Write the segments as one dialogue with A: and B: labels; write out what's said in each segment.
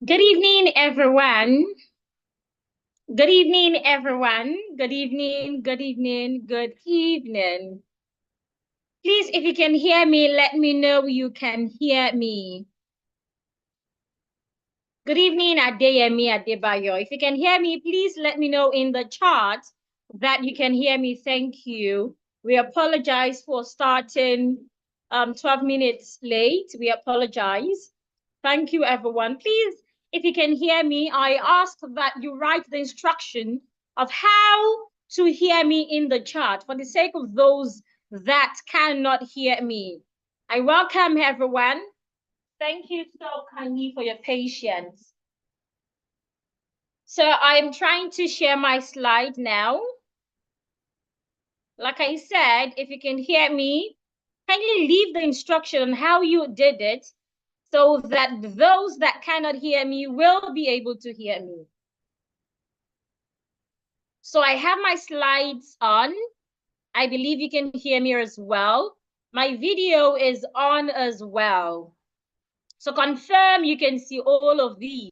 A: Good evening, everyone. Good evening, everyone. Good evening, good evening, good evening. Please, if you can hear me, let me know you can hear me. Good evening, Adeyemi Adebayo. If you can hear me, please let me know in the chat that you can hear me. Thank you. We apologize for starting 12 minutes late. We apologize. Thank you, everyone. Please, if you can hear me, I ask that you write the instruction of how to hear me in the chat for the sake of those that cannot hear me. I welcome everyone. Thank you so kindly for your patience. So I'm trying to share my slide now. Like I said, if you can hear me, kindly leave the instruction on how you did it so that those that cannot hear me will be able to hear me. So I have my slides on. I believe you can hear me as well. My video is on as well. So confirm you can see all of these.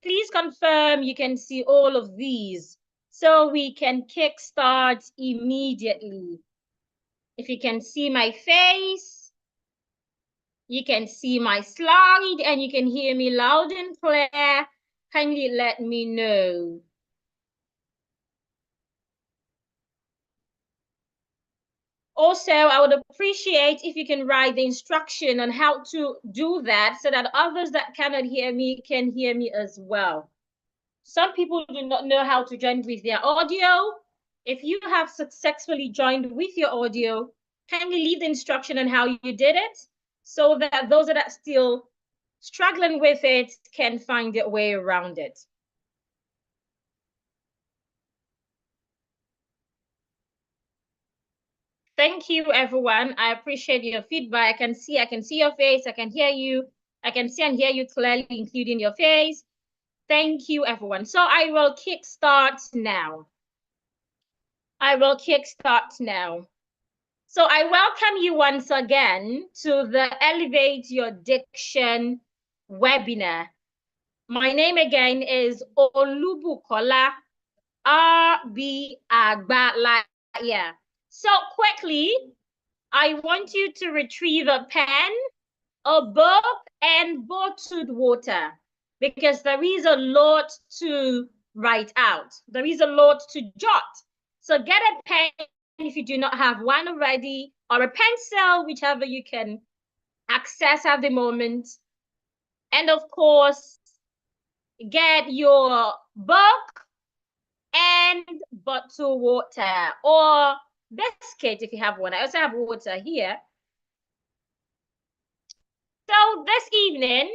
A: Please confirm you can see all of these so we can kickstart immediately. If you can see my face, you can see my slide, and you can hear me loud and clear, kindly let me know. Also, I would appreciate if you can write the instruction on how to do that so that others that cannot hear me can hear me as well. Some people do not know how to join with their audio. If you have successfully joined with your audio, kindly leave the instruction on how you did it so that those that are still struggling with it can find their way around it. Thank you, everyone. I appreciate your feedback. I can see your face. I can hear you. I can see and hear you clearly, including your face. Thank you, everyone. So I will kickstart now. So I welcome you once again to the Elevate Your Diction webinar. My name again is Olubukola R.B. Agbalaya. So quickly, I want you to retrieve a pen, a book, and bottled water because there is a lot to write out. There is a lot to jot. So get a pen if you do not have one already, or a pencil, whichever you can access at the moment. And of course, get your book and bottled water or biscuit if you have one. I also have water here. So this evening,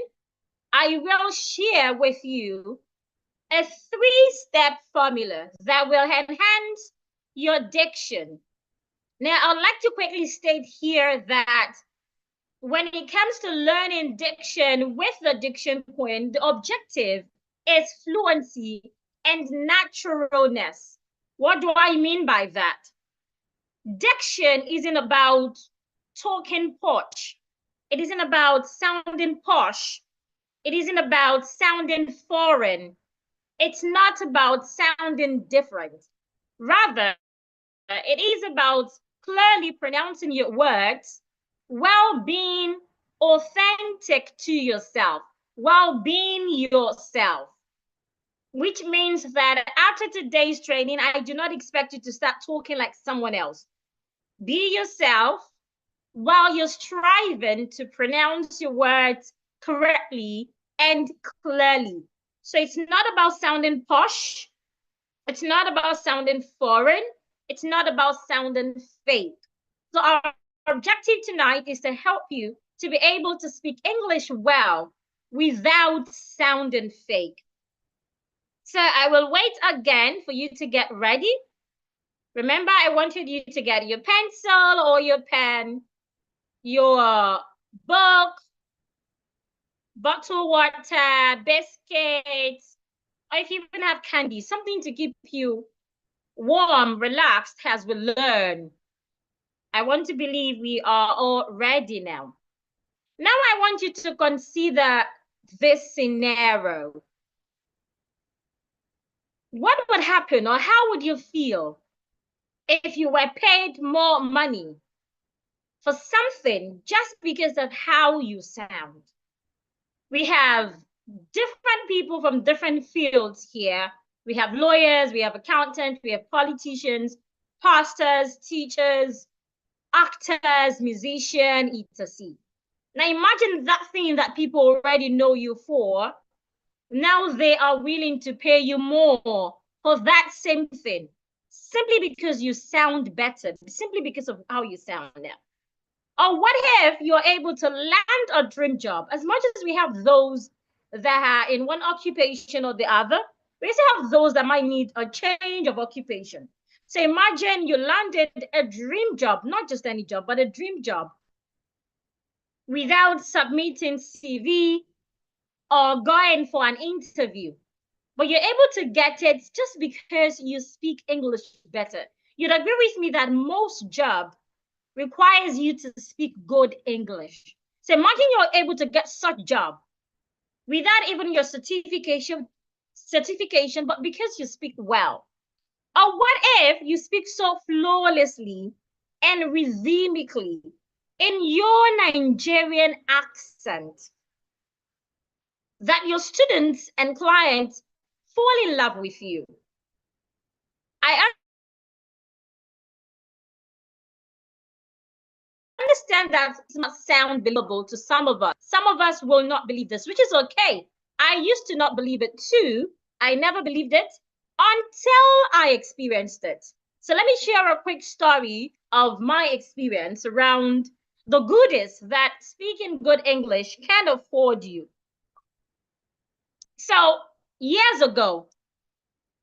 A: I will share with you a 3-step formula that will enhance your diction. Now, I'd like to quickly state here that when it comes to learning diction with the Diction Queen, the objective is fluency and naturalness. What do I mean by that? Diction isn't about talking posh. It isn't about sounding posh. It isn't about sounding foreign. It's not about sounding different. Rather, it is about clearly pronouncing your words while being authentic to yourself, while being yourself. Which means that after today's training, I do not expect you to start talking like someone else. Be yourself while you're striving to pronounce your words correctly and clearly. So it's not about sounding posh. It's not about sounding foreign. It's not about sounding fake. So our objective tonight is to help you to be able to speak English well without sounding fake. So I will wait again for you to get ready. Remember, I wanted you to get your pencil or your pen, your book, bottled water, biscuits, or if you even have candy, something to keep you warm, relaxed as we learn. I want to believe we are all ready now. Now I want you to consider this scenario. What would happen, or how would you feel if you were paid more money for something just because of how you sound? We have different people from different fields here. We have lawyers, we have accountants, we have politicians, pastors, teachers, actors, musicians, etc. Now imagine that thing that people already know you for. Now they are willing to pay you more for that same thing, simply because you sound better, simply because of how you sound now. Or what if you're able to land a dream job? As much as we have those that are in one occupation or the other, we also have those that might need a change of occupation. So imagine you landed a dream job, not just any job, but a dream job without submitting CV or going for an interview. But you're able to get it just because you speak English better. You'd agree with me that most job requires you to speak good English. So imagine you're able to get such job without even your certification, but because you speak well. Or what if you speak so flawlessly and rhythmically in your Nigerian accent that your students and clients fall in love with you? I understand that it must sound believable to some of us. Some of us will not believe this, which is okay. I used to not believe it too. I never believed it until I experienced it. So let me share a quick story of my experience around the goodies that speaking good English can afford you. So years ago,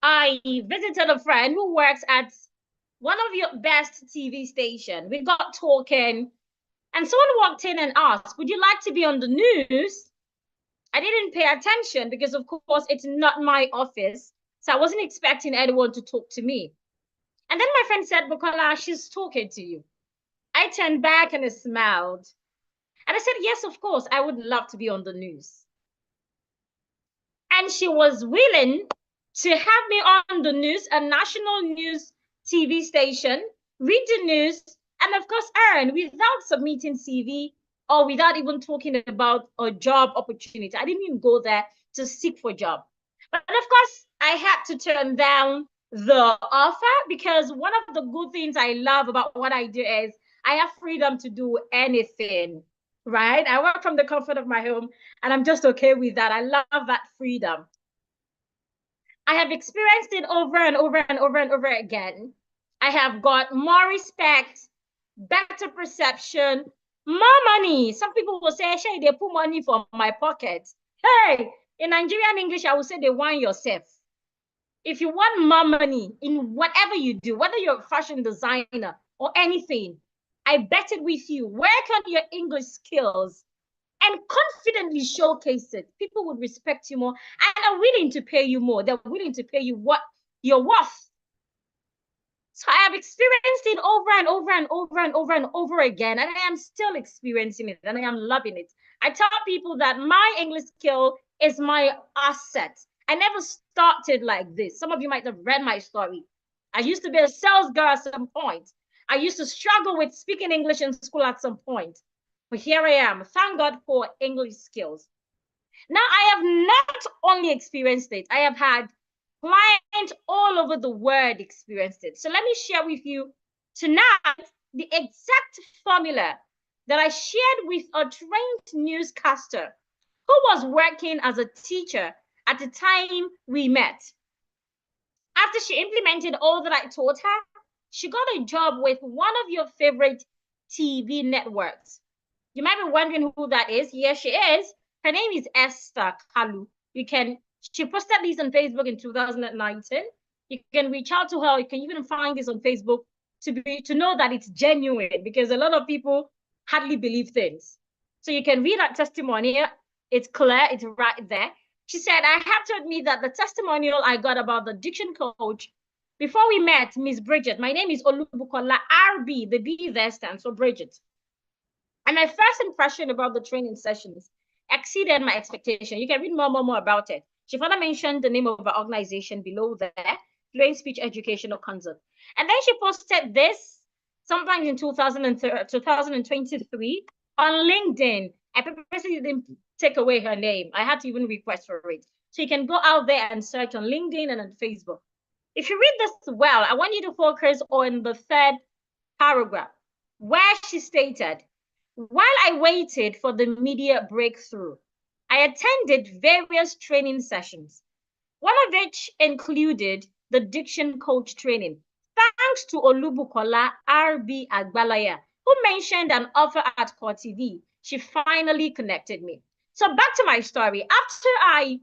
A: I visited a friend who works at one of your best TV station. We got talking, and someone walked in and asked, "Would you like to be on the news?" I didn't pay attention because, of course, it's not my office. So I wasn't expecting anyone to talk to me. And then my friend said, "Bukola, she's talking to you." I turned back and I smiled. And I said, "Yes, of course, I would love to be on the news." And she was willing to have me on the news, a national news TV station, read the news, and of course earn without submitting CV or without even talking about a job opportunity. I didn't even go there to seek for a job. But of course, I had to turn down the offer because one of the good things I love about what I do is I have freedom to do anything, right? I work from the comfort of my home and I'm just okay with that. I love that freedom. I have experienced it over and over and over and over again. I have got more respect, better perception, more money. Some people will say, "Hey, they put money for my pocket." Hey, in Nigerian English, I would say they want yourself. If you want more money in whatever you do, whether you're a fashion designer or anything, I bet it with you. Work on your English skills and confidently showcase it. People would respect you more and are willing to pay you more. They're willing to pay you what you're worth. So I have experienced it over and over and over and over and over again, and I am still experiencing it, and I am loving it. I tell people that my English skill is my asset. I never started like this. Some of you might have read my story. I used to be a sales girl at some point. I used to struggle with speaking English in school at some point. But here I am. Thank God for English skills. Now, I have not only experienced it, I have had clients all over the world experience it. So let me share with you tonight the exact formula that I shared with a trained newscaster who was working as a teacher at the time we met. After she implemented all that I taught her, she got a job with one of your favorite TV networks. You might be wondering who that is. Yes, she is. Her name is Esther Kalu. She posted these on Facebook in 2019. You can reach out to her. You can even find this on Facebook to know that it's genuine, because a lot of people hardly believe things. So you can read that testimony. It's clear. It's right there. She said, "I have to admit that the testimonial I got about the diction coach before we met, Miss Bridget, my name is Olubukola RB. The B there stands for Bridget. And my first impression about the training sessions exceeded my expectation. You can read more about it. She further mentioned the name of our organization below there, Fluent Speech Educational Consult. And then she posted this sometime in 2023 on LinkedIn. I purposely didn't take away her name. I had to even request for it. So you can go out there and search on LinkedIn and on Facebook. If you read this well, I want you to focus on the third paragraph where she stated, while I waited for the media breakthrough, I attended various training sessions, one of which included the diction coach training, thanks to Olubukola R.B. Agbalaya, who mentioned an offer at Core TV. She finally connected me. So back to my story. After I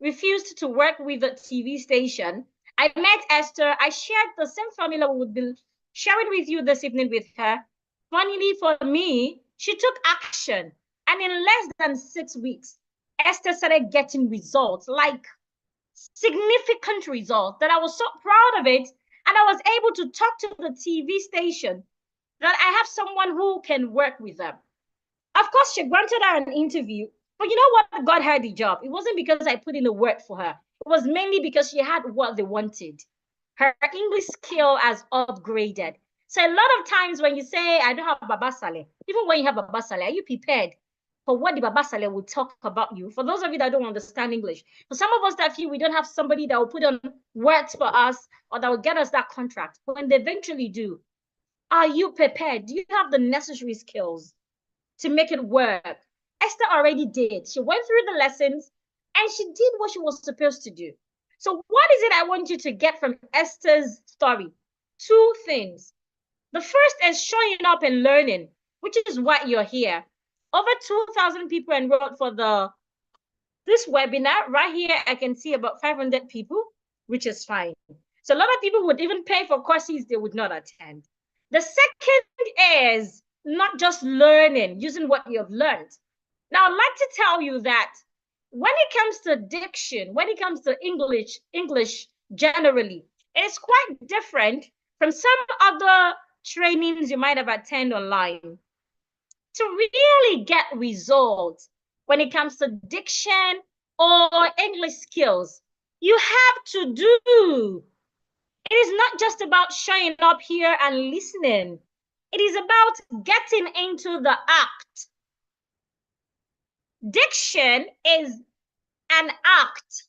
A: refused to work with the TV station, I met Esther. I shared the same formula we would be sharing with you this evening with her. Funnily for me, she took action. And in less than 6 weeks, Esther started getting results, like significant results, that I was so proud of it. And I was able to talk to the TV station that I have someone who can work with them. Of course, she granted her an interview. But you know what got her the job? It wasn't because I put in the work for her. It was mainly because she had what they wanted. Her English skill has upgraded. So a lot of times when you say, I don't have Babasale, even when you have Babasale, are you prepared for what the Babasale will talk about you? For those of you that don't understand English, for some of us that feel we don't have somebody that will put on words for us or that will get us that contract, but when they eventually do, are you prepared? Do you have the necessary skills to make it work? Esther already did. She went through the lessons and she did what she was supposed to do. So what is it I want you to get from Esther's story? 2 things. The first is showing up and learning, which is what you're here. Over 2,000 people enrolled for this webinar. Right here, I can see about 500 people, which is fine. So a lot of people would even pay for courses they would not attend. The second is not just learning, using what you've learned. Now, I'd like to tell you that when it comes to diction, when it comes to English generally, it's quite different from some other trainings you might have attended online. To really get results when it comes to diction or English skills, you have to do. It is not just about showing up here and listening. It is about getting into the act. Diction is an act.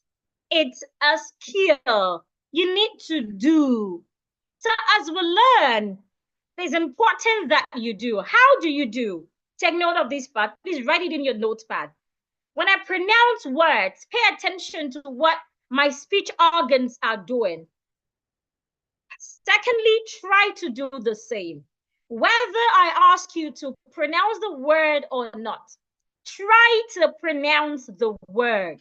A: It's a skill you need to do. So as we learn, it's important that you do. How do you do? Take note of this part. Please write it in your notepad. When I pronounce words, pay attention to what my speech organs are doing. Secondly, try to do the same. Whether I ask you to pronounce the word or not, try to pronounce the word.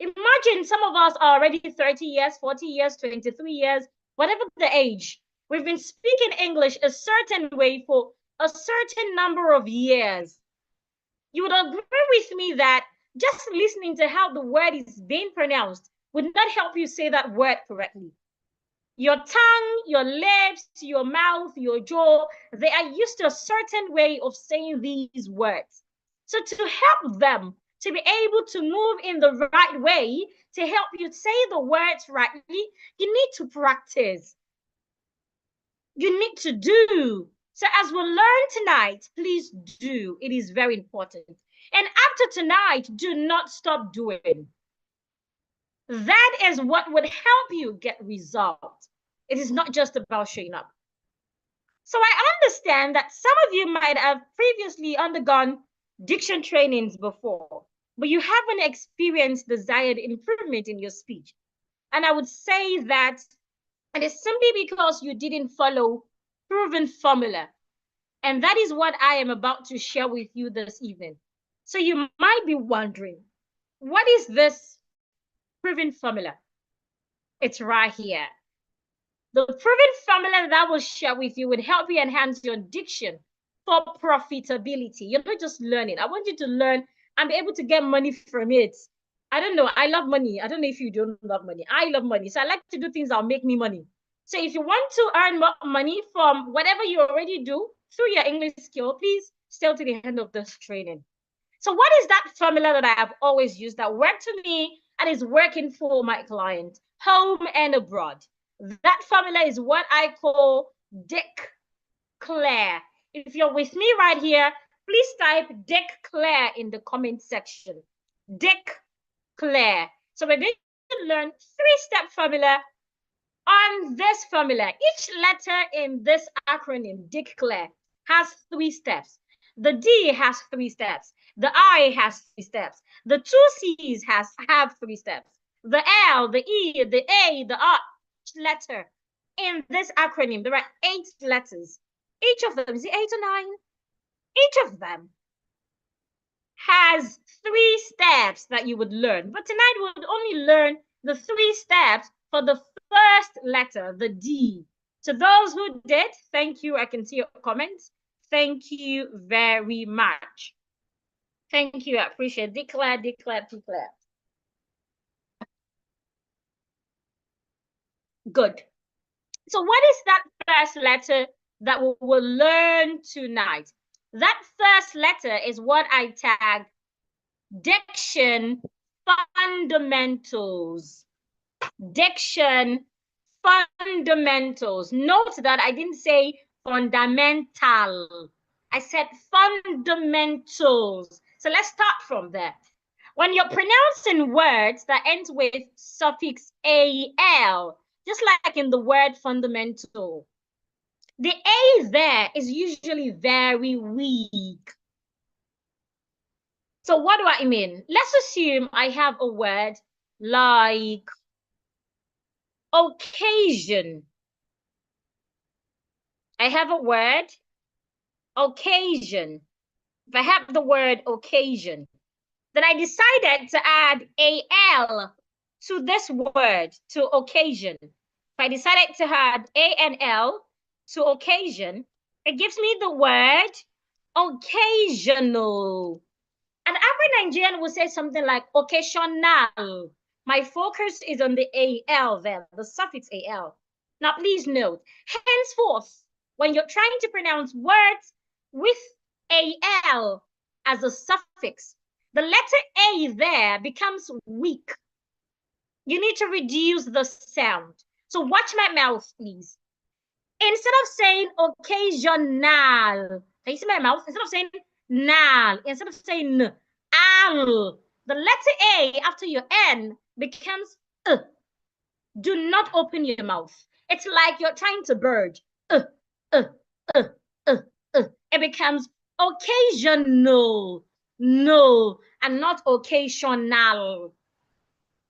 A: Imagine some of us are already 30 years, 40 years, 23 years, whatever the age. We've been speaking English a certain way for a certain number of years. You would agree with me that just listening to how the word is being pronounced would not help you say that word correctly. Your tongue, your lips, your mouth, your jaw, they are used to a certain way of saying these words. So to help them to be able to move in the right way, to help you say the words rightly, you need to practice. You need to do. So as we learn tonight, please do. It is very important. And after tonight, do not stop doing. That is what would help you get results. It is not just about showing up. So I understand that some of you might have previously undergone diction trainings before, but you haven't experienced desired improvement in your speech. And I would say that it is simply because you didn't follow proven formula. And that is what I am about to share with you this evening. So you might be wondering, what is this proven formula? It's right here. The proven formula that I will share with you would help you enhance your diction for profitability. You're not just learning. I want you to learn and be able to get money from it. I don't know. I love money. I don't know if you don't love money. I love money. So I like to do things that'll make me money. So if you want to earn more money from whatever you already do through your English skill, please still to the end of this training. So what is that formula that I have always used that worked for me and is working for my client, home and abroad? That formula is what I call declare. If you're with me right here, please type declare in the comment section. Declare. So we're going to learn three-step formula on this formula. Each letter in this acronym, declare, has 3 steps. The D has 3 steps. The I has 3 steps. The 2 C's have 3 steps. The L, the E, the A, the R, each letter in this acronym, there are 8 letters. Each of them, is it 8 or 9? Each of them has 3 steps that you would learn. But tonight we would only learn the 3 steps for the first letter, the D. To those who did, thank you. I can see your comments. Thank you very much. Thank you. I appreciate it. Declare, declare, declare. Good. So what is that first letter that we will learn tonight? That first letter is what I tag Diction fundamentals. Diction fundamentals. Note that I didn't say fundamental. I said fundamentals. So let's start from there. When you're pronouncing words that end with suffix al, just like in the word fundamental, the A there is usually very weak. So what do I mean? Let's assume I have a word like occasion. I have a word, occasion. If I have the word occasion, then I decided to add al to this word, to occasion. If I decided to add a and l to occasion, it gives me the word occasional. An average Nigerian will say something like occasional. My focus is on the al there, the suffix al. Now, please note, henceforth, when you're trying to pronounce words with al as a suffix, the letter A there becomes weak. You need to reduce the sound. So watch my mouth, please. Instead of saying occasional, can you see my mouth? Instead of saying nal, instead of saying al, the letter A after your N becomes Do not open your mouth. It's like you're trying to bird. Uh, uh, uh, uh. It becomes occasional, no, and not occasional.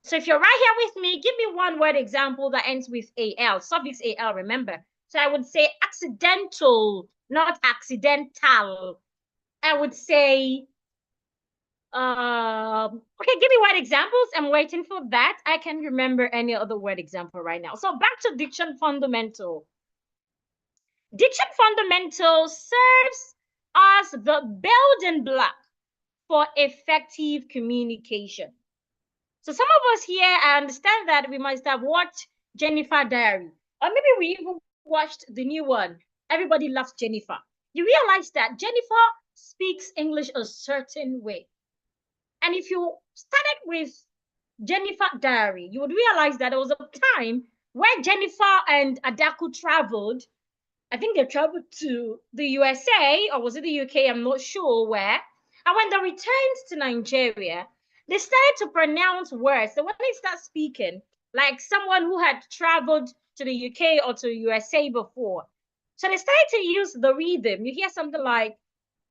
A: So if you're right here with me, give me one word example that ends with al, suffix al, remember. So I would say accidental, not accidental. I would say, okay, give me word examples. I'm waiting for that. I can't remember any other word example right now. So back to diction fundamental. Diction fundamental serves as the building block for effective communication. So some of us here, I understand that we must have watched Jennifer Diary, or maybe we even watched the new one. Everybody loves Jennifer. You realize that Jennifer speaks English a certain way. And if you started with Jennifer Diary, you would realize that there was a time where Jennifer and Adaku traveled. I think they traveled to the USA, or was it the UK? I'm not sure where. And when they returned to Nigeria, they started to pronounce words. So when they start speaking, like someone who had traveled to the UK or to the USA before. So they started to use the rhythm. You hear something like,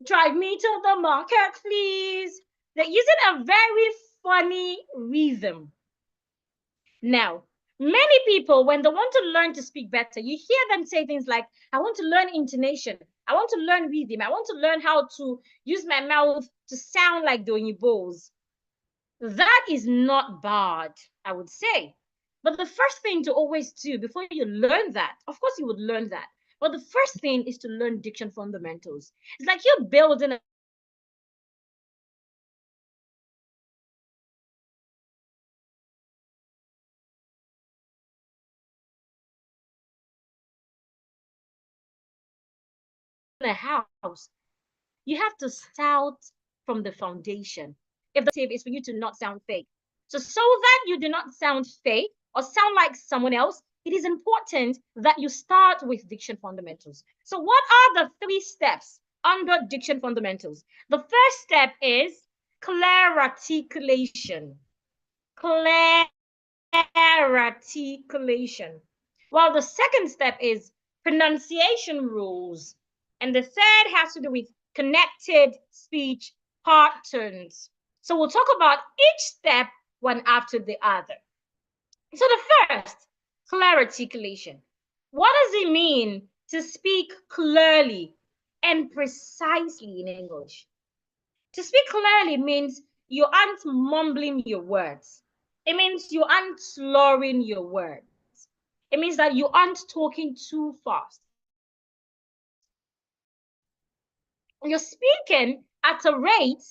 A: drive me to the market, please. They're using a very funny rhythm. Now, many people, when they want to learn to speak better, you hear them say things like, I want to learn intonation. I want to learn rhythm. I want to learn how to use my mouth to sound like the Oyinbos. That is not bad, I would say. But the first thing to always do before you learn that, of course you would learn that. But the first thing is to learn diction fundamentals. It's like you're building a house. You have to start from the foundation. If the tip is for you to not sound fake. So that you do not sound fake or sound like someone else, it is important that you start with diction fundamentals. So what are the 3 steps under diction fundamentals? The first step is clear articulation. Clear articulation. While the second step is pronunciation rules. And the third has to do with connected speech patterns. So we'll talk about each step one after the other. So the first, clear articulation. What does it mean to speak clearly and precisely in English? To speak clearly means you aren't mumbling your words. It means you aren't slurring your words. It means that you aren't talking too fast. You're speaking at a rate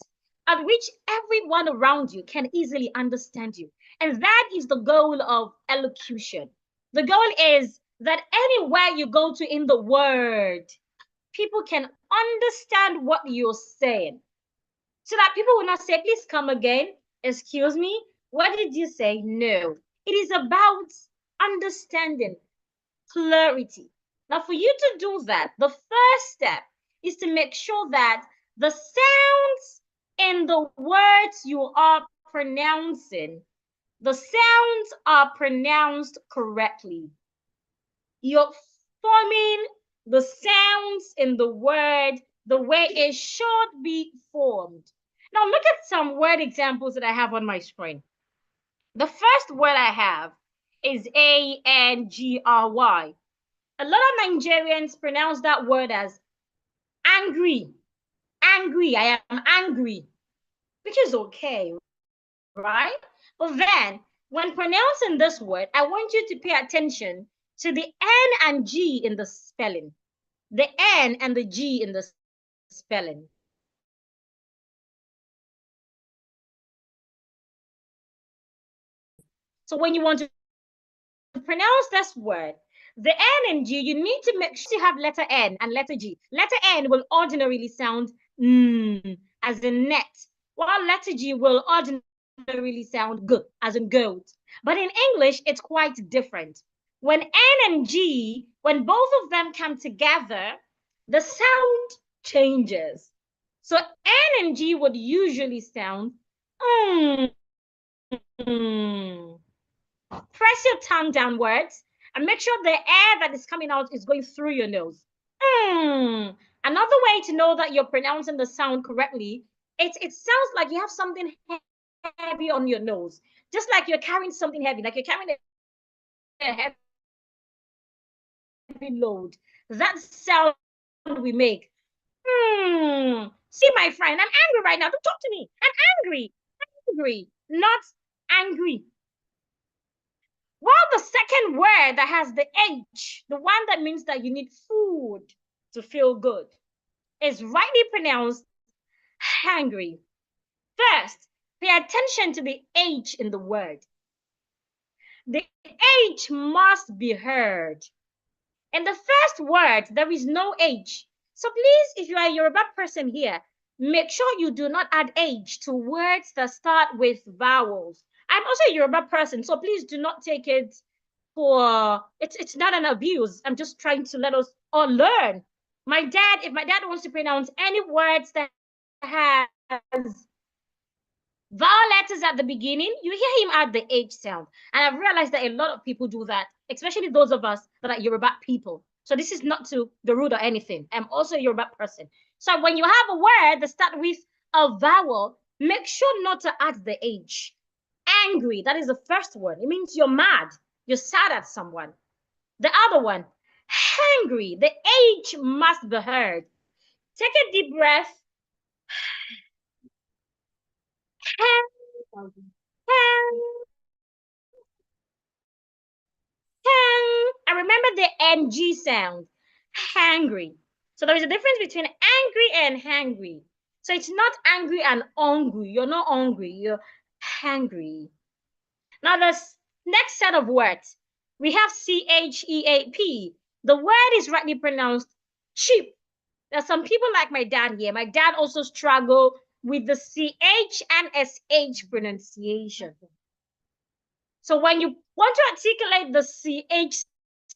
A: at which everyone around you can easily understand you. And that is the goal of elocution. The goal is that anywhere you go to in the world, people can understand what you're saying. So that people will not say, please come again. Excuse me, what did you say? No. It is about understanding, clarity. Now, for you to do that, the first step is to make sure that the sounds in the words you are pronouncing, the sounds are pronounced correctly. You're forming the sounds in the word the way it should be formed. Now, look at some word examples that I have on my screen. The first word I have is angry. A lot of Nigerians pronounce that word as angry. Angry, I am angry, which is okay, right? But then, when pronouncing this word, I want you to pay attention to the N and G in the spelling. The N and the G in the spelling. So when you want to pronounce this word, the N and G, you need to make sure you have letter N and letter G. Letter N will ordinarily sound as in net, while letter G will ordinarily sound good as in goat. But in English, it's quite different. When N and G, when both of them come together, the sound changes. So N and G would usually sound Press your tongue downwards and make sure the air that is coming out is going through your nose. Another way to know that you're pronouncing the sound correctly, it sounds like you have something heavy on your nose, just like you're carrying something heavy, like you're carrying a heavy load. That sound we make. See, my friend, I'm angry right now. Don't talk to me. I'm angry. Angry, not angry. While the second word that has the H, the one that means that you need food to feel good, is rightly pronounced hangry. First, pay attention to the H in the word. The H must be heard. In the first word, there is no H. So please, if you are a Yoruba person here, make sure you do not add H to words that start with vowels. I'm also a Yoruba person, so please do not take it for, it's not an abuse. I'm just trying to let us all learn. If my dad wants to pronounce any words that has vowel letters at the beginning, you hear him add the H sound. And I've realized that a lot of people do that, especially those of us that are Yoruba people. So this is not to the rude or anything. I'm also a Yoruba person. So when you have a word that starts with a vowel, make sure not to add the H. Angry, that is the first word. It means you're mad. You're sad at someone. The other one, hungry. The H must be heard. Take a deep breath. I remember the NG sound, hungry. So there is a difference between angry and hungry. So it's not angry and hungry. You're not hungry, you're hungry. Now the next set of words, we have CHEAP. The word is rightly pronounced cheap. There's some people like my dad here. My dad also struggled with the CH and SH pronunciation. So when you want to articulate the CH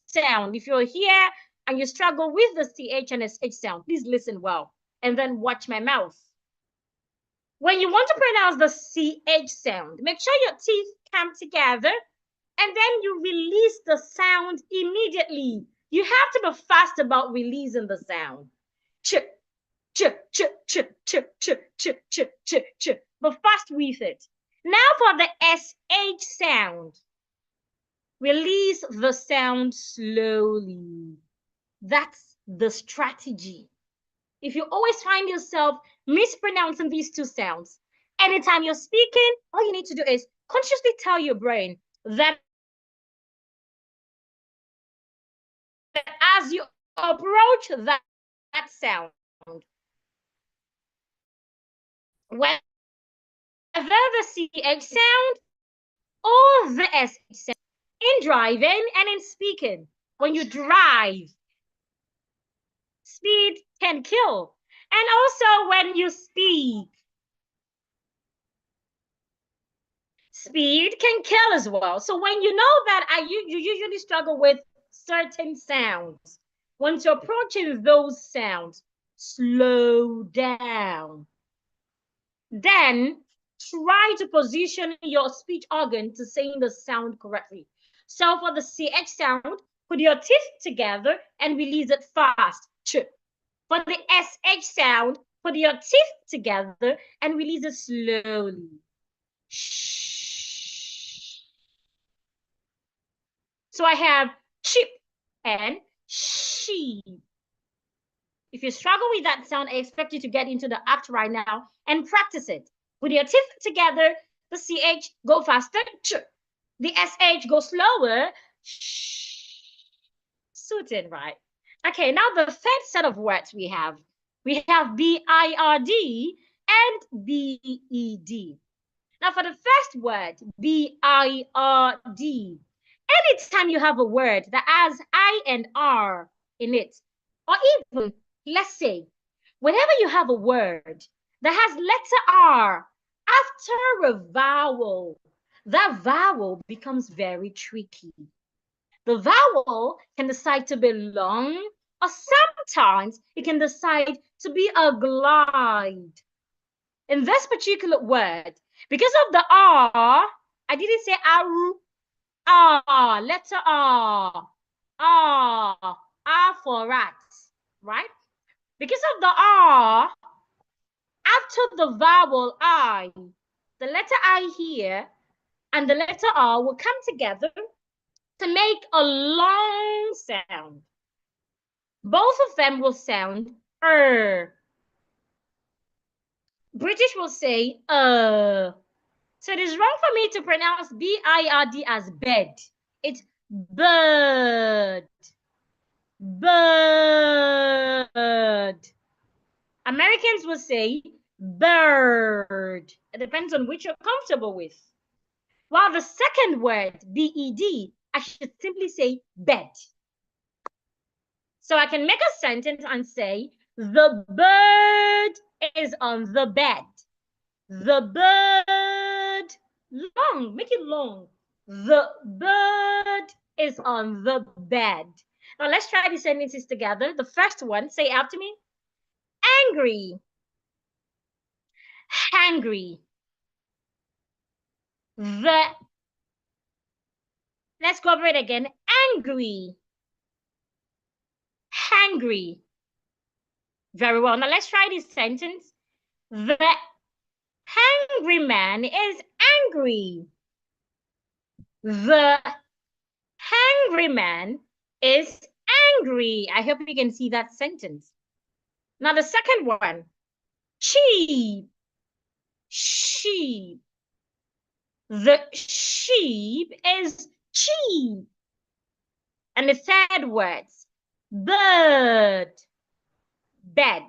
A: sound, if you're here and you struggle with the CH and SH sound, please listen well and then watch my mouth. When you want to pronounce the CH sound, make sure your teeth come together and then you release the sound immediately. You have to be fast about releasing the sound. Ch, ch, ch, ch, ch, ch, ch, ch, ch, ch. But fast with it. Now for the SH sound. Release the sound slowly. That's the strategy. If you always find yourself mispronouncing these two sounds, anytime you're speaking, all you need to do is consciously tell your brain that as you approach that sound, whether the CH sound or the SH sound, in driving and in speaking, when you drive, speed can kill. And also when you speak, speed can kill as well. So when you know that you usually struggle with certain sounds, once you're approaching those sounds, slow down. Then try to position your speech organ to saying the sound correctly. So for the CH sound, put your teeth together and release it fast. Ch. For the SH sound, put your teeth together and release it slowly. Shh. So I have chip and sheep. If you struggle with that sound, I expect you to get into the act right now and practice it. Put your teeth together, the CH go faster, ch. The SH go slower, shh. Suited, right? Okay, now the third set of words we have BIRD and BED. Now for the first word, BIRD, anytime you have a word that has I and R in it, or even, let's say, whenever you have a word that has letter R after a vowel, that vowel becomes very tricky. The vowel can decide to be long, or sometimes it can decide to be a glide. In this particular word, because of the R, I didn't say aru, R, letter R, R for rat, right? Because of the R, after the vowel I, the letter I here and the letter R will come together to make a long sound. Both of them will sound British will say So it is wrong for me to pronounce BIRD as bed. It's bird. Bird. Americans will say bird. It depends on which you're comfortable with. While the second word, BED, I should simply say bed. So I can make a sentence and say, the bird is on the bed. The bird, long, make it long. The bird is on the bed. Now let's try these sentences together. The first one, say after me. Angry. Hangry. Let's go over it again. Angry. Hangry. Very well. Now let's try this sentence. The hangry man is angry. The hangry man is angry. I hope you can see that sentence. Now the second one, sheep. Sheep. The sheep is cheap. And the third word, bird. Bed.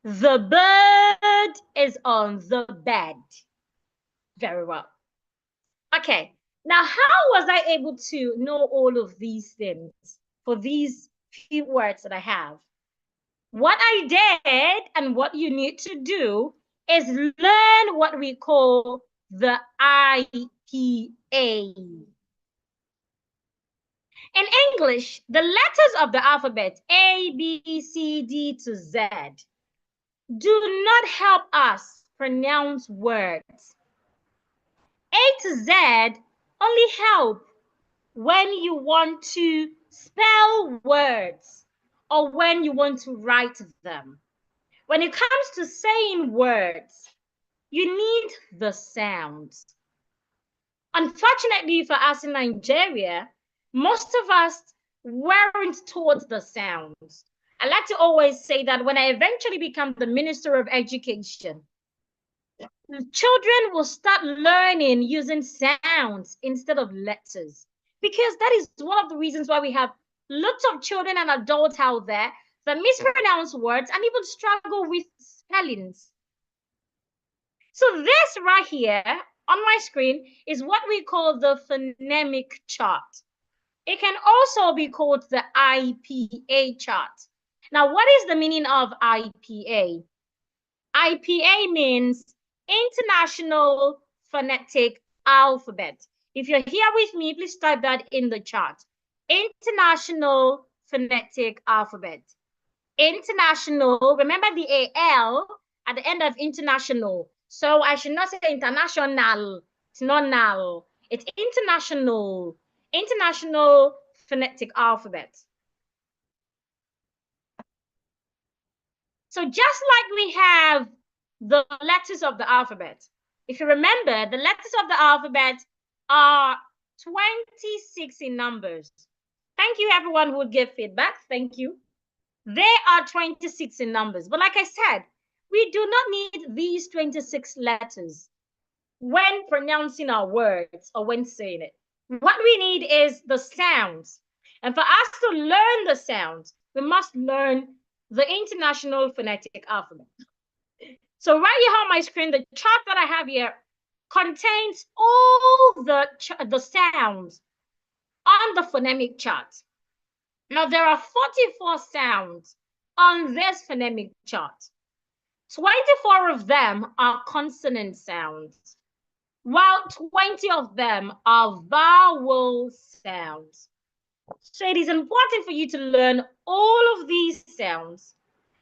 A: The bird is on the bed. Very well. Okay, now how was I able to know all of these things for these few words that I have. What I did and what you need to do is learn what we call the IPA. In English, the letters of the alphabet A, B, C, D to Z do not help us pronounce words. A to Z only help when you want to spell words or when you want to write them. When it comes to saying words, you need the sounds. Unfortunately for us in Nigeria, most of us weren't taught the sounds. I like to always say that when I eventually become the Minister of Education, children will start learning using sounds instead of letters, because that is one of the reasons why we have lots of children and adults out there that mispronounce words and even struggle with spellings. So this right here on my screen is what we call the phonemic chart. It can also be called the IPA chart. Now, what is the meaning of IPA? IPA means International Phonetic Alphabet. If you're here with me, please type that in the chat. International Phonetic Alphabet. International, remember the AL at the end of international. So I should not say international. It's not null. It's international. International Phonetic Alphabet. So just like we have the letters of the alphabet, if you remember, the letters of the alphabet are 26 in numbers. Thank you, everyone who would give feedback. Thank you. They are 26 in numbers. But like I said, we do not need these 26 letters when pronouncing our words or when saying it. What we need is the sounds. And for us to learn the sounds, we must learn the International Phonetic Alphabet. So right here on my screen, the chart that I have here contains all the sounds on the phonemic chart. Now, there are 44 sounds on this phonemic chart. 24 of them are consonant sounds, while 20 of them are vowel sounds. So it is important for you to learn all of these sounds,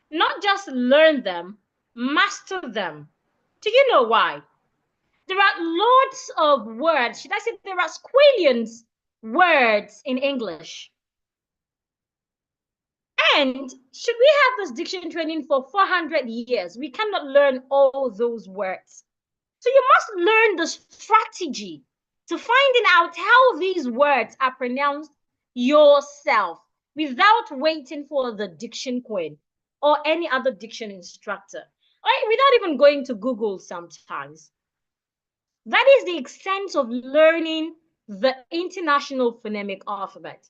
A: not just learn them, master them. Do you know why? There are lots of words. Should I say there are squillions words in English? And should we have this diction training for 400 years? We cannot learn all those words. So you must learn the strategy to finding out how these words are pronounced yourself without waiting for the diction queen or any other diction instructor, right? Without even going to Google sometimes. That is the extent of learning the International Phonemic Alphabet.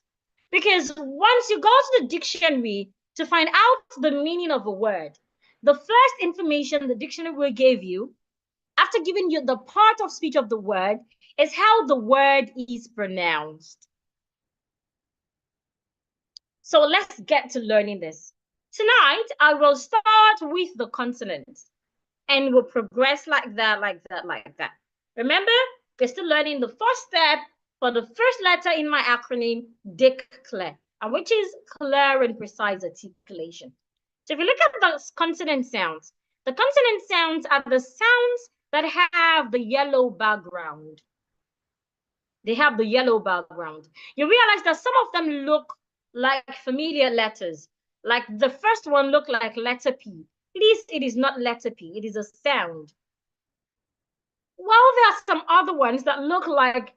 A: Because once you go to the dictionary to find out the meaning of a word, the first information the dictionary will give you, after giving you the part of speech of the word, is how the word is pronounced. So let's get to learning this. Tonight, I will start with the consonants and we'll progress like that, like that, like that. Remember, we're still learning the first step for the first letter in my acronym, DIC-CLAR, and which is clear and precise articulation. So if you look at the consonant sounds, the consonant sounds are the sounds that have the yellow background. They have the yellow background. You realize that some of them look like familiar letters. Like the first one looked like letter P. Please, it is not letter P. It is a sound. While there are some other ones that look like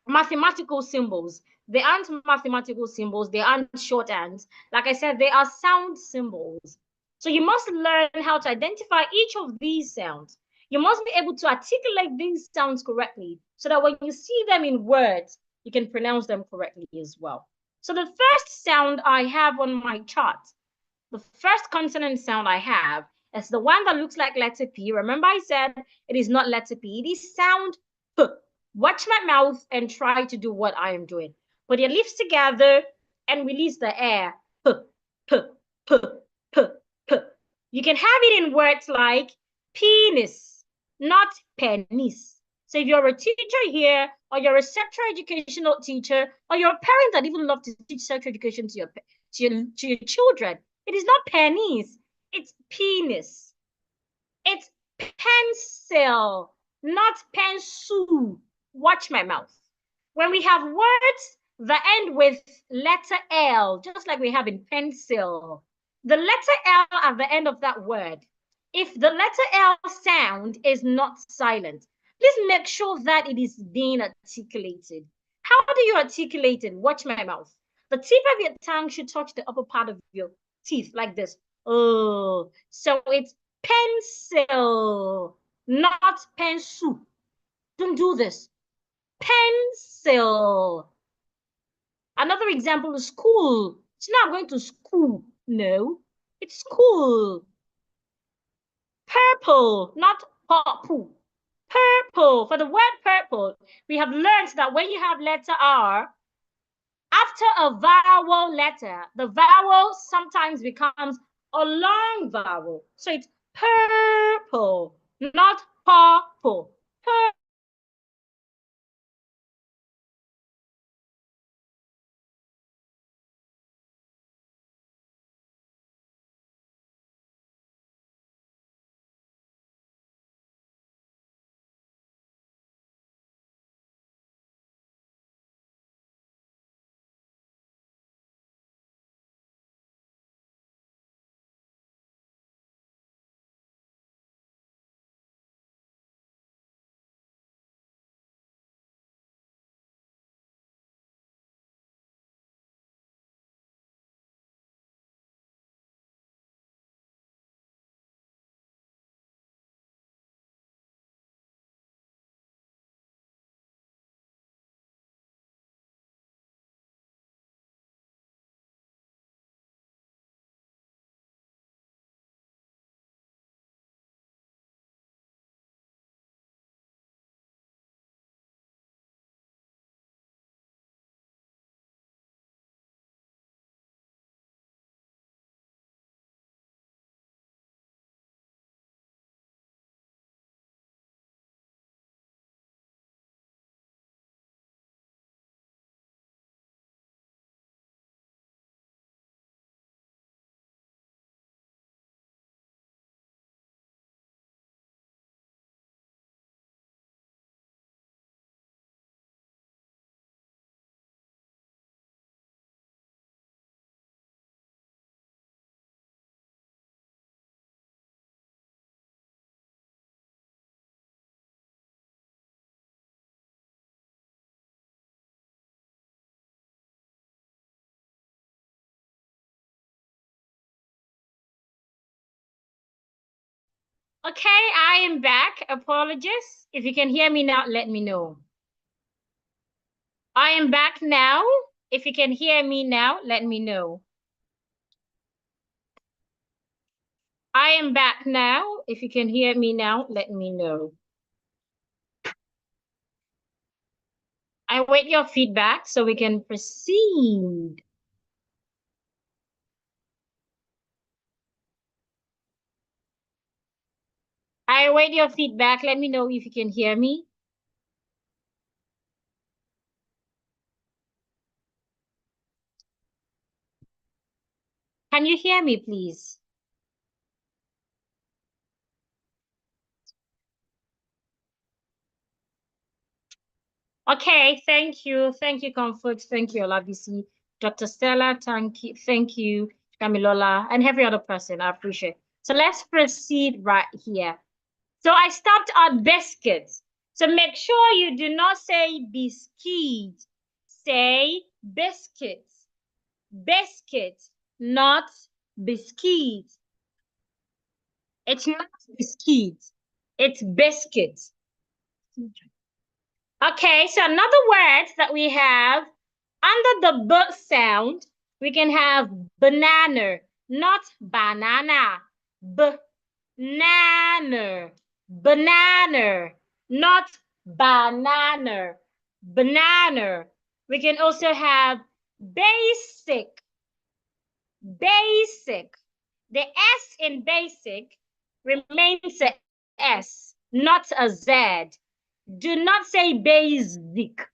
A: mathematical symbols. They aren't mathematical symbols. They aren't shorthands. Like I said, they are sound symbols. So you must learn how to identify each of these sounds. You must be able to articulate these sounds correctly so that when you see them in words, you can pronounce them correctly as well. So the first sound I have on my chart, the first consonant sound I have is the one that looks like letter P. Remember I said it is not letter P. It is sound P. Watch my mouth and try to do what I am doing. Put your lips together and release the air. P. p, p, p, p. You can have it in words like penis, not penis. So if you're a teacher here, or you're a sexual educational teacher, or you're a parent that even love to teach sexual education to your children, it is not penis, it's penis. It's pencil, not pencil. Watch my mouth. When we have words that end with letter L, just like we have in pencil, the letter L at the end of that word, if the letter L sound is not silent, please make sure that it is being articulated. How do you articulate it? Watch my mouth. The tip of your tongue should touch the upper part of your teeth like this. Oh, so it's pencil, not pencil. Don't do this. Pencil. Another example is school. It's not going to school. No, it's school. Purple, not purple. Purple. For the word purple, we have learned that when you have letter R, after a vowel letter, the vowel sometimes becomes a long vowel. So it's purple, not purple. Okay, I am back. Apologies. If you can hear me now, let me know. I am back now. If you can hear me now, let me know. I am back now. If you can hear me now, let me know. I wait your feedback so we can proceed. I await your feedback. Let me know if you can hear me. Can you hear me, please? Okay, thank you. Thank you, Comfort. Thank you, Olabisi. Dr. Stella, thank you, Camilola, and every other person. I appreciate it. So let's proceed right here. So I stopped at biscuits. So make sure you do not say biscuit. Say biscuits. Biscuit, not biscuit. It's not biscuit. It's biscuit. Okay, so another word that we have under the B sound, we can have banana, not banana. Banana, banana, not banana, banana. We can also have basic, Basic. The S in basic remains a S, not a Z. Do not say basic.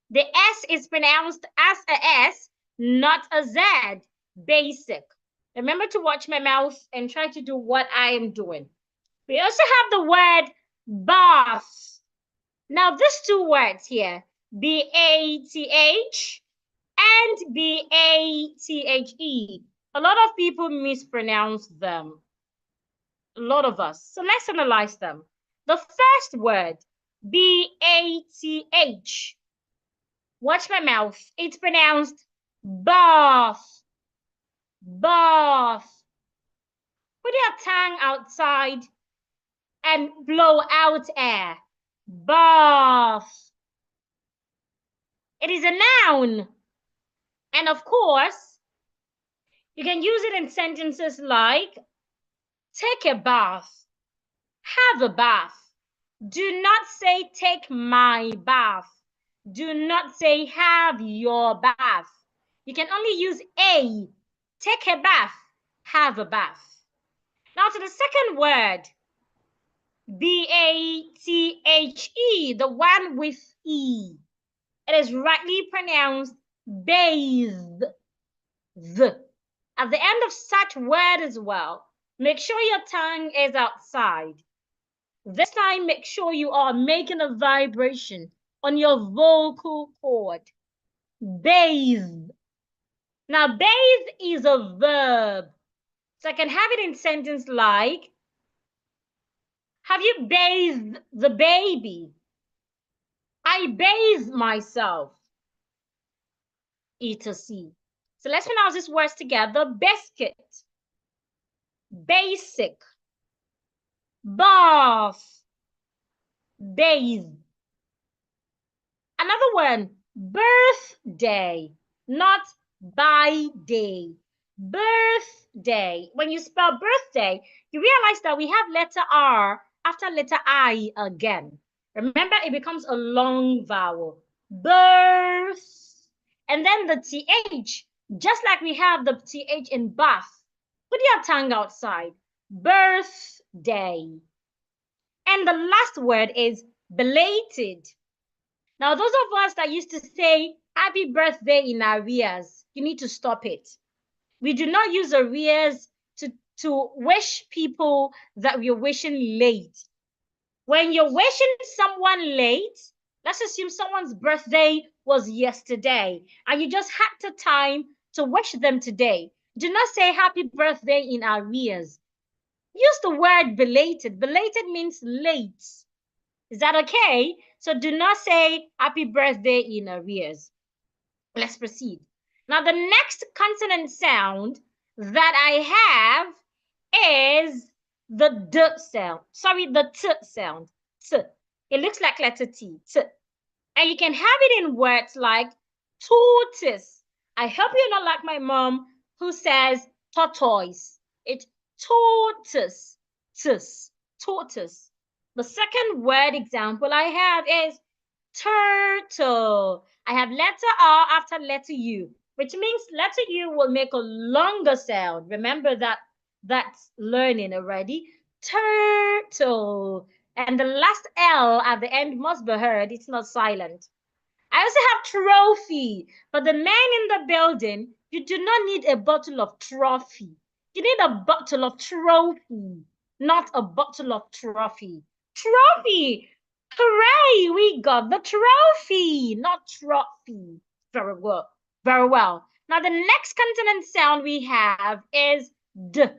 A: The S is pronounced as a S, not a Z. Basic. Remember to watch my mouth and try to do what I am doing. We also have the word bath. Now, these two words here, B-A-T-H and B-A-T-H-E, a lot of people mispronounce them. A lot of us. So let's analyze them. The first word, B-A-T-H. Watch my mouth. It's pronounced bath. Bath. Put your tongue outside and blow out air. Bath. It is a noun. And of course, you can use it in sentences like, take a bath, have a bath. Do not say, take my bath. Do not say, have your bath. You can only use a, take a bath, have a bath. Now to the second word, B-A-T-H-E, the one with E. It is rightly pronounced bathe. At the end of such word as well, make sure your tongue is outside. This time, make sure you are making a vibration on your vocal cord. Bathe. Now, bathe is a verb. So I can have it in sentence like, have you bathed the baby? I bathe myself. etc. So let's pronounce these words together. Biscuit, basic, bath, bathe. Another one, birthday, not by day. Birthday. When you spell birthday, you realize that we have letter R after letter I again. Remember, it becomes a long vowel. Birth. And then the TH, just like we have the TH in bath. Put your tongue outside. Birthday. And the last word is belated. Now, those of us that used to say happy birthday in arrears, you need to stop it. We do not use arrears to wish people that we're wishing late. When you're wishing someone late, let's assume someone's birthday was yesterday and you just had the time to wish them today. Do not say happy birthday in arrears. Use the word belated. Belated means late. Is that okay? So do not say happy birthday in arrears. Let's proceed. Now, the next consonant sound that I have is the D sound. Sorry, the T sound. T. It looks like letter T. T. And you can have it in words like tortoise. I hope you're not like my mom who says tortoise. It's tortoise. Tis. Tortoise. The second word example I have is turtle. I have letter R after letter U, which means letter U will make a longer sound. Remember that that's learning already. Turtle. And the last L at the end must be heard. It's not silent. I also have trophy. For the men in the building, you do not need a bottle of trophy. You need a bottle of trophy, not a bottle of trophy. Trophy. Hooray, we got the trophy, not trophy. Very well, very well. Now the next consonant sound we have is D,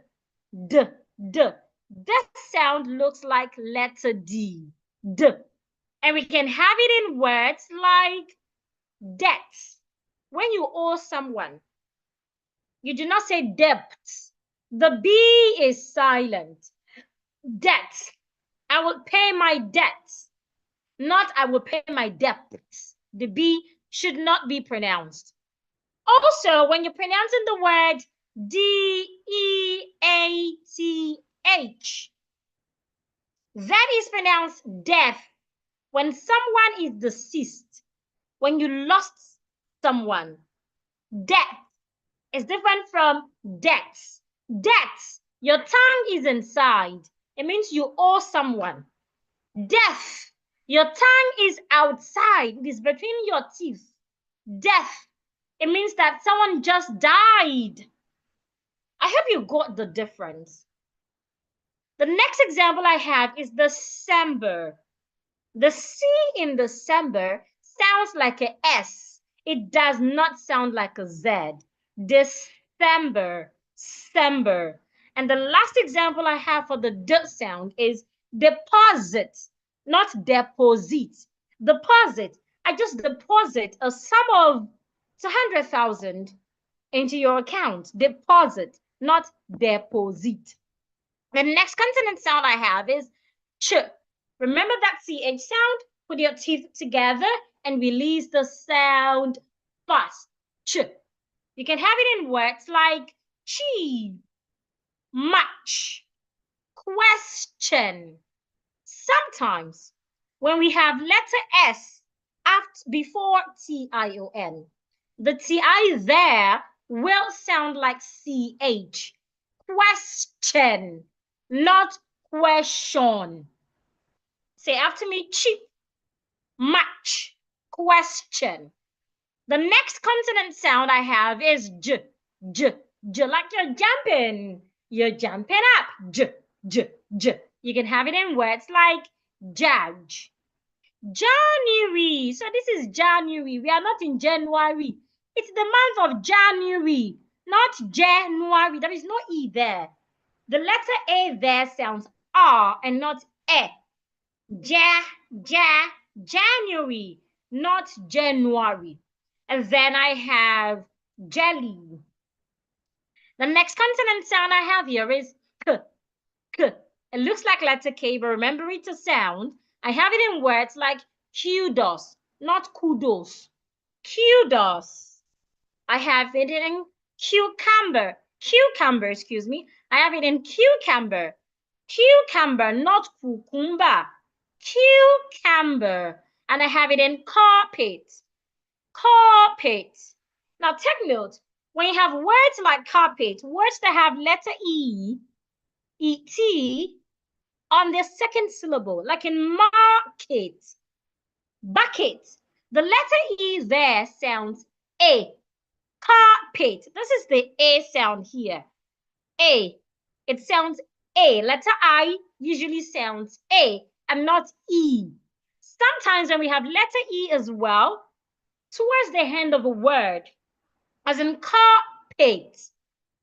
A: D, D. That sound looks like letter D, D. And we can have it in words like debt. When you owe someone, you do not say debts. The B is silent. Debt. I will pay my debts. Not I will pay my debts. The B should not be pronounced. Also, when you're pronouncing the word D-E-A-T-H, that is pronounced death. When someone is deceased, when you lost someone, death. It's different from debts. Debts, your tongue is inside. It means you owe someone. Death, your tongue is outside. It is between your teeth. Death, it means that someone just died. I hope you got the difference. The next example I have is December. The C in December sounds like a S. It does not sound like a Z. December, December. And the last example I have for the D sound is deposit, not deposit. Deposit. I just deposit a sum of 100,000 into your account. Deposit, not deposit. The next consonant sound I have is ch. Remember that CH sound? Put your teeth together and release the sound fast. Ch. You can have it in words like cheap, much, question. Sometimes when we have letter S after before TION, the TI there will sound like CH. Question, not question. Say after me, cheap, much, question. The next consonant sound I have is J, J, J, like you're jumping. You're jumping up. J, J, J. You can have it in words like judge. January. So this is January. We are not in January. It's the month of January, not January. There is no E there. The letter A there sounds R and not E. January, not January. And then I have jelly. The next consonant sound I have here is K, K. It looks like letter K, but remember it's a sound. I have it in words like kudos, not kudos. Kudos. I have it in cucumber. Cucumber, excuse me. I have it in cucumber. Cucumber, not cucumber. Cucumber. And I have it in carpet. Carpet. Now take note, when you have words like carpet, words that have letter E, ET, on the second syllable, like in market, bucket, the letter E there sounds A. Carpet. This is the A sound here. A. It sounds A. Letter I usually sounds A and not E. Sometimes when we have letter E as well, towards the end of a word, as in carpet,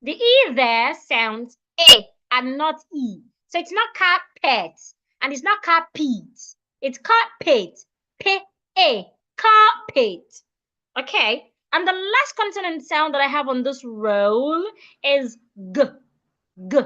A: the E there sounds A and not E. So it's not carpet and it's not carpet. It's carpet. P-A. Carpet. Okay. And the last consonant sound that I have on this roll is G. G.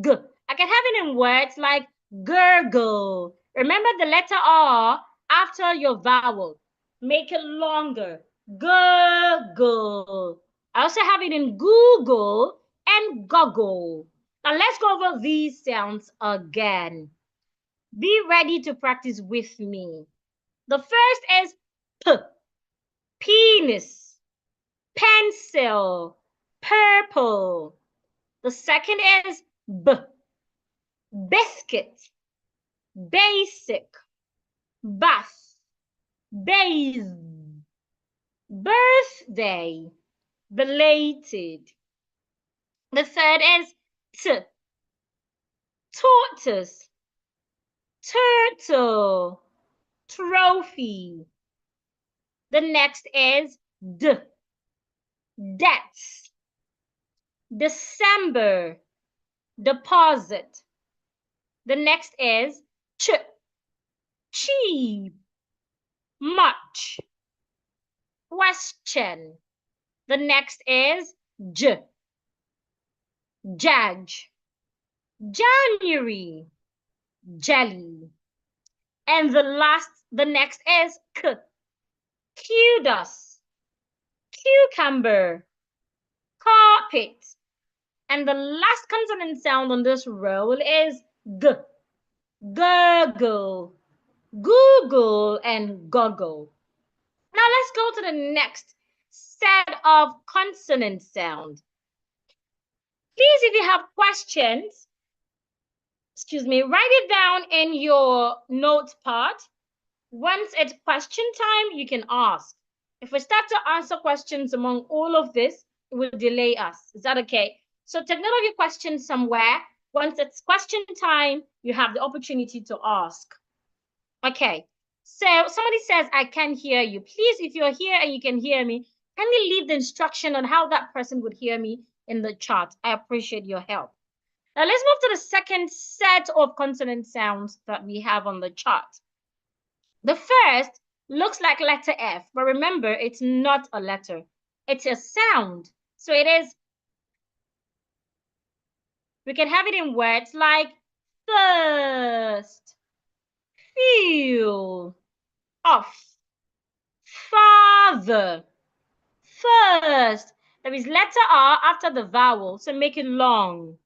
A: G. I can have it in words like gurgle. Remember the letter R after your vowel. Make it longer. Gurgle. I also have it in Google and goggle. Now let's go over these sounds again. Be ready to practice with me. The first is P. Penis. Pencil. Purple. The second is B. Biscuit. Basic. Bath. Bathe. Birthday. Belated. The third is T. Tortoise. Turtle. Trophy. The next is D. Debts. December. Deposit. The next is Ch. Cheap. Much. Question. The next is J. Judge. January. Jelly. And the next is K. Kudos. Cucumber. Carpet. And the last consonant sound on this roll is G. Gurgle. Google and goggle. Now let's go to the next set of consonant sound. Please, if you have questions, write it down in your notes part. Once it's question time, you can ask. If we start to answer questions among all of this, it will delay us. Is that okay? So take note of your questions somewhere. Once it's question time, you have the opportunity to ask. Okay. So somebody says, I can hear you. Please, if you're here and you can hear me, can you leave the instruction on how that person would hear me in the chat? I appreciate your help. Now let's move to the second set of consonant sounds that we have on the chart. The first looks like letter F, but remember, it's not a letter. It's a sound. So it is, we can have it in words like first, feel, off, father, first. There is letter R after the vowel, so make it long.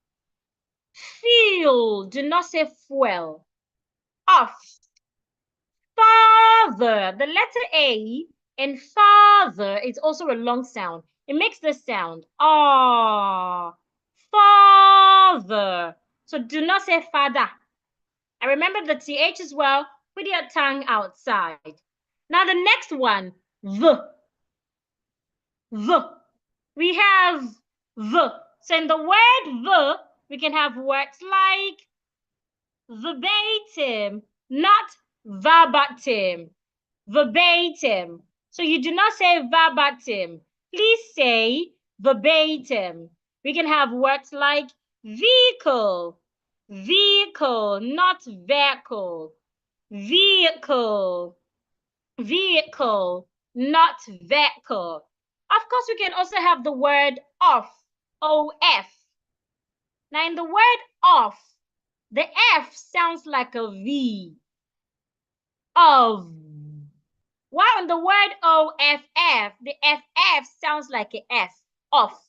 A: Feel, do not say fuel. Off, father. The letter A in father is also a long sound. It makes this sound. Ah, father. So do not say father. And remember the TH as well. Put your tongue outside. Now the next one, the. We have the. So in the word the, we can have words like verbatim, not verbatim. Verbatim. So you do not say verbatim. Please say verbatim. We can have words like vehicle, vehicle, not vehicle. Vehicle, vehicle, not vehicle. Of course, we can also have the word off, O-F. Now, in the word off, the F sounds like a V. Of. While in the word O-F-F, the F-F sounds like an F, off.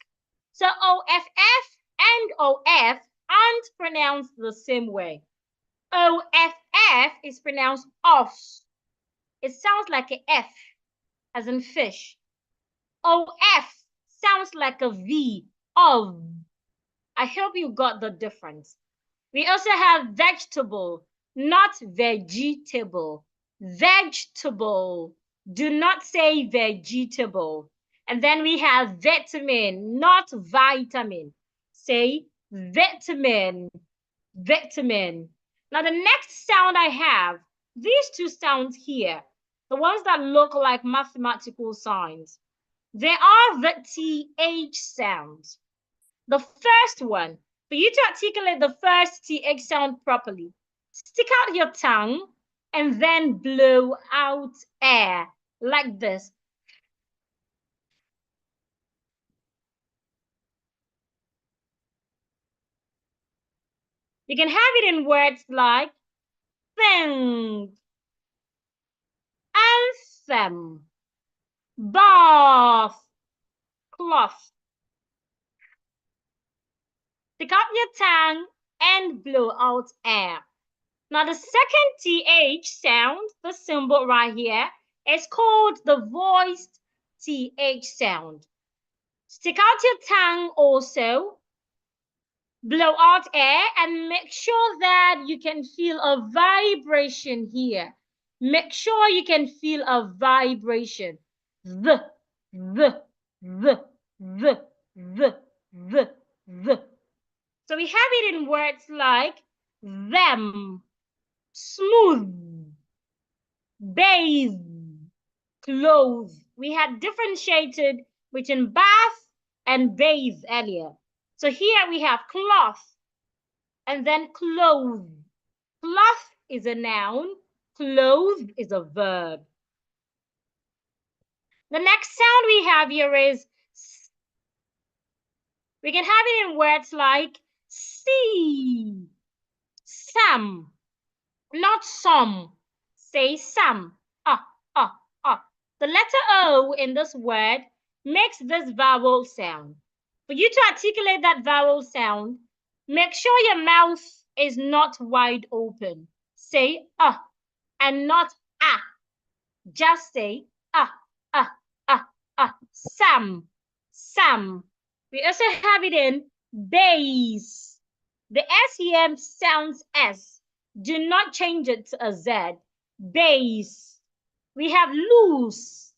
A: So O-F-F and O-F aren't pronounced the same way. O-F-F is pronounced off. It sounds like an F, as in fish. O-F sounds like a V, of. I hope you got the difference. We also have vegetable, not vegetable. Vegetable. Do not say vegetable. And then we have vitamin, not vitamin. Say vitamin, vitamin. Now the next sound I have, these two sounds here, the ones that look like mathematical signs, they are the TH sounds. The first one, for you to articulate the first TH sound properly, stick out your tongue and then blow out air like this. You can have it in words like thing, anthem, bath, cloth. Stick out your tongue and blow out air. Now the second TH sound, the symbol right here, is called the voiced TH sound. Stick out your tongue also, blow out air, and make sure that you can feel a vibration here. Make sure you can feel a vibration. The. So we have it in words like them, smooth, bathe, clothe. We had differentiated between bath and bathe earlier. So here we have cloth and then clothe. Cloth is a noun, clothe is a verb. The next sound we have here is, we can have it in words like see, some, not some. Say some. The letter O in this word makes this vowel sound. For you to articulate that vowel sound, make sure your mouth is not wide open. Say and not ah. Just say Some. We also have it in base. The SEM sounds S. Do not change it to a Z. Base. We have loose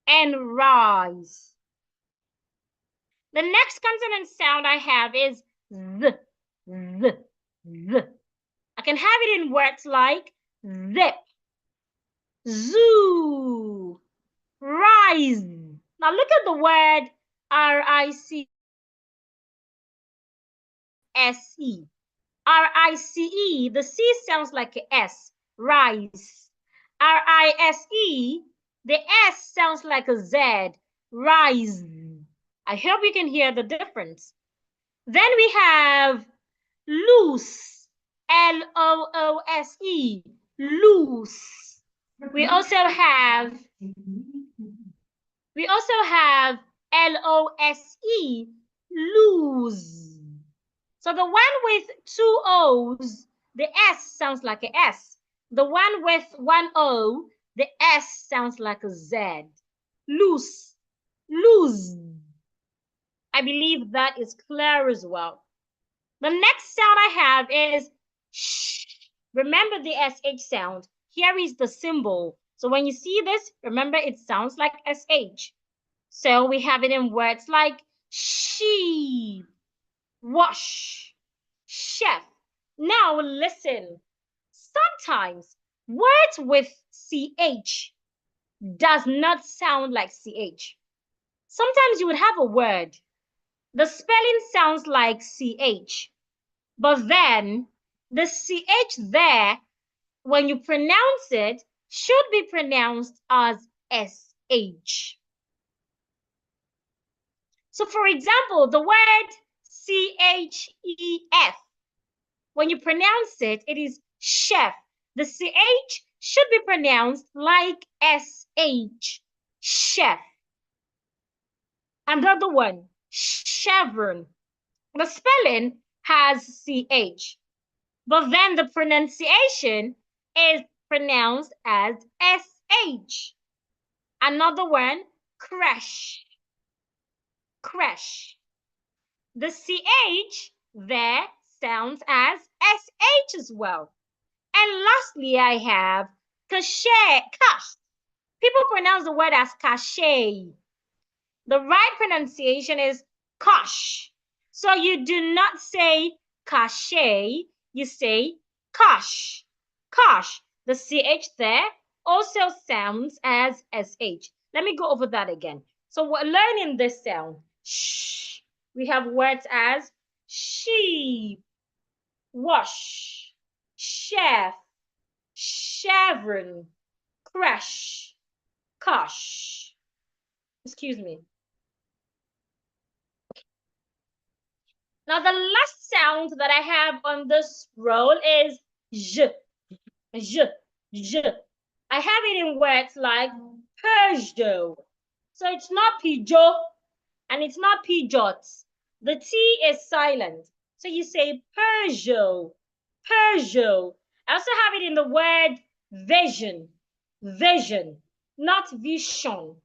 A: and rise. The next consonant sound I have is th, th, th. I can have it in words like zip, zoo, rise. Now look at the word R-I-C-S-E. R-I-C-E, the C sounds like a S, rise. R-I-S-E, the S sounds like a Z, rise. I hope you can hear the difference. Then we have loose, L-O-O-S-E, loose. We also have L-O-S-E, lose. So the one with two O's, the S sounds like a S. The one with one O, the S sounds like a Z. Loose, lose. I believe that is clear as well. The next sound I have is sh. Remember the SH sound. Here is the symbol. So when you see this, remember it sounds like SH. So we have it in words like sheep, wash, chef. Now listen. Sometimes words with CH does not sound like CH. Sometimes you would have a word. The spelling sounds like CH. But then the CH there, when you pronounce it, should be pronounced as SH. So for example, the word CHEF, when you pronounce it, it is chef. The CH should be pronounced like SH, chef. Another one, chevron. The spelling has CH, but then the pronunciation is pronounced as SH. Another one, crash. Crash. The CH there sounds as SH as well. And lastly, I have cachet. Cash. People pronounce the word as cachet. The right pronunciation is kosh. So you do not say cachet, you say kosh. Kosh. The CH there also sounds as SH. Let me go over that again. So we're learning this sound. Shh. We have words as sheep, wash, chef, chevron, crash, kosh. Excuse me. Now the last sound that I have on this roll is j, j, j. I have it in words like Peugeot. So it's not Peugeot and it's not Peugeot. The T is silent. So you say Peugeot, Peugeot. I also have it in the word vision, vision, not vision.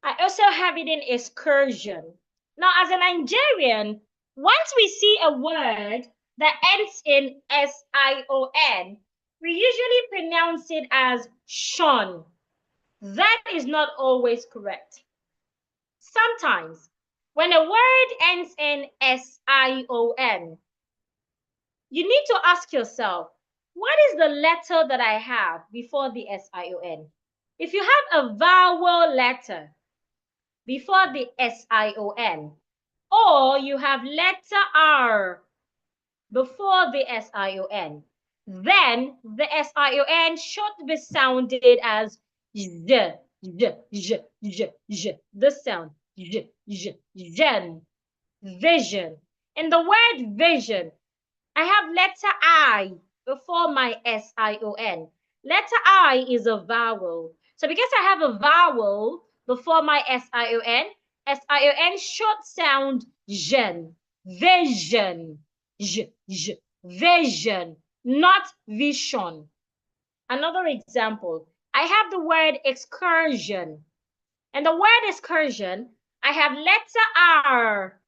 A: I also have it in excursion. Now, as a Nigerian, once we see a word that ends in S-I-O-N, we usually pronounce it as shon. That is not always correct. Sometimes, when a word ends in S-I-O-N, you need to ask yourself, what is the letter that I have before the S-I-O-N? If you have a vowel letter before the S-I-O-N, or you have letter R before the S-I-O-N, then the S-I-O-N should be sounded as Z, Z, Z, Z, Z. This sound, Z, Z, Zen, vision. In the word vision, I have letter I before my S-I-O-N. Letter I is a vowel. So because I have a vowel before my S-I-O-N, S-I-O-N should sound jen, vision, j, j, vision, not vision. Another example, I have the word excursion. And the word excursion, I have letter R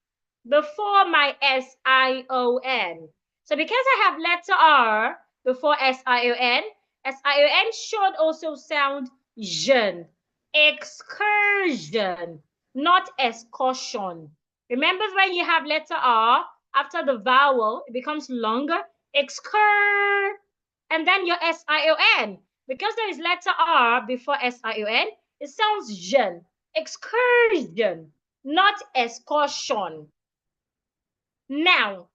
A: before my S-I-O-N. So because I have letter R before S-I-O-N, S-I-O-N should also sound jeune. Excursion, not excursion. Remember when you have letter R, after the vowel, it becomes longer. Excur, and then your S-I-O-N. Because there is letter R before S-I-O-N, it sounds jeune. Excursion, not excursion. Now,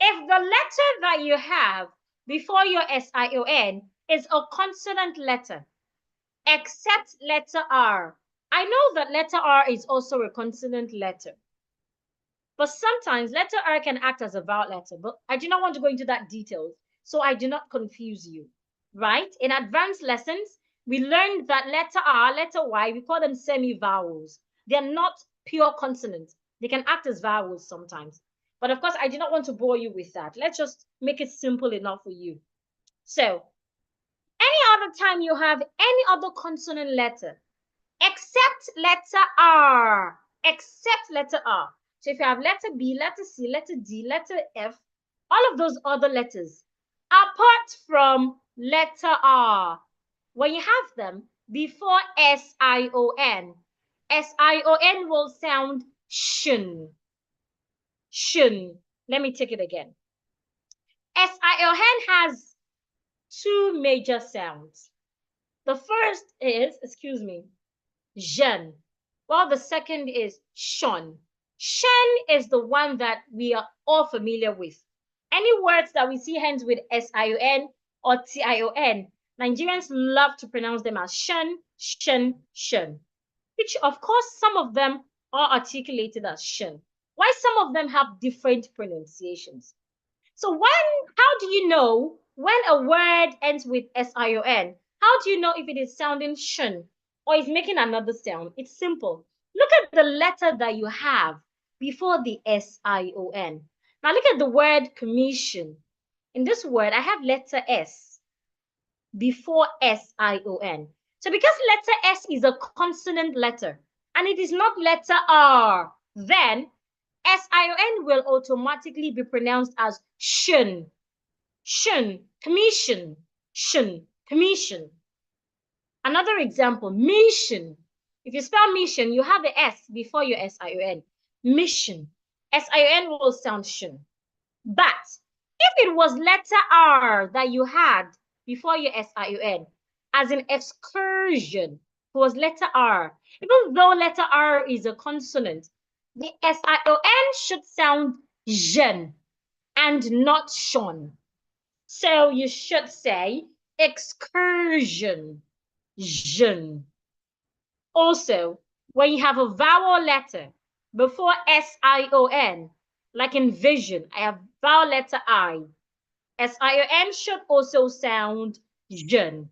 A: if the letter that you have before your S-I-O-N is a consonant letter, except letter R. I know that letter R is also a consonant letter, but sometimes letter R can act as a vowel letter, but I do not want to go into that details, so I do not confuse you, right? In advanced lessons, we learned that letter R, letter Y, we call them semi-vowels. They're not pure consonants. They can act as vowels sometimes. But of course, I do not want to bore you with that. Let's just make it simple enough for you. So, any other time you have any other consonant letter, except letter R, except letter R. So if you have letter B, letter C, letter D, letter F, all of those other letters, apart from letter R, when you have them before S-I-O-N, S-I-O-N will sound shun. Shun. Let me take it again. S-I-O-N has two major sounds. The first is, excuse me, jeune, while the second is shun. Shun is the one that we are all familiar with. Any words that we see ends with S-I-O-N or T-I-O-N, Nigerians love to pronounce them as shun, shun, shun, which of course some of them are articulated as shun, while some of them have different pronunciations. So how do you know when a word ends with S-I-O-N? How do you know if it is sounding shun or is making another sound? It's simple. Look at the letter that you have before the S-I-O-N. Now look at the word commission. In this word, I have letter S before S-I-O-N. So because letter S is a consonant letter and it is not letter R, then S-I-O-N will automatically be pronounced as shun. Shun, commission, shun, commission. Another example, mission. If you spell mission, you have the S before your S-I-O-N. Mission. S-I-O-N will sound shun. But if it was letter R that you had before your S-I-O-N, as in excursion, it was letter R. Even though letter R is a consonant, the S-I-O-N should sound jeune and not shun. So you should say excursion, jeune. Also, when you have a vowel letter before S-I-O-N, like in vision, I have vowel letter I. S-I-O-N should also sound jeune,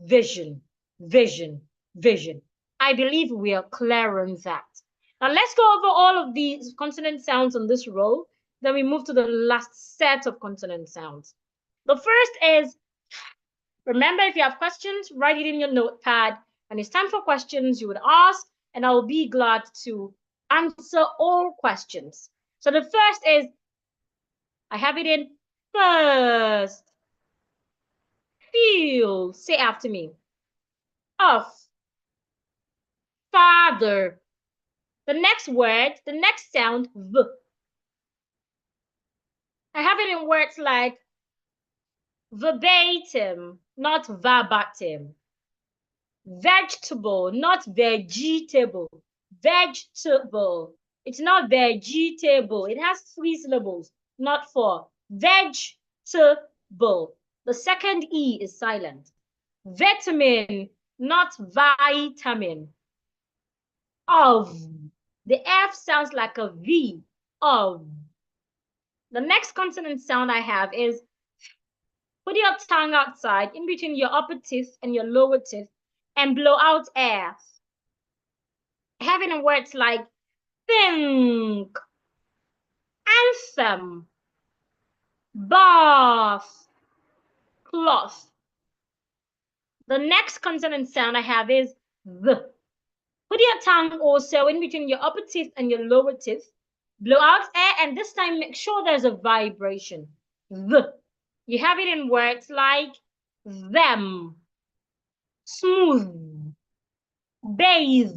A: vision, vision, vision. I believe we are clear on that. Now let's go over all of these consonant sounds on this row. Then we move to the last set of consonant sounds. The first is, remember, if you have questions, write it in your notepad. And it's time for questions, you would ask, and I will be glad to answer all questions. So the first is, I have it in first. Feel, say after me. Of. Father. The next word, the next sound, V. I have it in words like verbatim, not verbatim. Vegetable, not vegetable. Vegetable. It's not vegetable. It has 3 syllables, not 4. Vegetable. The second E is silent. Vitamin, not vitamin. Of. The F sounds like a V. Of. The next consonant sound I have is, put your tongue outside in between your upper teeth and your lower teeth and blow out air. Having words like think, anthem, bath, cloth. The next consonant sound I have is the. Put your tongue also in between your upper teeth and your lower teeth. Blow out air, and this time make sure there's a vibration. The. You have it in words like them, smooth, bathe,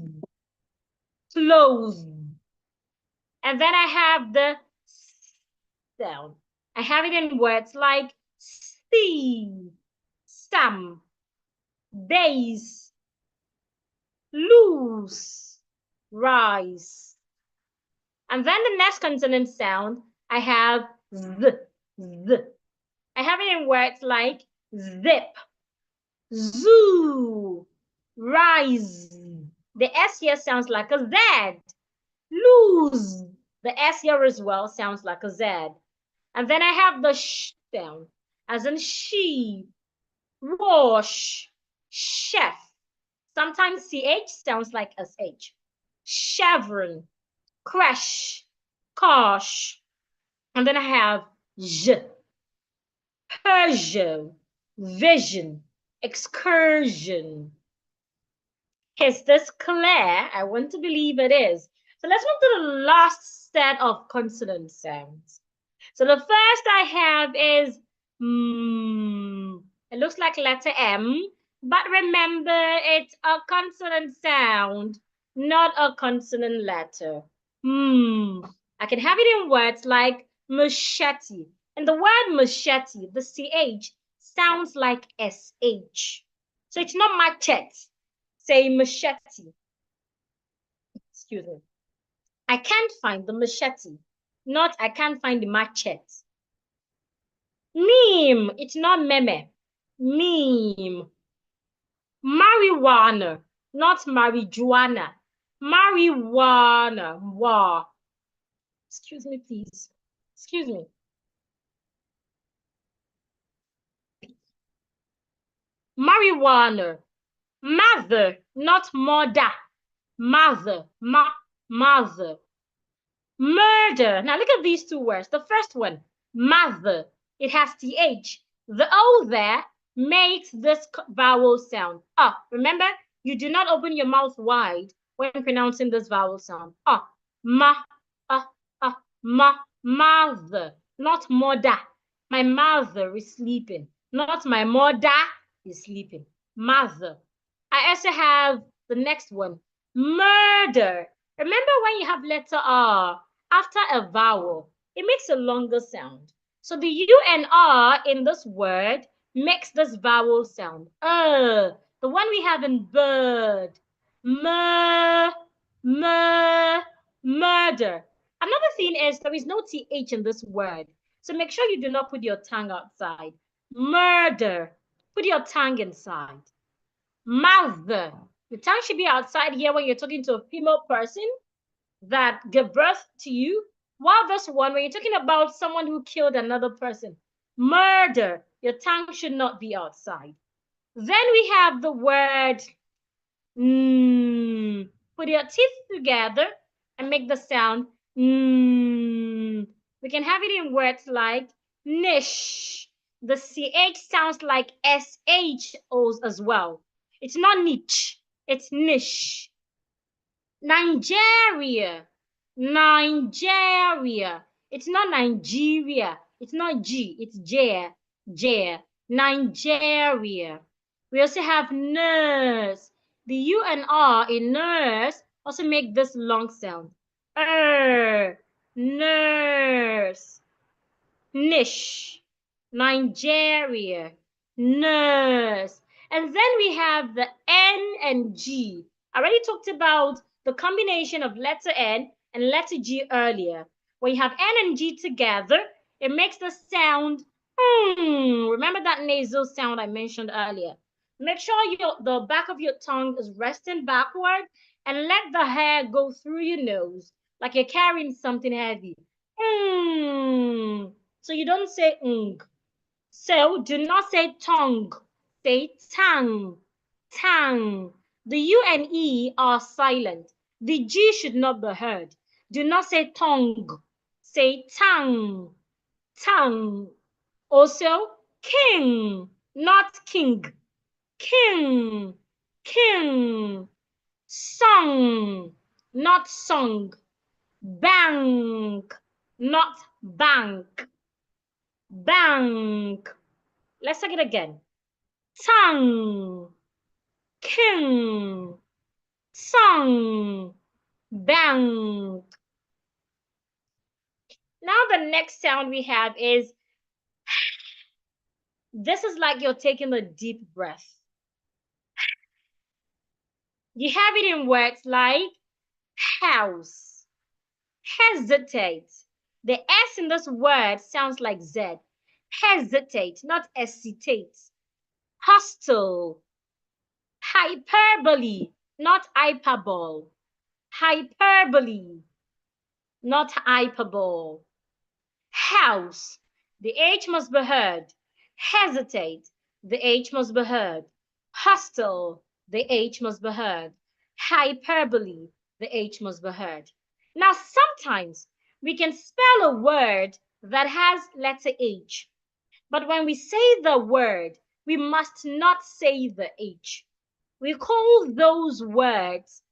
A: close. And then I have the sound. I have it in words like see, some, days, lose, rise. And then the next consonant sound, I have th. I have it in words like zip, zoo, rise. The S here sounds like a Z. Lose. The S here as well sounds like a Z. And then I have the sh sound, as in she, wash, chef. Sometimes CH sounds like SH. Chevron, crash, kosh. And then I have j, Peugeot, vision, excursion. Is this clear? I want to believe it is. So let's move to the last set of consonant sounds. So the first I have is It looks like letter M, but remember it's a consonant sound, not a consonant letter. I can have it in words like machete. And the word machete, the CH, sounds like SH. So it's not machete. Say machete. Excuse me. I can't find the machete. Not I can't find the machete. Meme. It's not meme. Meme. Marijuana. Not marijuana. Marijuana. Wa. Excuse me, please. Excuse me. Marijuana. Mother. Not mother. Mother. Mother. Murder. Now look at these two words. The first one, mother. It has TH. The O there makes this vowel sound. Remember, you do not open your mouth wide when pronouncing this vowel sound. Ma, mother, not mother. My mother is sleeping. Not my mother is sleeping. Mother. I also have the next one, murder. Remember when you have letter R after a vowel, it makes a longer sound. So the U and R in this word makes this vowel sound. The one we have in bird. Murder. Another thing is there is no TH in this word. So make sure you do not put your tongue outside. Murder. Put your tongue inside. Mother. The tongue should be outside here when you're talking to a female person that gave birth to you. While this one, when you're talking about someone who killed another person, murder, your tongue should not be outside. Then we have the word put your teeth together and make the sound We can have it in words like niche. The CH sounds like SHOs as well. It's not niche, it's niche. Nigeria. Nigeria. It's not Nigeria. It's not G, it's J. J. Nigeria. We also have nurse. The U and R in nurse also make this long sound. Nurse. Niche. Nigeria. Nurse. And then we have the N and G. I already talked about the combination of letter N and letter G earlier. When you have N and G together, it makes the sound Remember that nasal sound I mentioned earlier? Make sure the back of your tongue is resting backward and let the hair go through your nose like you're carrying something heavy. So you don't say ng. So do not say tongue. Say tongue. Tongue. The U and E are silent. The G should not be heard. Do not say tongue. Say tongue. Tongue. Also, king, not king. King. King. Song, not song. Bank, not bank. Bank. Let's take it again. Tongue, king, song, bank. Now the next sound we have is, this is like you're taking a deep breath. You have it in words like house, hesitate. The S in this word sounds like Z. Hesitate, not hesitate. Hostile, hyperbole, not hyperbole. Hyperbole, not hyperbole. House, the H must be heard. Hesitate, the H must be heard. Hostile, the H must be heard. Hyperbole, the H must be heard. Now, sometimes we can spell a word that has letter H, but when we say the word, we must not say the H. We call those words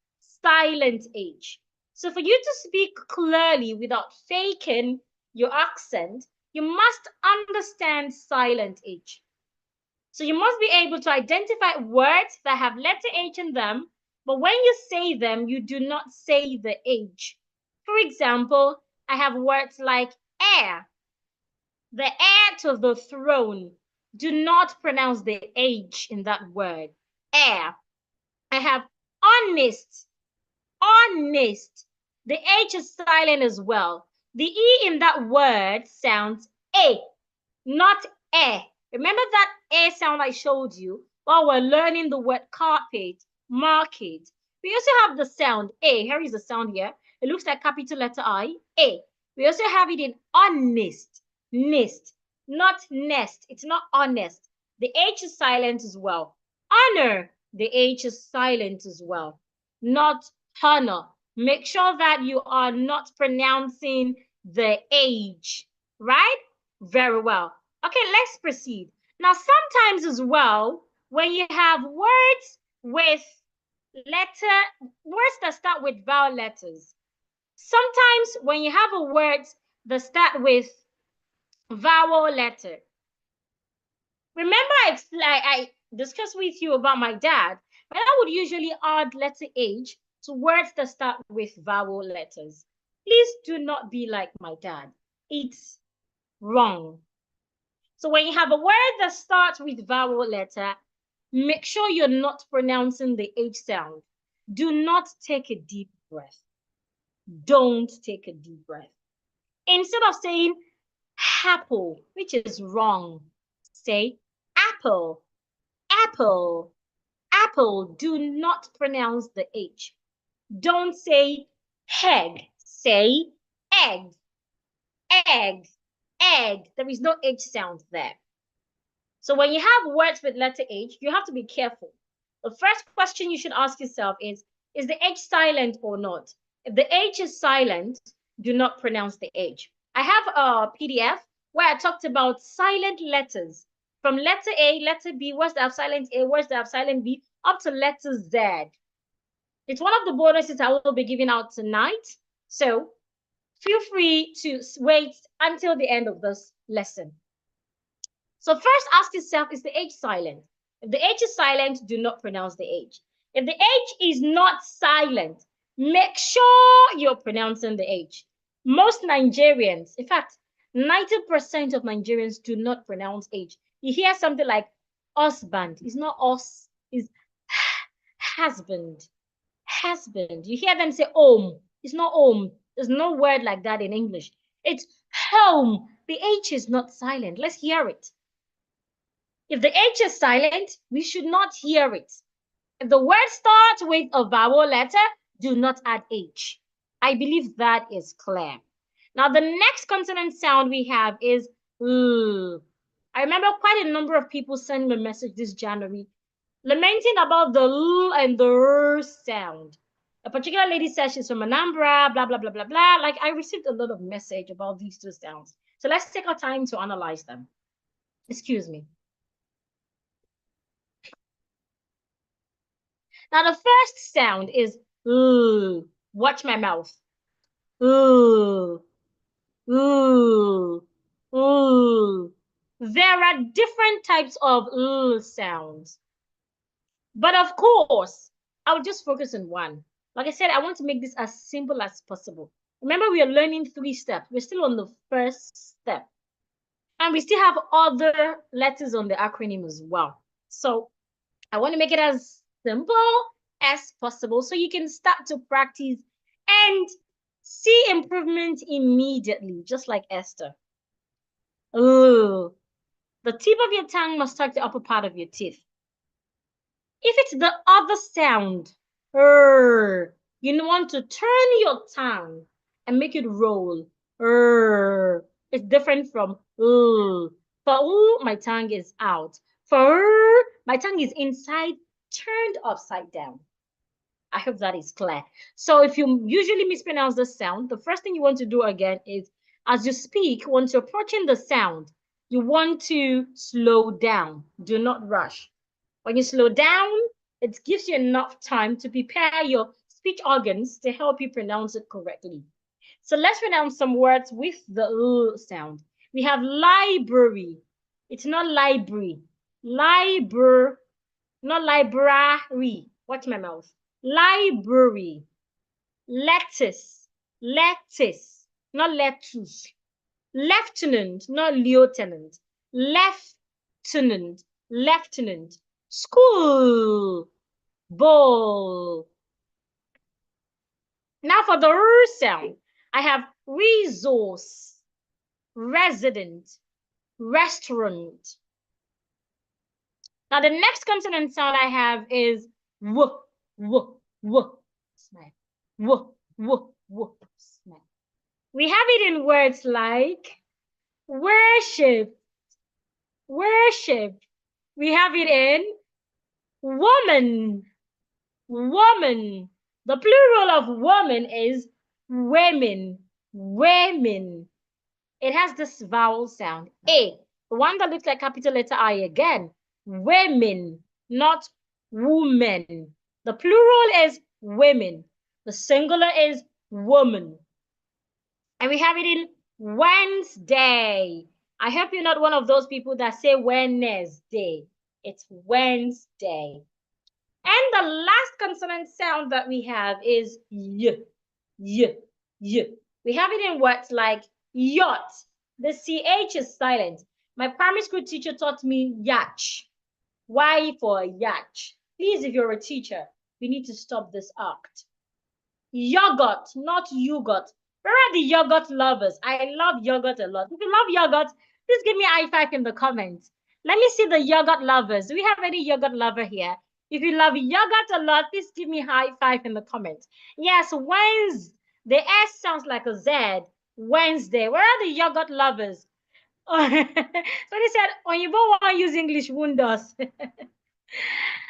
A: silent H. So for you to speak clearly without faking your accent, you must understand silent H. So you must be able to identify words that have letter H in them, but when you say them, you do not say the H. For example, I have words like heir, the heir to the throne. Do not pronounce the H in that word, heir. I have honest, honest. The H is silent as well. The E in that word sounds A, not E. Remember that A sound I showed you while we're learning the word carpet, market. We also have the sound A. Here is the sound here. It looks like capital letter I, A. We also have it in honest, nest, not nest. It's not honest. The H is silent as well. Honor, the H is silent as well, not honor. Make sure that you are not pronouncing the H, right? Very well. Okay, let's proceed. Now, sometimes as well, when you have words with words that start with vowel letters, sometimes when you have a word that start with vowel letter, remember I discussed with you about my dad, but I would usually add letter H to words that start with vowel letters. Please do not be like my dad. It's wrong. So when you have a word that starts with vowel letter, make sure you're not pronouncing the H sound. Do not take a deep breath. Don't take a deep breath. Instead of saying apple, which is wrong, say apple, apple, apple. Do not pronounce the H. Don't say egg, say egg, egg, egg. There is no H sound there. So when you have words with letter H, you have to be careful. The first question you should ask yourself is the H silent or not? If the H is silent, do not pronounce the H. I have a PDF where I talked about silent letters from letter A, letter B, words that have silent A, words that have silent B, up to letter Z. It's one of the bonuses I will be giving out tonight. So feel free to wait until the end of this lesson. So first ask yourself, is the H silent? If the H is silent, do not pronounce the H. If the H is not silent, make sure you're pronouncing the H. Most Nigerians, in fact, 90% of Nigerians do not pronounce H. You hear something like husband. It's not us, it's husband. Husband. You hear them say home. It's not home. There's no word like that in English. It's home. The H is not silent. Let's hear it. If the H is silent, we should not hear it. If the word starts with a vowel letter, do not add H. I believe that is clear. Now, the next consonant sound we have is L. I remember quite a number of people sent me a message this January lamenting about the L and the R sound. A particular lady says she's from Anambra, blah, blah, blah, blah, blah. Like, I received a lot of message about these two sounds. So let's take our time to analyze them. Excuse me. Now, the first sound is ooh. Watch my mouth. Ooh, ooh, ooh. There are different types of ooh sounds. But of course, I'll just focus on one. Like I said, I want to make this as simple as possible. Remember, we are learning 3 steps. We're still on the first step. And we still have other letters on the acronym as well. So I want to make it as simple as possible so you can start to practice and see improvement immediately, just like Esther. Ooh. The tip of your tongue must touch the upper part of your teeth. If it's the other sound, you want to turn your tongue and make it roll. It's different from For my tongue is out. For my tongue is inside, turned upside down. I hope that is clear. So if you usually mispronounce the sound, the first thing you want to do again is, as you speak, once you're approaching the sound, you want to slow down. Do not rush. When you slow down, it gives you enough time to prepare your speech organs to help you pronounce it correctly. So let's pronounce some words with the L sound. We have library. It's not library. Library, not library. Watch my mouth. Library. Lettuce. Lettuce, not lettuce. Lieutenant, not lieutenant. Lieutenant. Lieutenant. School. Ball. Now for the R sound, I have resource, resident, restaurant. Now the next consonant sound I have is w, w, w. Smile. W, w, w. Smile. We have it in words like worship, worship. We have it in woman, woman. The plural of woman is women, women. It has this vowel sound, A, the one that looks like capital letter I again. Women, not women. The plural is women. The singular is woman. And we have it in Wednesday. I hope you're not one of those people that say Wednesday. It's Wednesday. And the last consonant sound that we have is y, y, y. We have it in words like yacht. The CH is silent. My primary school teacher taught me yatch. Y for yatch. Please, if you're a teacher, we need to stop this act. Yogurt, not yogurt. Where are the yogurt lovers? I love yogurt a lot. If you love yogurt, please give me a high five in the comments. Let me see the yogurt lovers. Do we have any yogurt lover here? If you love yogurt a lot, please give me a high five in the comments. Yes, Wednesday. The S sounds like a Z. Wednesday. Where are the yogurt lovers? So they said, when you want to use English, wonders. Where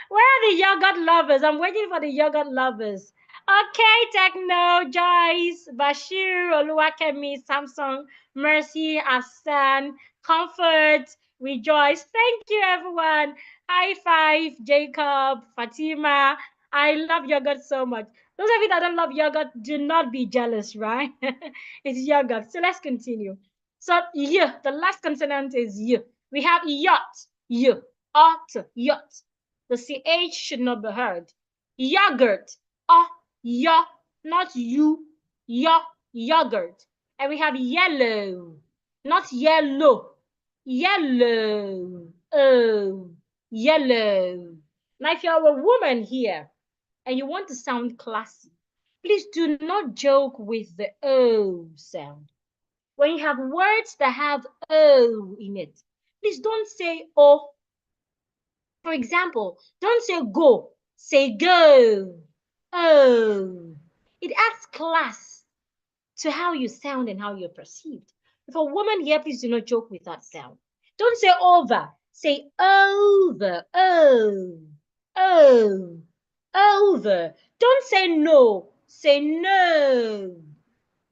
A: are the yogurt lovers? I'm waiting for the yogurt lovers. Okay, Techno, Joyce, Bashir, Oluwakemi, Samsung, Mercy, Asan, Comfort, Rejoice. Thank you, everyone. High five, Jacob, Fatima. I love yogurt so much. Those of you that don't love yogurt, do not be jealous, right? It's yogurt. So let's continue. So, y, the last consonant is y. We have yacht, y, ot, yacht. The CH should not be heard. Yogurt, ya, not you, ya, yogurt. And we have yellow, not yellow, yellow, oh, yellow. Now, if you're a woman here and you want to sound classy, please do not joke with the O sound. When you have words that have O in it, please don't say O. For example, don't say go, say go. Oh, it adds class to how you sound and how you're perceived. If a woman here, please do not joke with that sound. Don't say over, say over. Oh, oh, over. Don't say no, say no,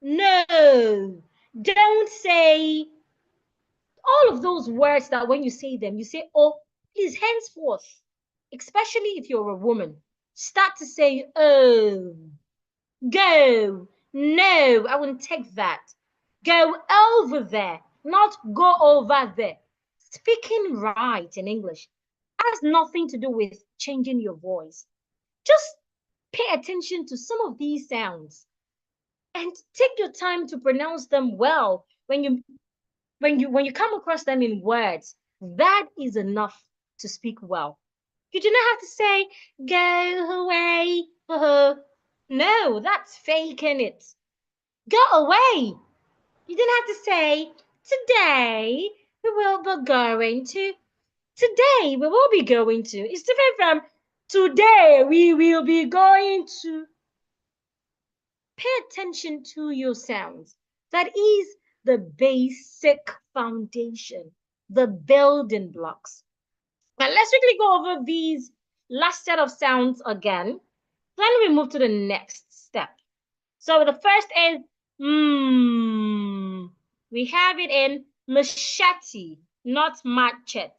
A: no. Don't say all of those words that when you say them, you say, oh, please, henceforth, especially if you're a woman, Start to say, oh, go. No, I wouldn't take that. Go over there, not go over there. Speaking right in English has nothing to do with changing your voice. Just pay attention to some of these sounds and take your time to pronounce them well when you come across them in words. That is enough to speak well. You do not have to say go away. No, that's faking it. Go away. You don't have to say today we will be going to. Today we will be going to. It's different from today we will be going to. Pay attention to your sounds. That is the basic foundation, the building blocks. Now let's quickly go over these last set of sounds again. Then we move to the next step. So the first is We have it in machete, not machete.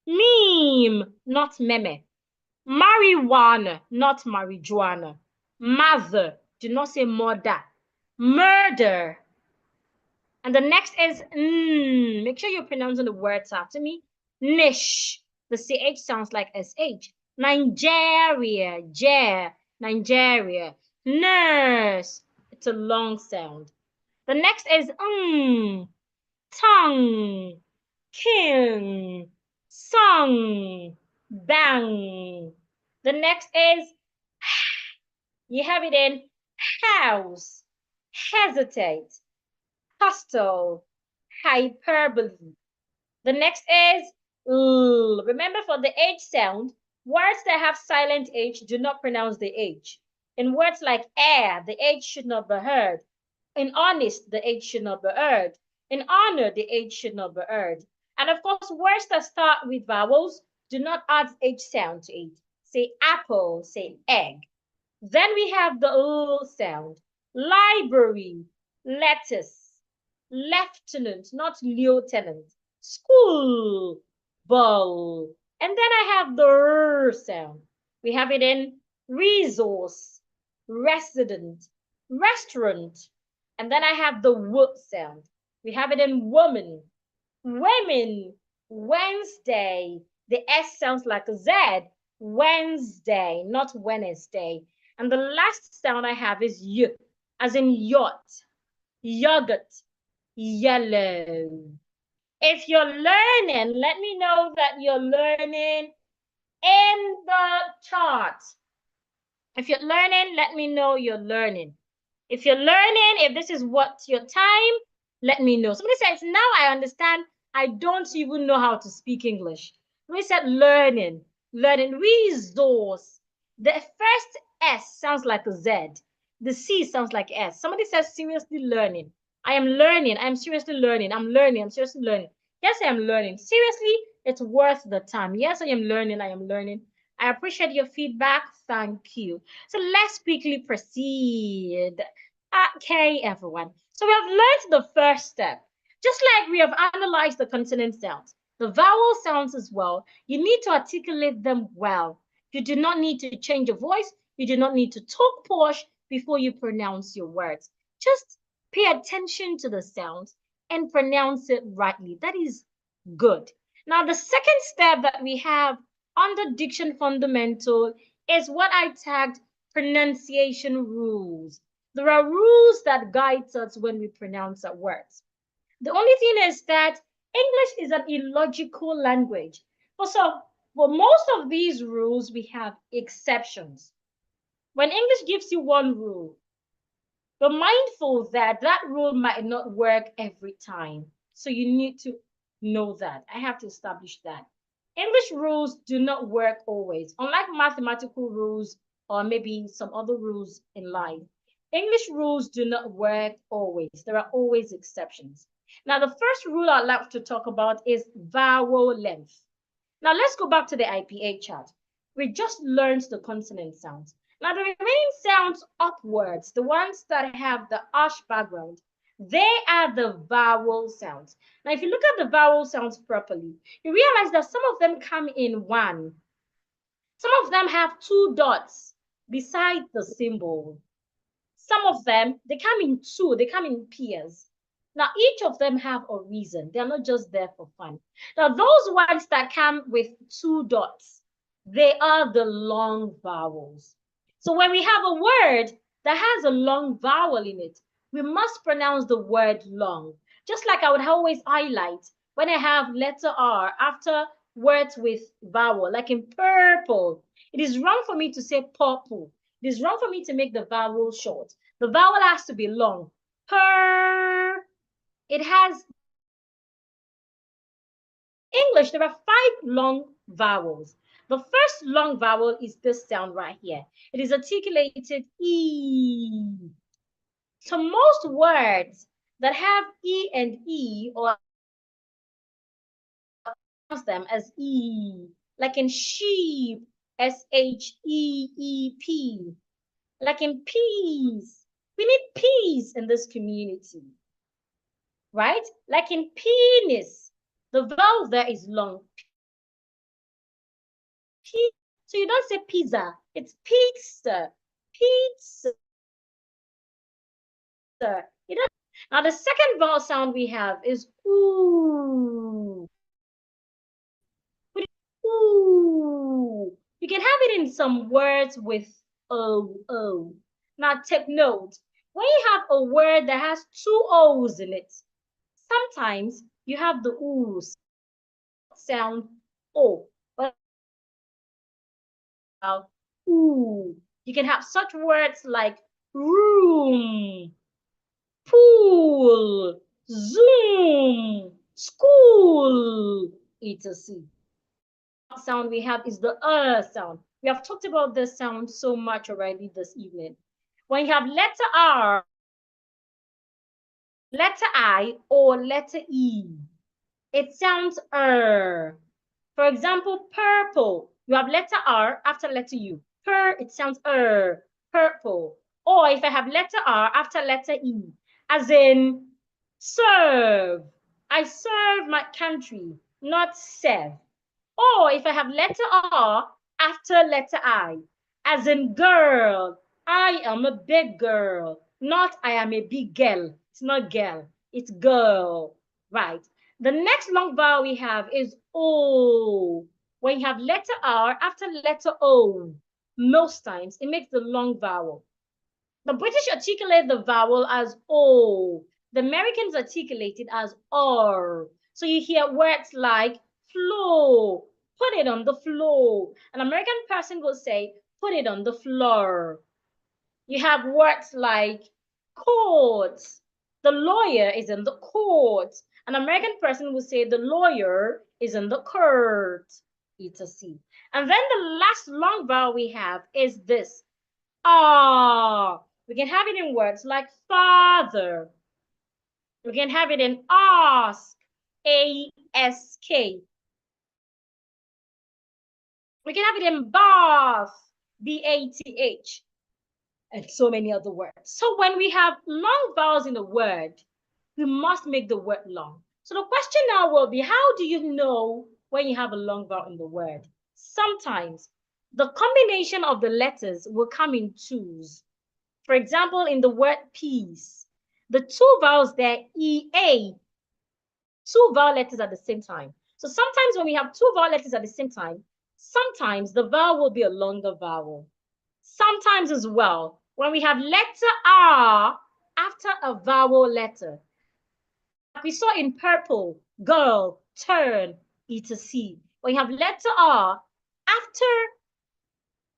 A: Meme, not meme. Marijuana, not marijuana. Mother, do not say murder. Murder. And the next is Make sure you're pronouncing the words after me. Nish. The CH sounds like SH. Nigeria, Nigeria. Nurse. It's a long sound. The next is tongue, king, song, bang. The next is you have it in house, hesitate, hostile, hyperbole. The next is remember, for the H sound, words that have silent H do not pronounce the H. In words like air, the H should not be heard. In honest, the H should not be heard. In honor, the H should not be heard. And of course, words that start with vowels do not add H sound to it. Say apple, say egg. Then we have the L sound. Library, lettuce, lieutenant, not lieutenant. School, ball. And then I have the R sound. We have it in resource, resident, restaurant. And then I have the W sound. We have it in woman, women, Wednesday. The S sounds like a Z. Wednesday, not Wednesday. And the last sound I have is Y, as in yacht, yogurt, yellow. If you're learning, let me know that you're learning in the chat. If you're learning, let me know you're learning. If you're learning, if this is what your time, let me know. Somebody says, now I understand. I don't even know how to speak English. We said learning, resource. The first S sounds like a Z. The C sounds like S. Somebody says seriously learning. I am learning. I'm seriously learning. I'm learning. I'm seriously learning. Yes, I am learning. Seriously, it's worth the time. Yes, I am learning. I am learning. I appreciate your feedback. Thank you. So let's quickly proceed. Okay, everyone. So we have learned the first step. Just like we have analyzed the consonant sounds, the vowel sounds as well, you need to articulate them well. You do not need to change your voice. You do not need to talk posh before you pronounce your words. Just pay attention to the sounds and pronounce it rightly. That is good. Now, the second step that we have under Diction Fundamental is what I tagged pronunciation rules. There are rules that guide us when we pronounce our words. The only thing is that English is an illogical language. So for most of these rules, we have exceptions. When English gives you one rule, be mindful that that rule might not work every time. So you need to know that. I have to establish that. English rules do not work always. Unlike mathematical rules or maybe some other rules in life, English rules do not work always. There are always exceptions. Now, the first rule I'd like to talk about is vowel length. Now, let's go back to the IPA chart. We just learned the consonant sounds. Now, the remaining sounds upwards, the ones that have the arch background, they are the vowel sounds. Now, if you look at the vowel sounds properly, you realize that some of them come in one. Some of them have two dots. beside the symbol. Some of them, they come in two, they come in pairs. Now, each of them have a reason. They're not just there for fun. Now, those words that come with two dots, they are the long vowels. So when we have a word that has a long vowel in it, we must pronounce the word long. Just like I would always highlight when I have letter R after words with vowel, like in purple. It is wrong for me to say purple. It is wrong for me to make the vowel short. The vowel has to be long. Per. It has English, there are 5 long vowels. The first long vowel is this sound right here. It is articulated E. So most words that have E and E or them as E, like in sheep, SHEEP, like in peas. We need peas in this community, right? Like in penis, the vowel there is long. So you don't say pizza, it's pizza, pizza. You don't. Now the second vowel sound we have is ooh. Ooh. You can have it in some words with O. Now take note, when you have a word that has 2 O's in it, sometimes you have the ooh sound O. But ooh. You can have such words like room, pool, zoom, school, etc. Sound we have is the sound. We have talked about this sound so much already this evening. When you have letter R, letter I, or letter E, it sounds For example, purple. You have letter R after letter U. It sounds purple. Or if I have letter R after letter E, as in serve. I serve my country, not serve. Or if I have letter R after letter I, as in girl. I am a big girl, not I am a big girl. It's not girl, it's girl, right? The next long vowel we have is O. When you have letter R after letter O, most times it makes the long vowel. The British articulate the vowel as O. The Americans articulate it as R. So you hear words like floor, put it on the floor. An American person will say, put it on the floor. You have words like court. The lawyer is in the court. An American person will say the lawyer is in the court. Etc. And then the last long vowel we have is this. Ah. We can have it in words like father. We can have it in ask. A-S-K. We can have it in bath. B-A-T-H. And so many other words. So when we have long vowels in a word, we must make the word long. So the question now will be, how do you know when you have a long vowel in the word? Sometimes the combination of the letters will come in twos. For example, in the word peace, the 2 vowels there, E-A, 2 vowel letters at the same time. So sometimes when we have 2 vowel letters at the same time, sometimes the vowel will be a longer vowel. Sometimes as well, when we have letter R after a vowel letter, like we saw in purple, girl, turn, etc. When you have letter R after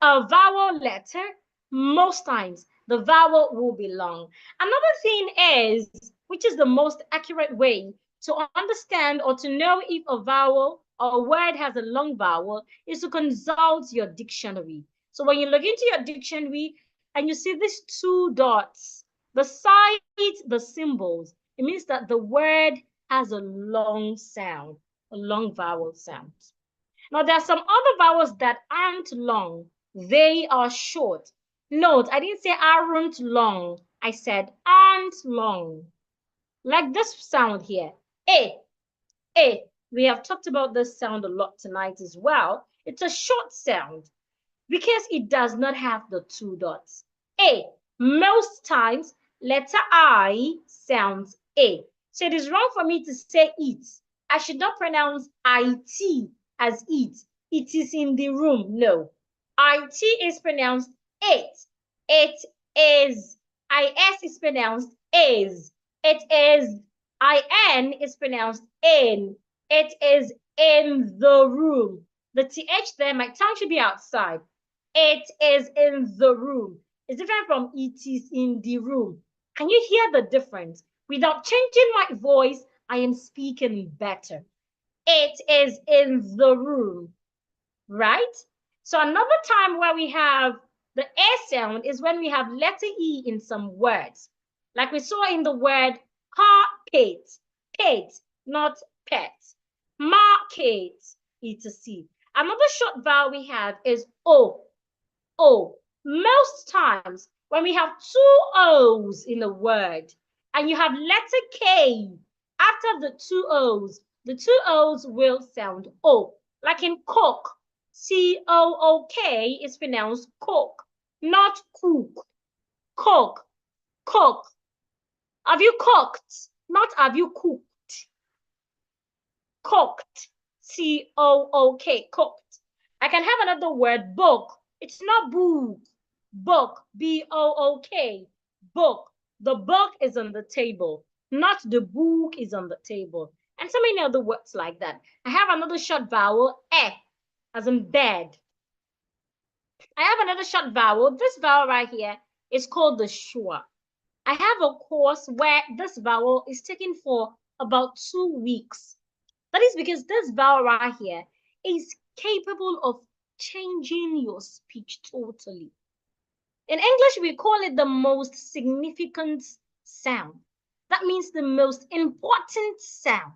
A: a vowel letter, most times the vowel will be long. Another thing is, which is the most accurate way to understand or to know if a vowel or a word has a long vowel, is to consult your dictionary. So when you look into your dictionary and you see these 2 dots beside the symbols, it means that the word has a long sound, a long vowel sound. Now, there are some other vowels that aren't long. They are short. Note, I didn't say aren't long. I said aren't long. Like this sound here. A. A. We have talked about this sound a lot tonight as well. It's a short sound. because it does not have the two dots. A. Most times, letter I sounds A. So it is wrong for me to say it. I should not pronounce IT as it. It is in the room. No. IT is pronounced it. It is. IS is pronounced is. It is. IN is pronounced in. It is in the room. The TH there, my tongue should be outside. It is in the room. It's different from it is in the room. Can you hear the difference? Without changing my voice, I am speaking better. It is in the room, right? So another time where we have the air sound is when we have letter E in some words. Like we saw in the word carpet, pet, not pet. Market, etc. Another short vowel we have is O. O. Most times when we have two O's in a word and you have letter K after the two O's will sound O. Like in cook, C-O-O-K is pronounced cook, not cook. Cook, cook. Have you cooked? Not have you cooked. Cooked, C-O-O-K, cooked. I can have another word, book. It's not book. Book, B-O-O-K, book. The book is on the table, not the book is on the table. And so many other words like that. I have another short vowel, as in bed. I have another short vowel. This vowel right here is called the schwa. I have a course where this vowel is taken for about 2 weeks. That is because this vowel right here is capable of changing your speech totally. In English, we call it the most significant sound. That means the most important sound.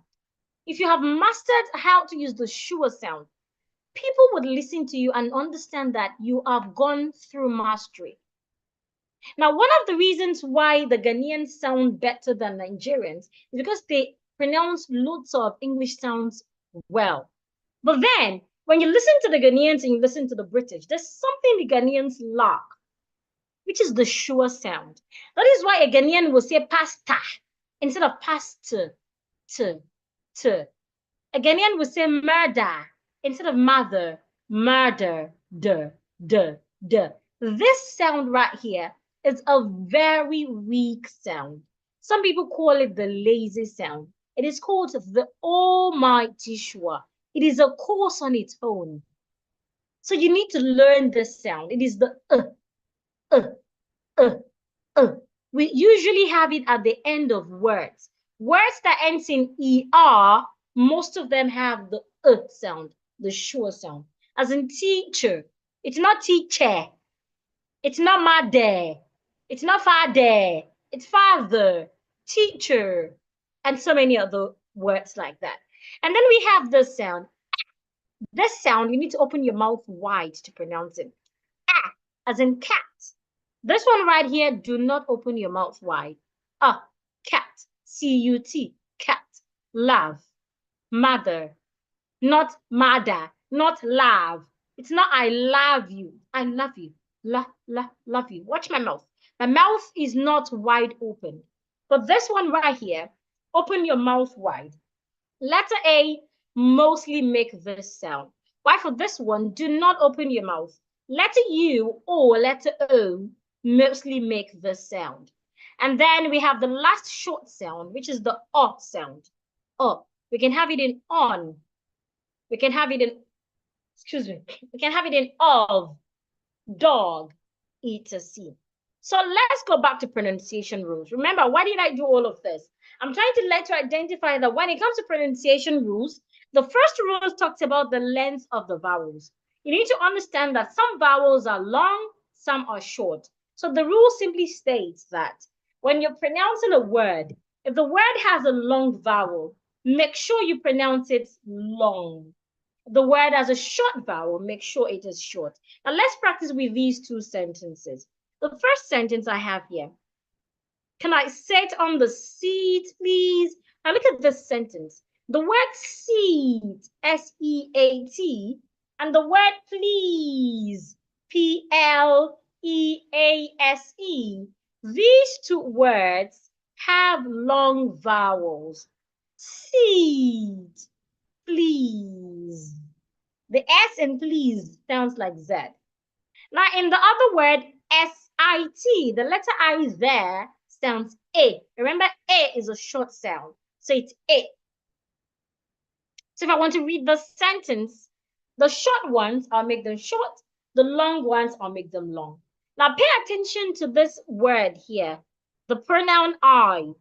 A: If you have mastered how to use the schwa sound, people would listen to you and understand that you have gone through mastery. Now, one of the reasons why the Ghanaians sound better than Nigerians is because they pronounce lots of English sounds well. But then, when you listen to the Ghanaians and you listen to the British, there's something the Ghanaians lack, which is the schwa sound. That is why a Ghanaian will say pasta instead of pastor, t. A Ghanaian will say murder instead of mother, murder, d. This sound right here is a very weak sound. Some people call it the lazy sound. It is called the almighty schwa. It is a course on its own. So you need to learn this sound. It is the We usually have it at the end of words. Words that ends in ER, most of them have the sound, the schwa sound. As in teacher, it's not teacher. It's not mother. It's not father. It's father, teacher, and so many other words like that. And then we have this sound. This sound, you need to open your mouth wide to pronounce it. Ah, as in cat. This one right here, do not open your mouth wide. Cat, C-U-T, cat. Love, mother, not mother, not love. It's not I love you. I love you. Love you. Watch my mouth. My mouth is not wide open. But this one right here, open your mouth wide. Letter A mostly make this sound. Why for this one, do not open your mouth. Letter U or letter O mostly make this sound. And then we have the last short sound, which is the O sound. O. We can have it in on. We can have it in, we can have it in of, dog, etc. So let's go back to pronunciation rules. Remember, why did I do all of this? I'm trying to let you identify that when it comes to pronunciation rules, the first rule talks about the length of the vowels. You need to understand that some vowels are long, some are short. So the rule simply states that when you're pronouncing a word, if the word has a long vowel, make sure you pronounce it long. The word has a short vowel, make sure it is short. Now let's practice with these two sentences. The first sentence I have here. Can I sit on the seat, please? Now look at this sentence. The word seat, S-E-A-T, and the word please, P-L-E-A-S-E. These two words have long vowels. Seed, please. The S in please sounds like Z. Now, in the other word, S-I-T, the letter I there sounds A. Remember, A is a short sound, so it's A. So if I want to read the sentence, the short ones, I'll make them short. The long ones, I'll make them long. Now, pay attention to this word here, the pronoun I.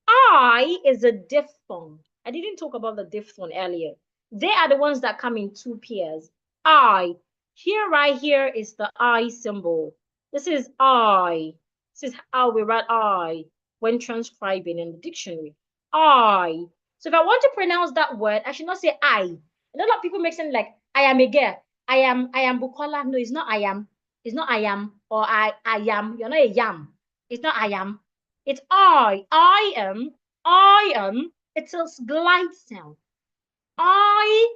A: I is a diphthong. I didn't talk about the diphthong earlier. They are the ones that come in two pairs. I. Here, right here is the I symbol. This is I. This is how we write I when transcribing in the dictionary. I. So if I want to pronounce that word, I should not say I. A lot of people make it like I am a girl. I am Bukola. No, it's not I am. It's not I am or I am. You're not a yam. It's not I am. It's I. I am. It's a glide sound. I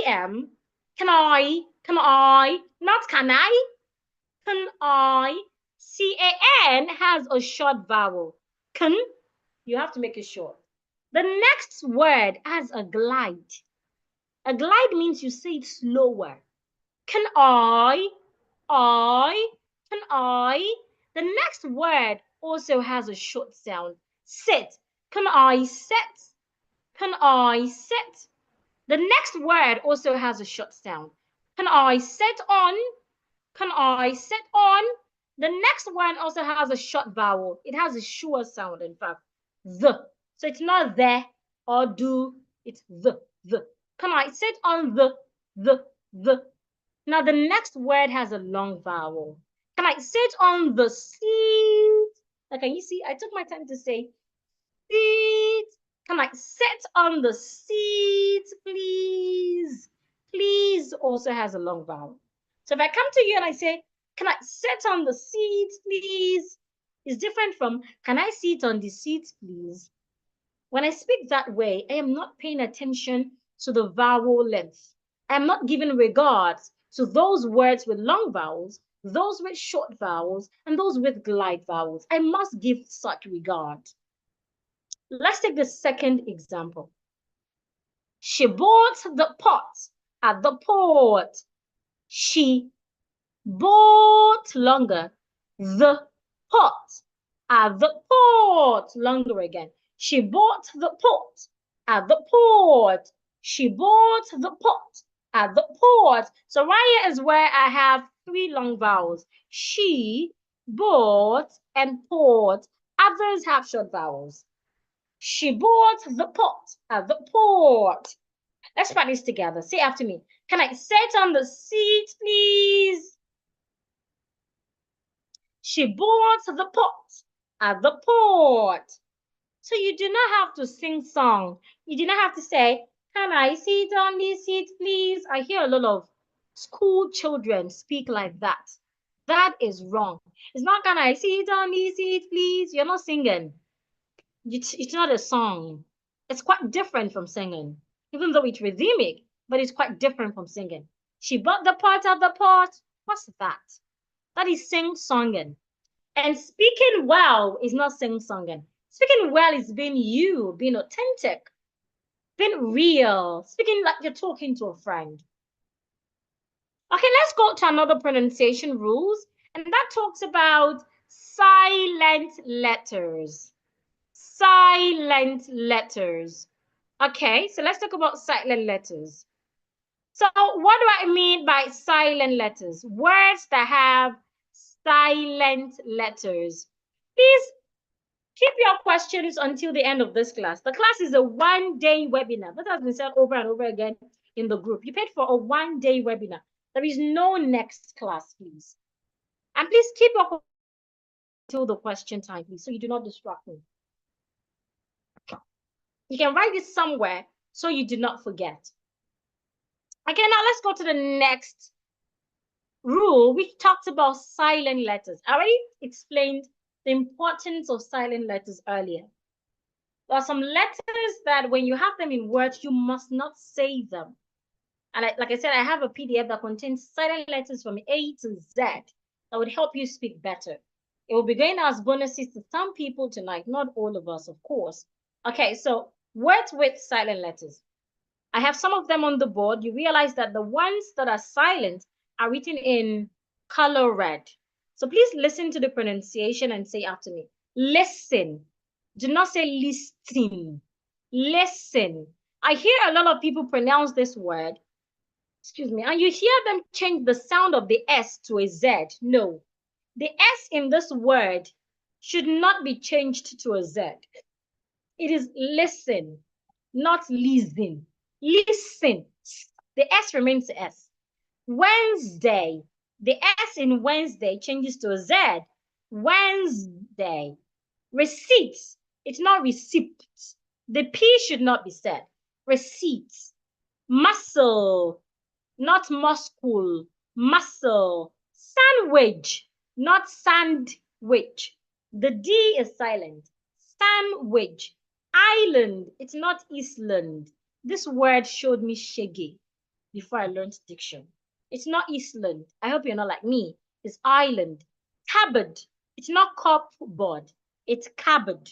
A: am. Can I? Not can I? Can I? C-A-N has a short vowel. Can, you have to make it short. The next word has a glide. A glide means you say it slower. Can I? Can I? The next word also has a short sound. Sit. Can I sit? Can I sit? The next word also has a short sound. Can I sit on? Can I sit on? The next one also has a short vowel. It has a short sound, in fact. The. So it's not there or do. It's the. Can I sit on the? Now the next word has a long vowel. Can I sit on the seat? Now, can you see? I took my time to say seat. Can I sit on the seat, please? Please also has a long vowel. So if I come to you and I say, can I sit on the seat, please? It's different from, can I sit on the seat, please? When I speak that way, I am not paying attention to the vowel length. I am not giving regard to those words with long vowels, those with short vowels, and those with glide vowels. I must give such regard. Let's take the second example. She bought the pot at the port. She bought longer the pot at the port. Longer again. She bought the pot at the port. She bought the pot at the port. So right here is where I have three long vowels. She, bought, and port. Others have short vowels. She bought the pot at the port. Let's practice together. Say after me. Can I sit on the seat, please? She bought the pot at the port. So you do not have to sing song. You do not have to say, can I sit on this seat, please? I hear a lot of school children speak like that. That is wrong. It's not, can I sit on this seat, please? You're not singing. It's not a song. It's quite different from singing, even though it's rhythmic, but it's quite different from singing. She bought the pot at the pot. What's that? That is sing-songing. And speaking well is not sing-songing. Speaking well is being you, being authentic, being real, speaking like you're talking to a friend. Okay, let's go to another pronunciation rules, and that talks about silent letters. Silent letters. Okay, so let's talk about silent letters. So what do I mean by silent letters? Words that have silent letters. Please keep your questions until the end of this class. The class is a one-day webinar. That has been said over and over again in the group. You paid for a one-day webinar. There is no next class, please. And please keep your questions until the question time, please, so you do not distract me. You can write this somewhere so you do not forget. Okay, now let's go to the next rule, which talks about silent letters. I already explained the importance of silent letters earlier. There are some letters that when you have them in words, you must not say them. And like I said, I have a PDF that contains silent letters from A to Z that would help you speak better. It will be going as bonuses to some people tonight, not all of us, of course. Okay, so words with silent letters. I have some of them on the board. You realize that the ones that are silent are written in color red. So please listen to the pronunciation and say after me. Listen. Do not say listen. Listen. I hear a lot of people pronounce this word, excuse me, and you hear them change the sound of the S to a Z. No, the S in this word should not be changed to a Z. It is listen, not listen. Listen. The S remains the S. Wednesday. The S in Wednesday changes to a Z. Wednesday. Receipts. It's not receipt. The P should not be said. Receipts. Muscle, not muscle. Muscle. Sandwich, not sandwich. The D is silent. Sandwich. Island, it's not Eastland. This word showed me shaggy before I learned diction. It's not Eastland. I hope you're not like me. It's island. Cupboard, it's not cupboard. It's cupboard.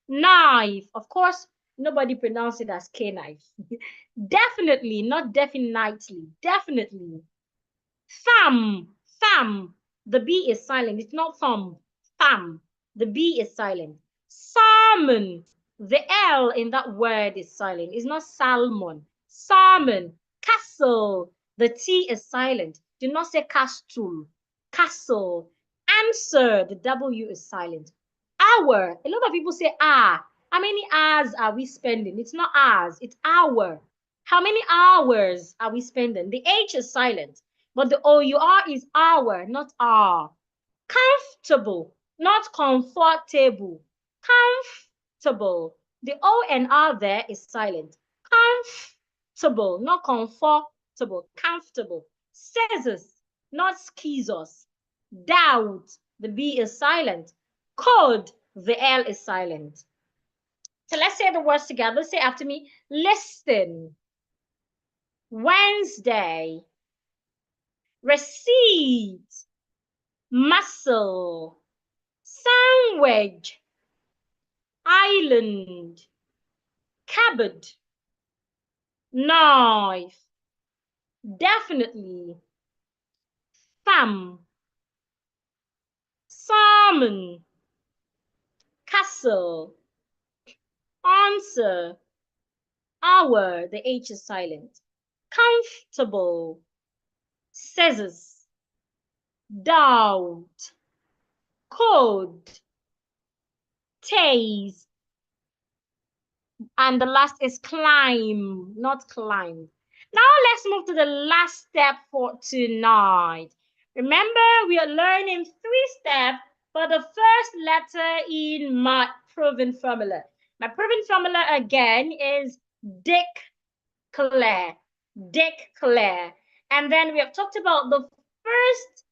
A: Knife, of course, nobody pronounce it as K-knife. Definitely, not definitely, definitely. Thumb, thumb. The B is silent. It's not thumb. Thumb. The B is silent. Salmon. The L in that word is silent. It's not salmon. Salmon. Castle. The T is silent. Do not say castle. Castle. Answer. The W is silent. Hour. A lot of people say ah. How many hours are we spending? It's not hours. It's hour. How many hours are we spending? The H is silent. But the OUR is hour, not R. Comfortable, not comfortable. Comfortable. The O and R there is silent. Comfortable, not comfortable. Comfortable. Scissors, not scissors. Doubt, the B is silent. Code, the L is silent. So let's say the words together. Say after me. Listen. Wednesday. Receipt, muscle, sandwich, island, cupboard, knife, definitely, thumb, salmon, castle, answer, hour, the H is silent, comfortable, scissors, doubt, code, taste, and the last is climb, not climb. Now let's move to the last step for tonight. Remember, we are learning 3 steps for the first letter in my proven formula. My proven formula again is declare, declare. And then we have talked about the first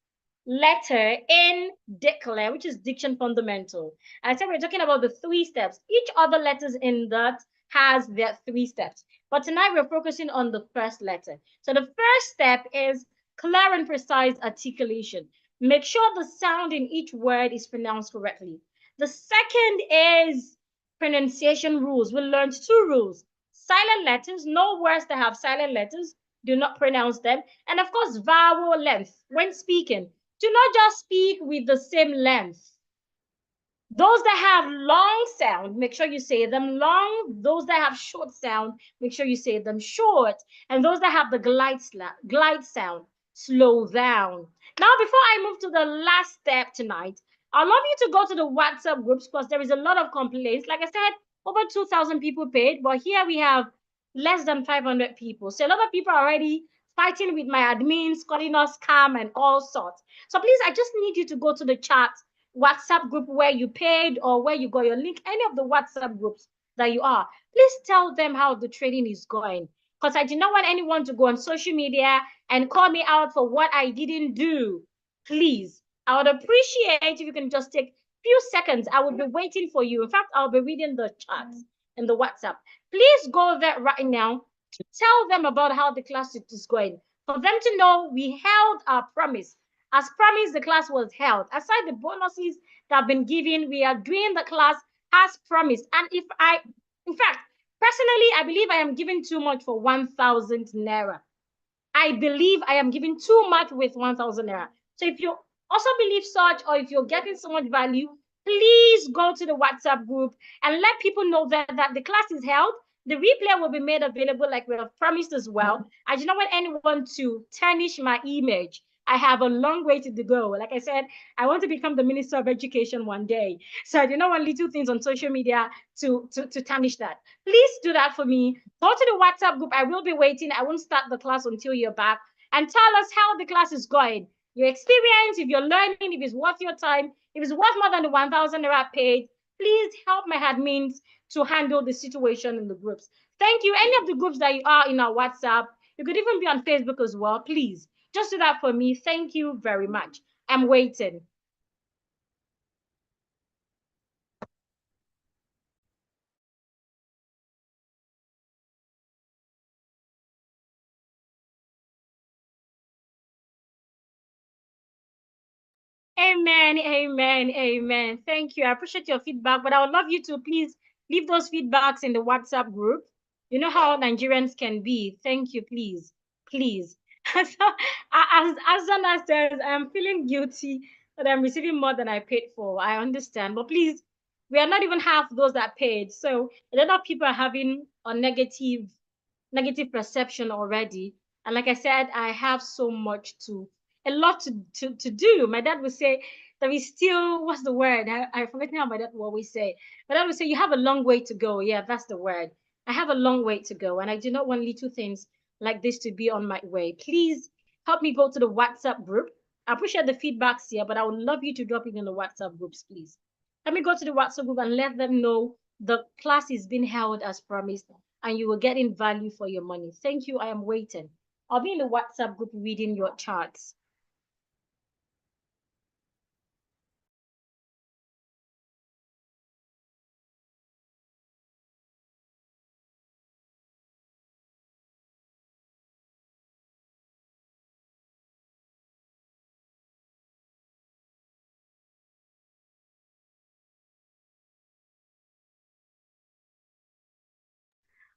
A: letter in declare, which is diction fundamental. I said we're talking about the 3 steps. Each other letters in that has their 3 steps. But tonight we're focusing on the first letter. So the first step is clear and precise articulation. Make sure the sound in each word is pronounced correctly. The second is pronunciation rules. We learned 2 rules. Silent letters, no words that have silent letters, do not pronounce them. And of course, vowel length when speaking. Do not just speak with the same length. Those that have long sound, make sure you say them long. Those that have short sound, make sure you say them short. And those that have the glide sound, slow down. Now, before I move to the last step tonight, I'd love you to go to the WhatsApp groups because there is a lot of complaints. Like I said, over 2,000 people paid, but here we have less than 500 people. So a lot of people are already fighting with my admins, calling us scam and all sorts. So please, I just need you to go to the chat WhatsApp group where you paid or where you got your link, any of the WhatsApp groups that you are. Please tell them how the training is going. Because I do not want anyone to go on social media and call me out for what I didn't do. Please, I would appreciate if you can just take a few seconds. I will be waiting for you. In fact, I'll be reading the chat in the WhatsApp. Please go there right now to tell them about how the class is going, for them to know we held our promise. As promised, the class was held. Aside the bonuses that have been given, we are doing the class as promised. And in fact, personally, I believe I am giving too much for 1,000 naira. I believe I am giving too much with 1,000 naira. So if you also believe such, or if you're getting so much value, please go to the WhatsApp group and let people know that the class is held. The replay will be made available like we have promised as well. I do not want anyone to tarnish my image. I have a long way to go. Like I said, I want to become the Minister of Education one day. So I do not want little things on social media to tarnish that. Please do that for me. Go to the WhatsApp group. I will be waiting. I won't start the class until you're back. And tell us how the class is going. Your experience, if you're learning, if it's worth your time, if it's worth more than the 1,000 naira paid, please help my admins to handle the situation in the groups. Thank you. Any of the groups that you are in our WhatsApp, you could even be on Facebook as well. Please, just do that for me. Thank you very much. I'm waiting. Amen, amen, amen. Thank you. I appreciate your feedback, but I would love you to please leave those feedbacks in the WhatsApp group. You know how Nigerians can be. Thank you, please, please. So, as Zana says, I'm feeling guilty that I'm receiving more than I paid for. I understand, but please, we are not even half those that paid. So a lot of people are having a negative perception already. And like I said, I have so much a lot to do. My dad would say there is still, what's the word? I forget how my dad would always say. My dad would say, you have a long way to go. Yeah, that's the word. I have a long way to go. And I do not want little things like this to be on my way. Please help me go to the WhatsApp group. I appreciate the feedbacks here, but I would love you to drop it in the WhatsApp groups, please. Let me go to the WhatsApp group and let them know the class is being held as promised and you will get in value for your money. Thank you. I am waiting. I'll be in the WhatsApp group reading your charts.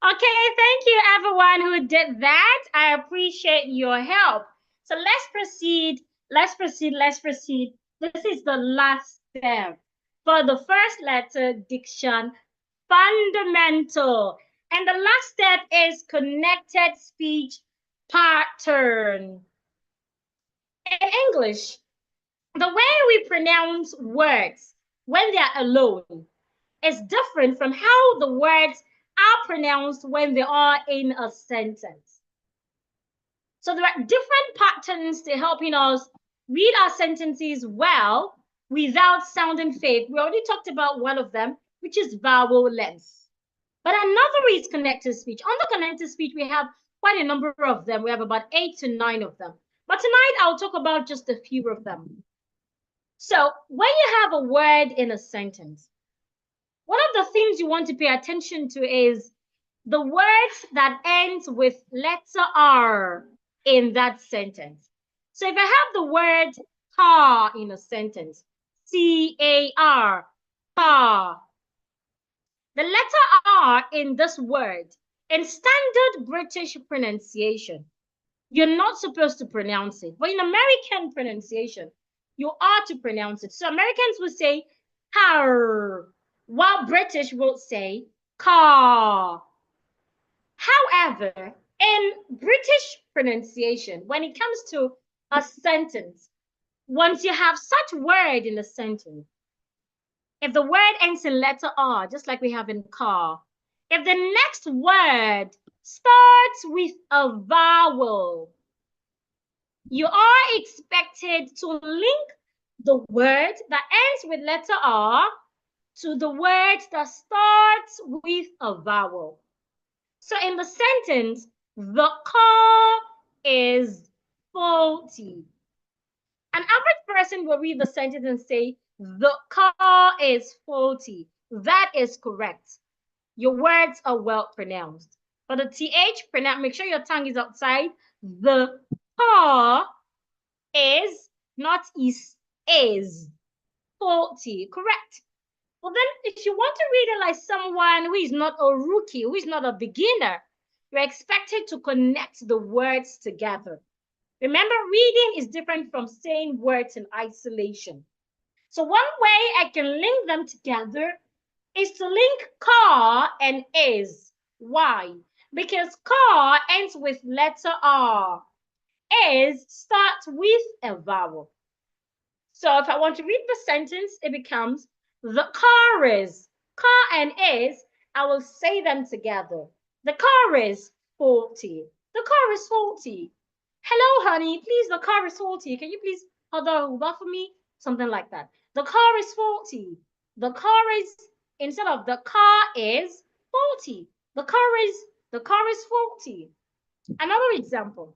A: Okay, thank you everyone who did that. I appreciate your help. So let's proceed. Let's proceed. Let's proceed. This is the last step for the first letter diction, fundamental. And the last step is connected speech pattern. In English, the way we pronounce words when they are alone is different from how the words are pronounced when they are in a sentence. So there are different patterns to helping us read our sentences well without sounding fake. We already talked about one of them, which is vowel length. But another is connected speech. On the connected speech, we have quite a number of them. We have about 8 to 9 of them. But tonight, I'll talk about just a few of them. So when you have a word in a sentence, one of the things you want to pay attention to is the words that ends with letter R in that sentence. So if I have the word car in a sentence, C-A-R, car, the letter R in this word, in standard British pronunciation, you're not supposed to pronounce it. But in American pronunciation, you are to pronounce it. So Americans will say car, while British will say car. However, in British pronunciation, when it comes to a sentence, once you have such word in a sentence, if the word ends in letter R, just like we have in car, if the next word starts with a vowel, you are expected to link the word that ends with letter R to the word that starts with a vowel. So in the sentence, the car is faulty. An average person will read the sentence and say, the car is faulty. That is correct. Your words are well pronounced. For the TH, make sure your tongue is outside. The car is, not is. Faulty, correct. Well, then, if you want to read it like someone who is not a rookie, who is not a beginner, you're expected to connect the words together. Remember, reading is different from saying words in isolation. So one way I can link them together is to link car and is. Why? Because car ends with letter R. Is starts with a vowel. So if I want to read the sentence, it becomes the car is. Car and is, I will say them together. The car is faulty. The car is faulty. Hello, honey, please, the car is faulty. Can you please hold the Uber for me? Something like that. The car is faulty. The car is, instead of the car is faulty. The car is faulty. Another example.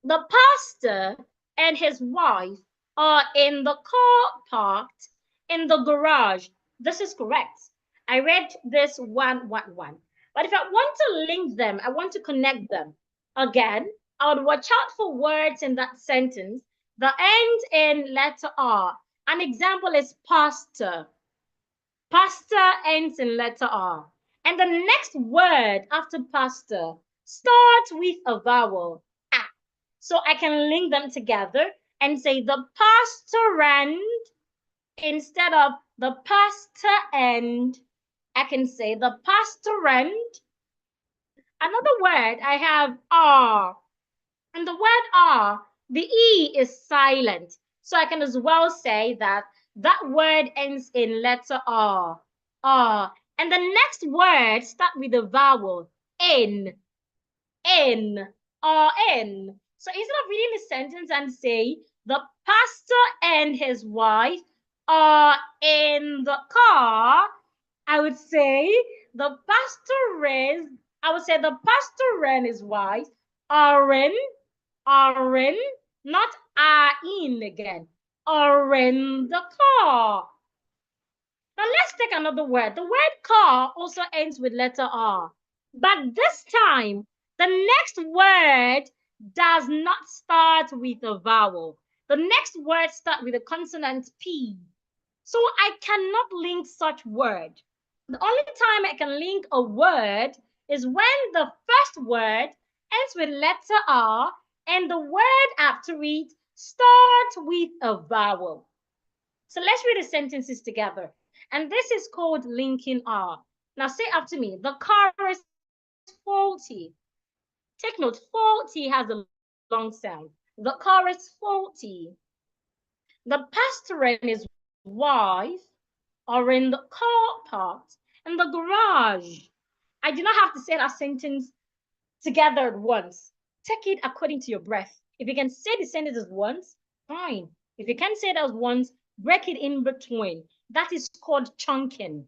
A: The pastor and his wife are in the car parked in the garage. This is correct. I read this one. But if I want to link them, I want to connect them. Again, I would watch out for words in that sentence that end in letter R. An example is pastor. Pastor ends in letter R. And the next word after pastor starts with a vowel. So I can link them together and say the pastorand instead of the pastor end. I can say the pastorand. Another word I have R. And the word R, the E is silent. So I can as well say that that word ends in letter R. R. And the next word starts with a vowel. In. Or in. So instead of reading the sentence and say, the pastor and his wife are in the car, I would say the pastor and his wife are in, not are in again, are in the car. Now let's take another word. The word car also ends with letter R. But this time, the next word does not start with a vowel. The next word starts with a consonant P. So I cannot link such word. The only time I can link a word is when the first word ends with letter R and the word after it starts with a vowel. So let's read the sentences together. And this is called linking R. Now say after me, the car is faulty. Take note, faulty has a long sound. The car is faulty. The pastor and his wife are in the car park in the garage. I do not have to say that sentence together at once. Take it according to your breath. If you can say the sentences once, fine. If you can't say that once, break it in between. That is called chunking.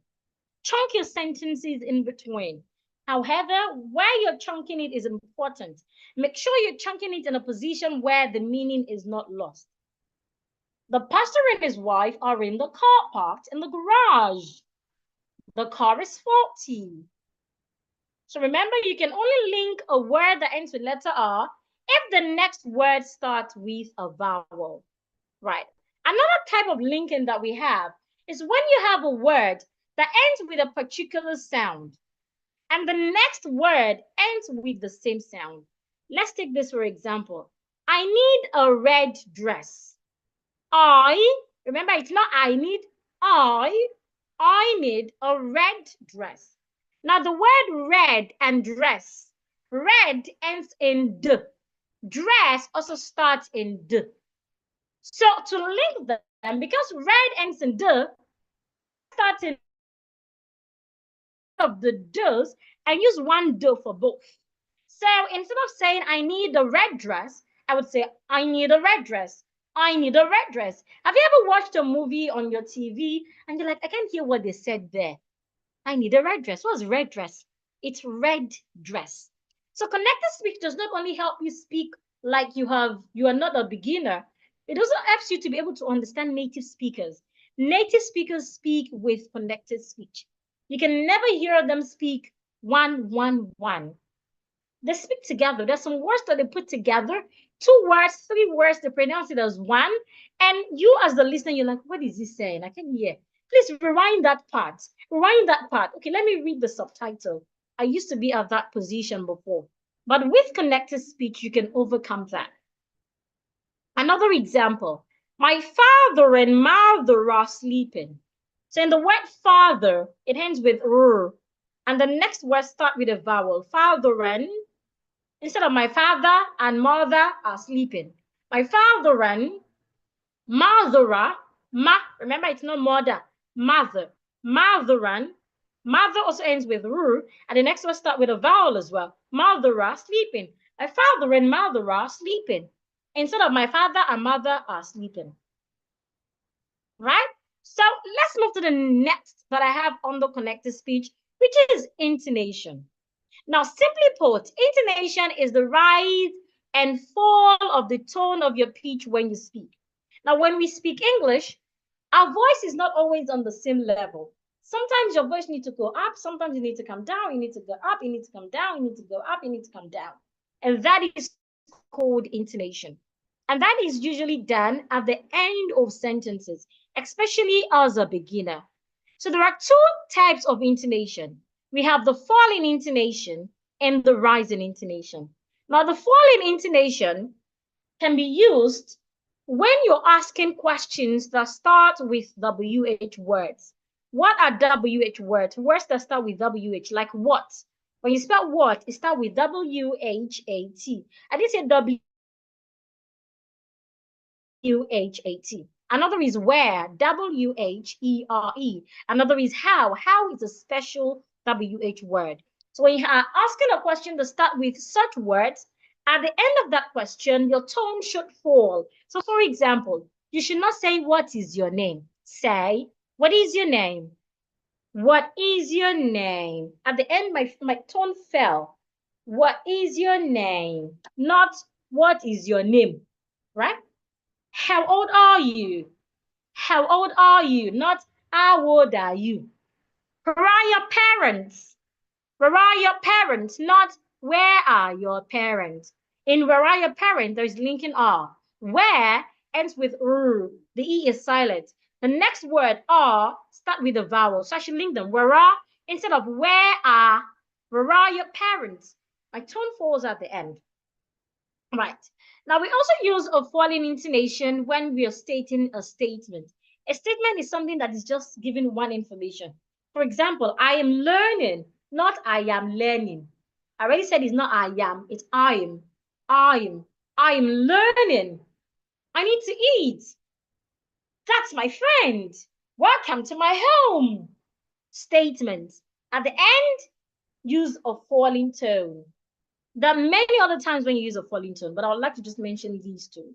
A: Chunk your sentences in between. However, where you're chunking it is important. Make sure you're chunking it in a position where the meaning is not lost. The pastor and his wife are in the car parked in the garage. The car is faulty. So remember, you can only link a word that ends with letter R if the next word starts with a vowel. Right. Another type of linking that we have is when you have a word that ends with a particular sound and the next word ends with the same sound. Let's take this for example. I need a red dress. Remember, it's not I need, I need a red dress. Now the word red and dress, red ends in D. Dress also starts in D. So to link them, because red ends in D, starts in of the D's, I use one D for both. So instead of saying I need a red dress, I would say I need a red dress. I need a red dress. Have you ever watched a movie on your TV and you're like, I can't hear what they said there? I need a red dress. What's red dress? It's red dress. So connected speech does not only help you speak like you are not a beginner, it also helps you to be able to understand native speakers. Native speakers speak with connected speech. You can never hear them speak one. They speak together. There's some words that they put together, two words, three words, they pronounce it as one. And you as the listener, you're like, what is he saying? I can't hear. Please rewind that part. Rewind that part. Okay, let me read the subtitle. I used to be at that position before. But with connected speech, you can overcome that. Another example, my father and mother are sleeping. So in the word father, it ends with r, and the next word starts with a vowel. Father and, instead of my father and mother are sleeping. My father and mother are, remember it's not mother, mother. Mother and, mother also ends with r, and the next word starts with a vowel as well. Mother are sleeping. My father and mother are sleeping. Instead of my father and mother are sleeping. Right? So let's move to the next that I have on the connected speech, which is intonation. Now, simply put, intonation is the rise and fall of the tone of your pitch when you speak. Now, when we speak English, our voice is not always on the same level. Sometimes your voice needs to go up, sometimes you need to come down, you need to go up, you need to come down, you need to go up, you need to come down. And that is called intonation. And that is usually done at the end of sentences, especially as a beginner. So there are two types of intonation. We have the falling intonation and the rising intonation. Now, the falling intonation can be used when you're asking questions that start with WH words. What are WH words? Words that start with WH, like what? When you spell what, it starts with WHAT. I didn't say WHAT. Another is where, WHERE. Another is how. How is a special WH word. So when you are asking a question to start with such words, at the end of that question, your tone should fall. So for example, you should not say, what is your name? Say, what is your name? What is your name? At the end, my tone fell. What is your name? Not what is your name, right? How old are you? How old are you? Not how old are you? Where are your parents? Where are your parents? Not where are your parents? In where are your parents, there's linking R. Where ends with R. The E is silent. The next word R start with a vowel. So I should link them. Where are instead of where are your parents? My tone falls at the end. Right. Now, we also use a falling intonation when we are stating a statement. A statement is something that is just giving one information. For example, I am learning, not I am learning. I already said it's not I am, it's I am. I am learning. I need to eat. That's my friend. Welcome to my home. Statement. At the end, use a falling tone. There are many other times when you use a falling tone, but I would like to just mention these two.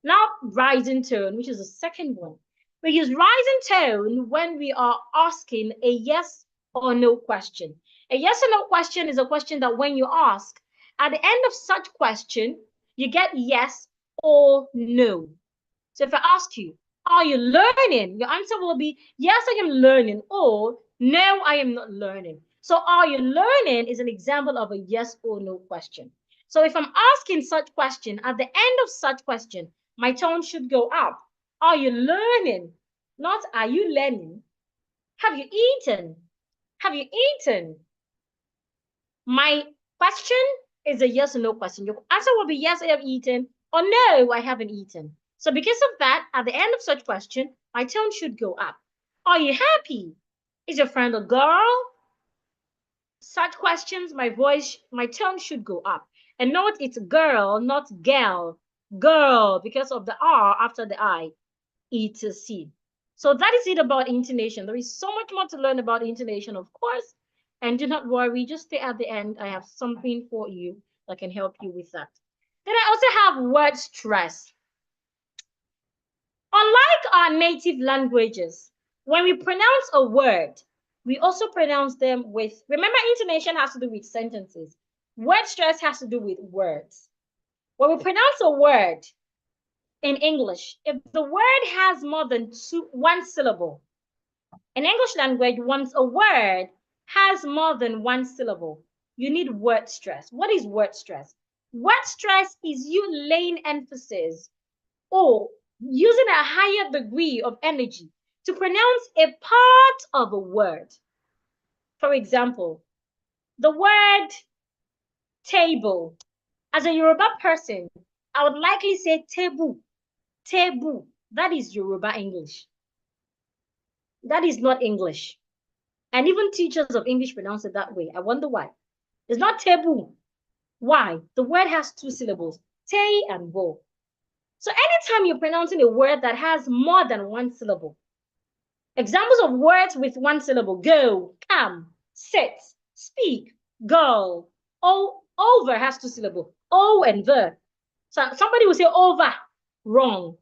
A: Now, rising tone, which is the second one. We use rising tone when we are asking a yes or no question. A yes or no question is a question that when you ask, at the end of such question, you get yes or no. So if I ask you, are you learning? Your answer will be, yes, I am learning, or no, I am not learning. So are you learning is an example of a yes or no question. So if I'm asking such question, at the end of such question, my tone should go up. Are you learning? Not are you learning? Have you eaten? Have you eaten? My question is a yes or no question. Your answer will be yes, I have eaten, or no, I haven't eaten. So because of that, at the end of such question, my tone should go up. Are you happy? Is your friend a girl? Such questions, my tone should go up. And note it's girl, not gal. Girl, because of the R after the I, it's a C. So that is it about intonation. There is so much more to learn about intonation, of course. And do not worry, just stay at the end. I have something for you that can help you with that. Then I also have word stress. Unlike our native languages, when we pronounce a word, we also pronounce them with, remember, intonation has to do with sentences. Word stress has to do with words. When we pronounce a word in English, if the word has more than one syllable, in English language, once a word has more than one syllable, you need word stress. What is word stress? Word stress is you laying emphasis or using a higher degree of energy to pronounce a part of a word. For example, the word table. As a Yoruba person, I would likely say tebu. Tebu. That is Yoruba English. That is not English. And even teachers of English pronounce it that way. I wonder why. It's not tebu. Why? The word has two syllables, te and bo. So anytime you're pronouncing a word that has more than one syllable, examples of words with one syllable: go, come, sit, speak, go. Over has two syllables, o and the. So somebody will say over, wrong.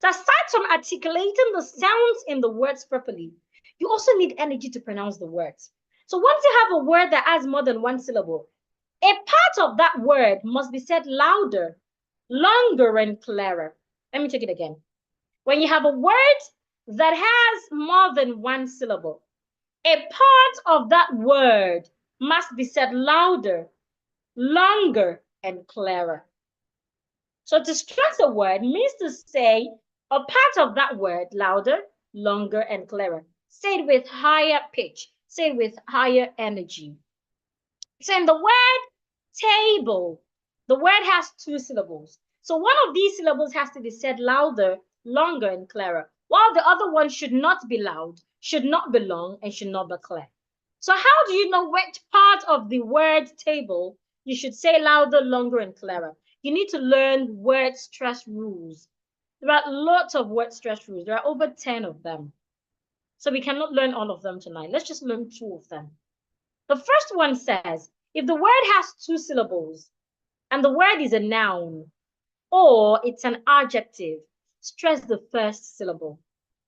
A: So aside from articulating the sounds in the words properly, you also need energy to pronounce the words. So once you have a word that has more than one syllable, a part of that word must be said louder, longer, and clearer. Let me take it again. When you have a word that has more than one syllable, a part of that word must be said louder, longer, and clearer. So to stress a word means to say a part of that word louder, longer, and clearer. Say it with higher pitch. Say it with higher energy. So in the word table, the word has two syllables. So one of these syllables has to be said louder, longer, and clearer, while the other one should not be loud, should not be long, and should not be clear. So how do you know which part of the word table you should say louder, longer, and clearer? You need to learn word stress rules. There are lots of word stress rules. There are over 10 of them. So we cannot learn all of them tonight. Let's just learn 2 of them. The first one says, if the word has 2 syllables and the word is a noun or it's an adjective, stress the first syllable.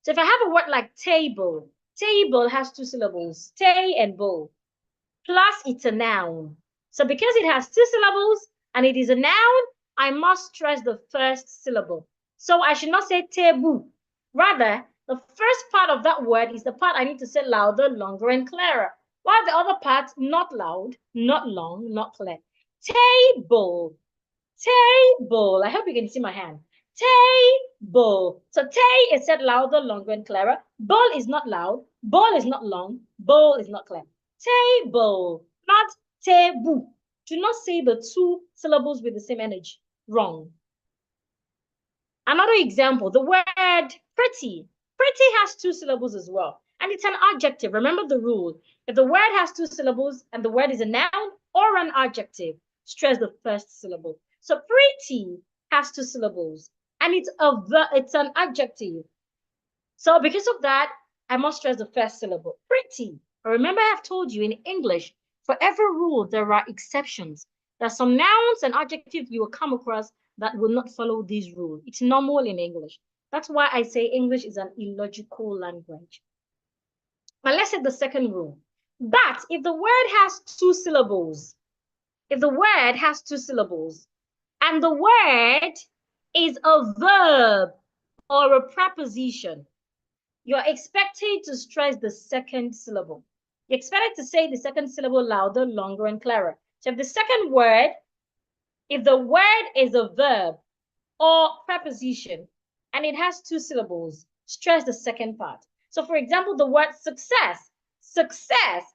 A: So if I have a word like table, table has 2 syllables, te and bo, plus it's a noun. So because it has 2 syllables and it is a noun, I must stress the first syllable. So I should not say tebu. Rather, the first part of that word is the part I need to say louder, longer, and clearer. While the other part, not loud, not long, not clear. Table, table. I hope you can see my hand. Table. So te is said louder, longer, and clearer. Bowl is not loud. Bowl is not long. Bowl is not clear. Table, not tebu. Do not say the 2 syllables with the same energy. Wrong. Another example, the word pretty. Pretty has 2 syllables as well. And it's an adjective. Remember the rule. If the word has 2 syllables and the word is a noun or an adjective, stress the first syllable. So pretty has 2 syllables and it's an adjective. So because of that, I must stress the first syllable. Pretty. But remember, I've told you in English, for every rule, there are exceptions. There are some nouns and adjectives you will come across that will not follow these rules. It's normal in English. That's why I say English is an illogical language. But let's say the second rule. But if the word has 2 syllables, if the word has 2 syllables, and the word is a verb or a preposition, you're expected to stress the second syllable. You're expected to say the second syllable louder, longer, and clearer. So if the second word, if the word is a verb or preposition and it has 2 syllables, stress the second part. So for example, the word success. Success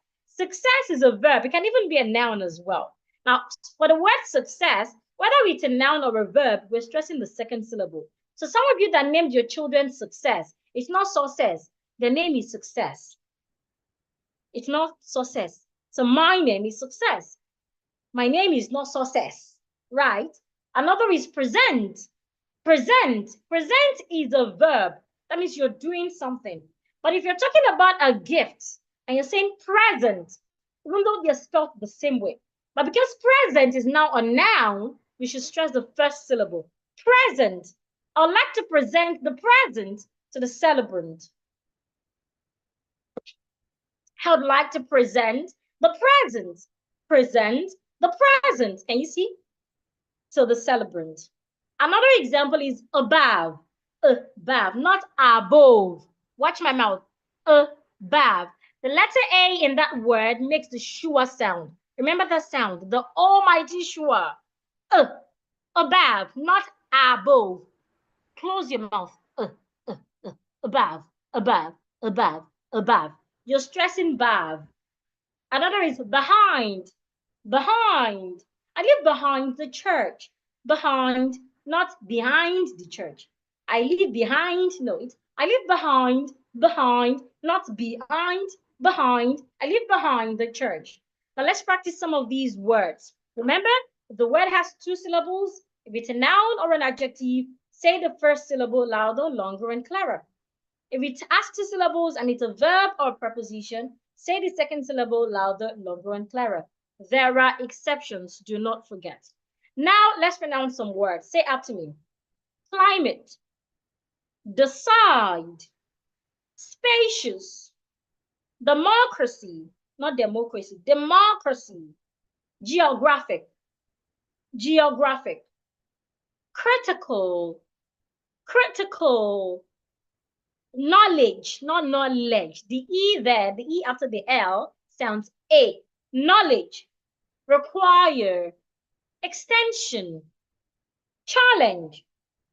A: is a verb. It can even be a noun as well. Now, for the word success, whether it's a noun or a verb, we're stressing the second syllable. So some of you that named your children success, it's not success. The name is success. It's not success. So my name is success. My name is not success, right? Another is present. Present is a verb. That means you're doing something. But if you're talking about a gift and you're saying present, even though they're spelled the same way, but because present is now a noun, we should stress the first syllable. Present. I would like to present the present to the celebrant. I would like to present the present. Present the present. Can you see? So the celebrant. Another example is above. Above, not above. Watch my mouth. Above. The letter A in that word makes the schwa sound. Remember that sound, the almighty sure. Above, not above. Close your mouth. Above, above, above, above. You're stressing above. Another is behind, behind. I live behind the church. Behind, not behind the church. I live behind, no, I live behind, not behind, behind. I live behind the church. Now let's practice some of these words. Remember, if the word has two syllables, if it's a noun or an adjective, say the first syllable louder, longer, and clearer. If it has two syllables and it's a verb or a preposition, say the second syllable louder, longer, and clearer. There are exceptions, do not forget. Now let's pronounce some words. Say after me. Climate, decide, spacious, democracy, not democracy, democracy, geographic, geographic, critical, critical, knowledge, not knowledge. The E there, the E after the L sounds A. Knowledge, require, extension, challenge,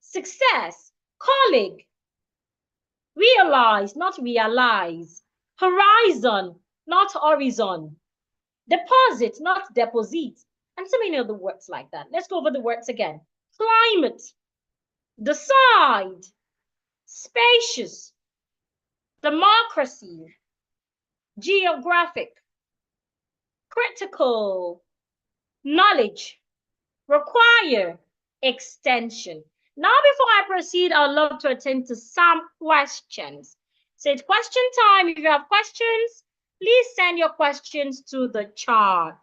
A: success, colleague, realize, not realize, horizon, not horizon, deposit, not deposit, and so many other words like that. Let's go over the words again. Climate, decide, spacious, democracy, geographic, critical, knowledge, require, extension. Now, before I proceed, I'd love to attend to some questions. So it's question time. If you have questions, please send your questions to the chat.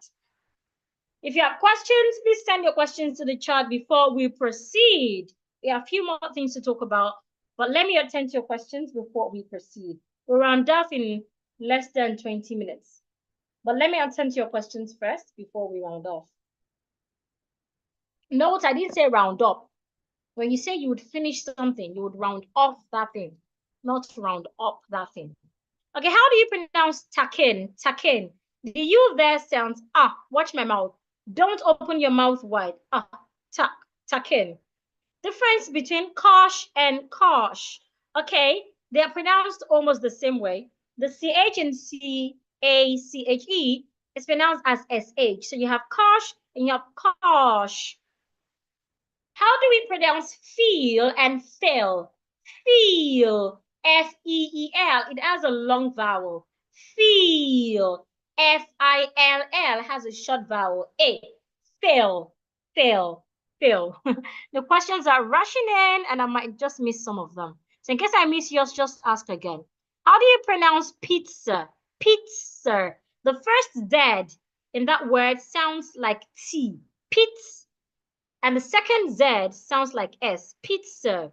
A: If you have questions, please send your questions to the chat before we proceed. We have a few more things to talk about, but let me attend to your questions before we proceed. We'll round off in less than 20 minutes. But let me attend to your questions first before we round off. Note, I didn't say round up. When you say you would finish something, you would round off that thing, not round up that thing. Okay, how do you pronounce takin? Takin. The U there sounds, watch my mouth. Don't open your mouth wide. Takin. Difference between kosh and kosh. Okay, they are pronounced almost the same way. The CH in CACHE is pronounced as SH. So you have kosh and you have kosh. How do we pronounce feel and feel? Feel, F-E-E-L. It has a long vowel. Feel, F-I-L-L, has a short vowel. A. Feel, feel, feel. The questions are rushing in and I might just miss some of them. So in case I miss yours, just ask again. How do you pronounce pizza? Pizza. The first Z in that word sounds like T. Pizza. And the second Z sounds like S. Pizza.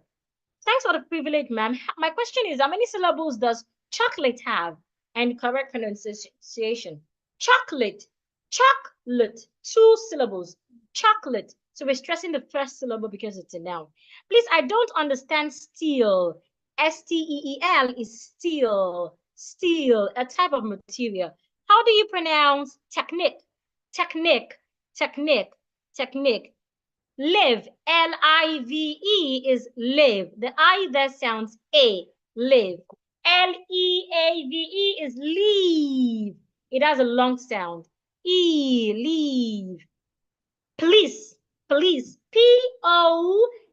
A: Thanks for the privilege, ma'am. My question is, how many syllables does chocolate have? And correct pronunciation. Chocolate. Chocolate. 2 syllables. Chocolate. So we're stressing the first syllable because it's a noun. Please, I don't understand steel. S-T-E-E-L is steel. Steel, a type of material. How do you pronounce technique? Technique. Technique. Technique. Live, L-I-V-E is live. The I there sounds A, live. L-E-A-V-E is leave. It has a long sound. E, leave. Police, police. P-O-L-I-C-E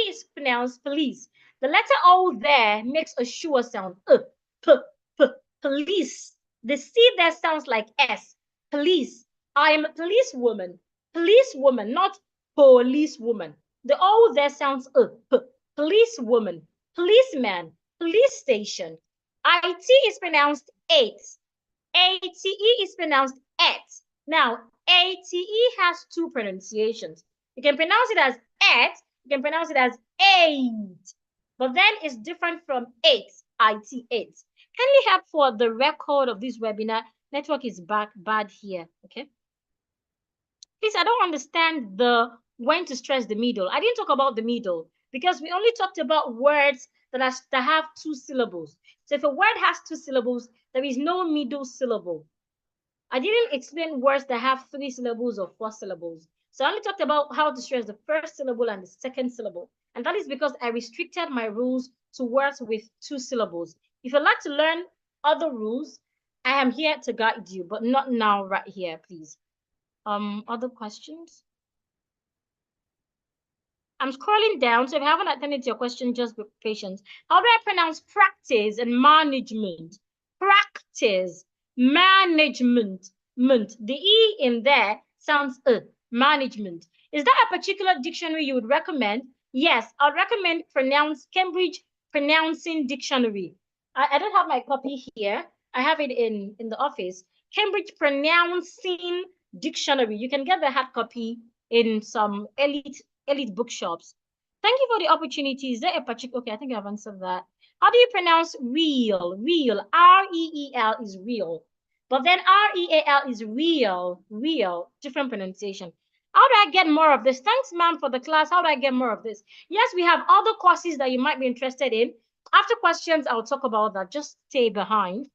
A: is pronounced police. The letter O there makes a sure sound. Police. The C there sounds like S. Police. I am a policewoman. Policewoman, not policewoman. The O there sounds policewoman, policeman, police station. IT is pronounced 8. ATE is pronounced et. Now, ATE has 2 pronunciations. You can pronounce it as et, you can pronounce it as 8. But then it's different from 8, IT 8. Kindly help for the record of this webinar. Network is bad here, okay? Please, I don't understand the when to stress the middle. I didn't talk about the middle because we only talked about words that have 2 syllables. So if a word has 2 syllables, there is no middle syllable. I didn't explain words that have 3 syllables or 4 syllables. So I only talked about how to stress the first syllable and the second syllable. And that is because I restricted my rules to words with 2 syllables. If you'd like to learn other rules, I am here to guide you, but not now, right here, please. Other questions? I'm scrolling down, so if you haven't attended to your question, just be patient. How do I pronounce practice and management? Practice, management, the E in there sounds management. Is there a particular dictionary you would recommend? Yes, I'd recommend Cambridge Pronouncing Dictionary. I don't have my copy here. I have it in the office. Cambridge Pronouncing Dictionary. You can get the hard copy in some elite bookshops. Thank you for the opportunity. Is there a particular? Okay, I think I've answered that. How do you pronounce real? Real. R-E-E-L is real. But then R-E-A-L is real. Real. Different pronunciation. How do I get more of this? Thanks, ma'am, for the class. How do I get more of this? Yes, we have other courses that you might be interested in. After questions, I'll talk about that. Just stay behind.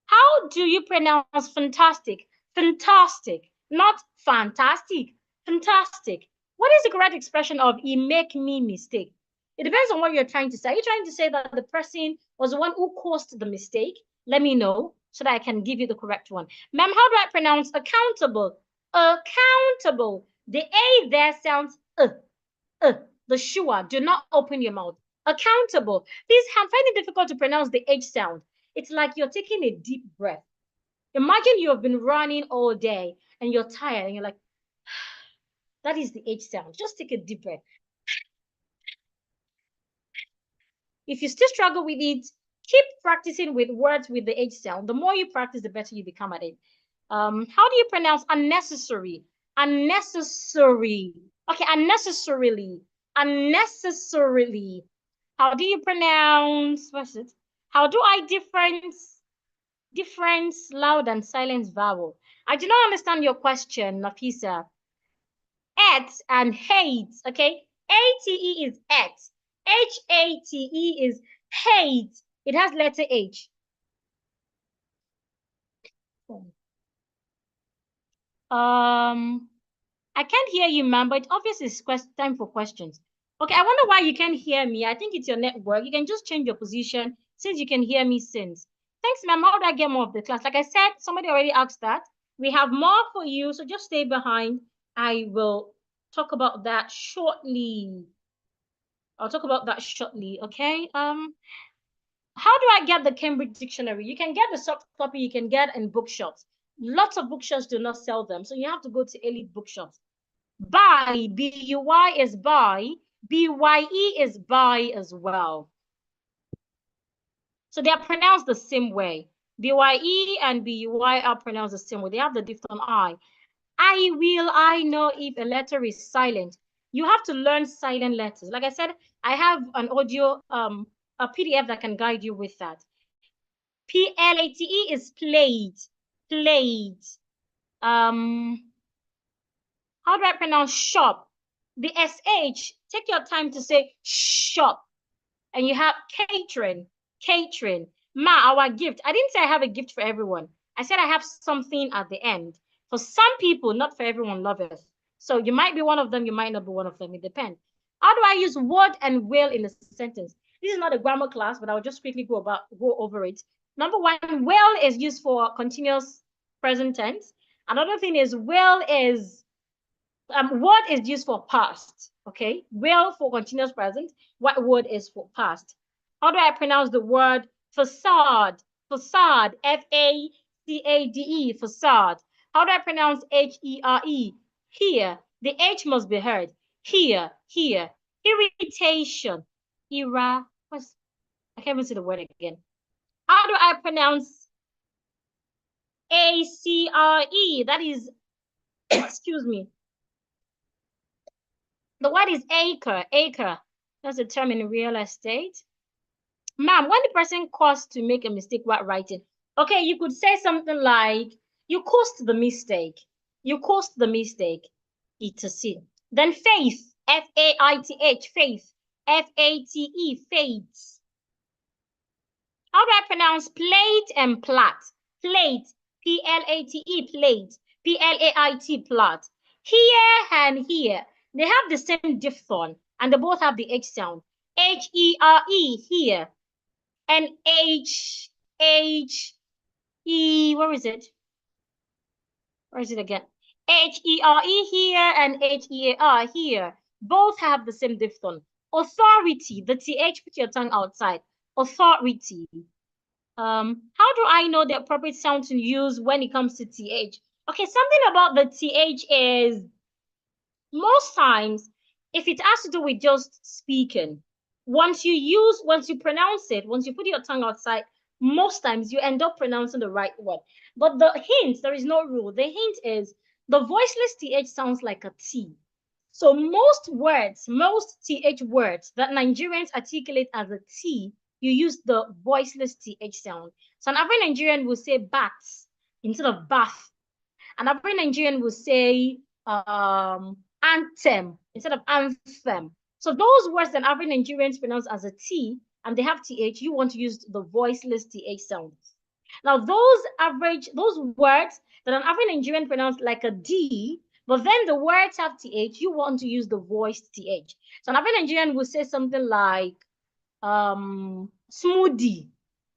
A: How do you pronounce fantastic? Fantastic, not fantastic. Fantastic. What is the correct expression of "he make me mistake"? It depends on what you're trying to say. Are you trying to say that the person was the one who caused the mistake? Let me know so that I can give you the correct one. Ma'am, how do I pronounce accountable? Accountable. The A there sounds the sure. Do not open your mouth. Accountable. Please, I'm finding it difficult to pronounce the H sound. It's like you're taking a deep breath. Imagine you have been running all day and you're tired and you're like, that is the H sound. Just take a deep breath. If you still struggle with it, keep practicing with words with the H sound. The more you practice, the better you become at it. How do you pronounce unnecessary? Unnecessary. Okay, unnecessarily. Unnecessarily. How do you pronounce, what's it? How do I difference loud and silent vowel? I do not understand your question, Nafisa. Et and hate, okay? A-T-E is et. H-A-T-E is hate. It has letter H. I can't hear you, ma'am, but obviously it's time for questions. Okay, I wonder why you can't hear me. I think it's your network. You can just change your position since you can hear me since. Thanks, ma'am. How do I get more of the class? Like I said, somebody already asked that. We have more for you, so just stay behind. I will talk about that shortly. I'll talk about that shortly, okay? How do I get the Cambridge Dictionary? You can get the soft copy you can get in bookshops. Lots of bookshops do not sell them, so you have to go to elite bookshops. Buy, B-U-Y is buy, B-Y-E is buy as well. So they are pronounced the same way. B-Y-E and B-U-Y are pronounced the same way. They have the diphthong I. I know if a letter is silent. You have to learn silent letters. Like I said, I have an audio, a PDF that can guide you with that. P-L-A-T-E is played, played. How do I pronounce shop? The SH, take your time to say shop. And you have catering, catering. Ma, our gift. I didn't say I have a gift for everyone. I said I have something at the end. For some people, not for everyone, lovers. So you might be one of them, you might not be one of them. It depends. How do I use would and will in a sentence? This is not a grammar class, but I'll just quickly go over it. Number one, will is used for continuous present tense. Another thing is will is what is used for past, okay? Will for continuous present. What word is for past? How do I pronounce the word facade? Facade, F-A-C-A-D-E, facade. How do I pronounce H-E-R-E? Here. The H must be heard. Here, here. Irritation. I can't even see the word again. How do I pronounce A-C-R-E? That is, excuse me. The word is acre, acre. That's a term in real estate. Ma'am, when the person caused to make a mistake while writing, okay, you could say something like, you caused the mistake. You caused the mistake. Etc. Then faith, F-A-I-T-H, faith, F-A-T-E, faith. How do I pronounce plate and plat? Plate, Plate, plate. Plait, plot. Here and here, they have the same diphthong, and they both have the H sound. Here, here. And where is it? Where is it again? Here here and Hear here. Both have the same diphthong. Authority, the TH, put your tongue outside. Authority. How do I know the appropriate sound to use when it comes to TH? Okay, something about the TH is most times, if it has to do with just speaking, once you pronounce it, once you put your tongue outside, most times you end up pronouncing the right word. But the hint, there is no rule. The hint is the voiceless TH sounds like a T. So most words, most TH words that Nigerians articulate as a T, you use the voiceless TH sound. So an average Nigerian will say bats instead of bath. An average Nigerian will say anthem instead of anthem. So those words that average Nigerians pronounce as a T and they have TH, you want to use the voiceless TH sound. Now those words that an average Nigerian pronounce like a D, but then the words have TH, you want to use the voiced TH. So an average Nigerian will say something like smoothie.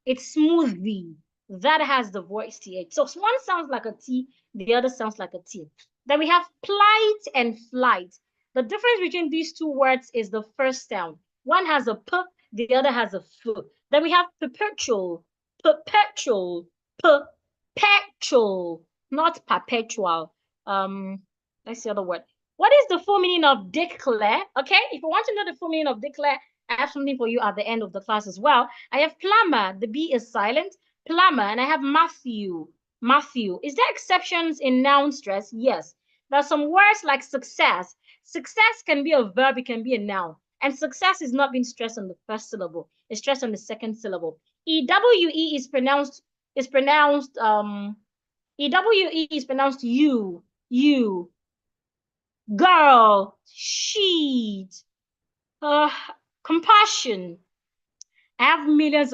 A: It's smoothie. That has the voice TH. So one sounds like a T, the other sounds like a T. Then we have plight and flight. The difference between these two words is the first sound. One has a P, the other has a F. Then we have perpetual, perpetual, perpetual, not perpetual. That's the other word. What is the full meaning of declare? Okay, if you want to know the full meaning of declare, I have something for you at the end of the class as well. I have plumber, the B is silent, plumber, and I have Matthew, Matthew. Is there exceptions in noun stress? Yes. There are some words like success. Success can be a verb, it can be a noun. And success is not being stressed on the first syllable. It's stressed on the second syllable. EWE is pronounced EWE is pronounced you. Girl, sheet, compassion. I have millions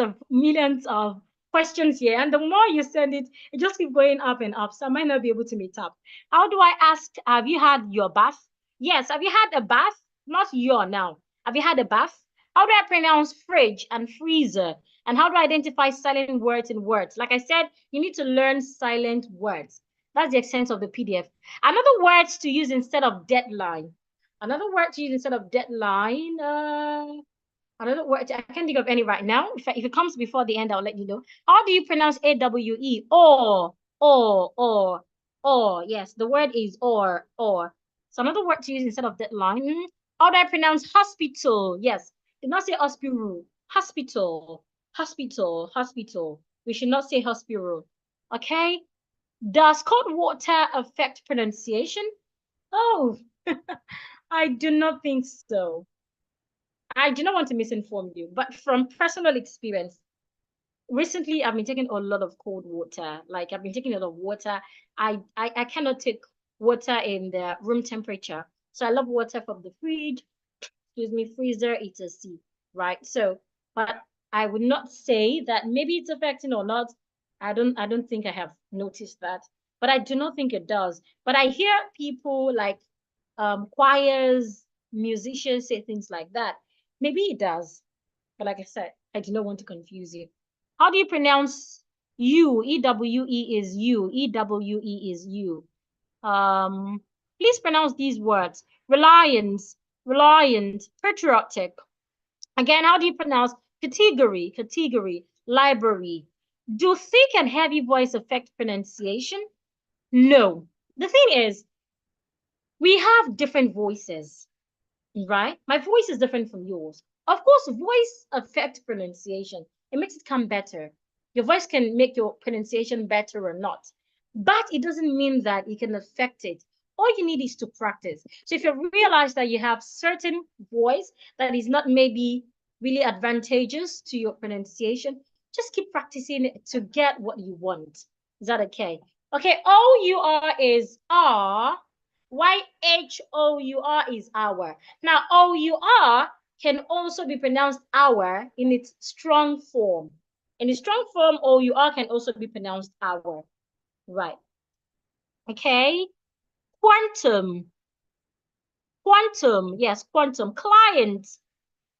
A: of questions here, and the more you send it, it just keeps going up and up. So I might not be able to meet up. How do I ask? Have you had your bath? Yes. Have you had a bath? Not your now. Have you had a bath? How do I pronounce fridge and freezer? And how do I identify silent words in words? Like I said, you need to learn silent words. That's the extent of the PDF. Another word to use instead of deadline. Another word to use instead of deadline. Another word, I can't think of any right now. If it comes before the end, I'll let you know. How do you pronounce AWE? Or. Yes, the word is or. So another word to use instead of deadline. How do I pronounce hospital? Yes, do not say hospital. Hospital. We should not say hospital. Okay? Does cold water affect pronunciation? Oh, I do not think so. I do not want to misinform you, but from personal experience, recently I've been taking a lot of cold water. Like I've been taking a lot of water. I cannot take water in the room temperature. So I love water from the fridge, excuse me, freezer, etc. Right? So, but I would not say that maybe it's affecting or not. I don't think I have noticed that, but I do not think it does. But I hear people like choirs, musicians say things like that. Maybe it does, but like I said, I do not want to confuse you. How do you pronounce you? EWE is you. EWE is you. Please pronounce these words. Reliance, reliant, patriotic. Again, how do you pronounce category, category, library? Do thick and heavy voice affect pronunciation? No. The thing is, we have different voices, right? My voice is different from yours. Of course, voice affects pronunciation. It makes it come better. Your voice can make your pronunciation better or not, but it doesn't mean that it can affect it. All you need is to practice. So if you realize that you have certain voice that is not maybe really advantageous to your pronunciation, just keep practicing it to get what you want. Is that okay? Okay, O-U-R is R. Y-H-O-U-R is hour. Now, O-U-R can also be pronounced hour in its strong form. In its strong form, O-U-R can also be pronounced hour. Right. Okay. Quantum. Quantum. Yes, quantum. Client.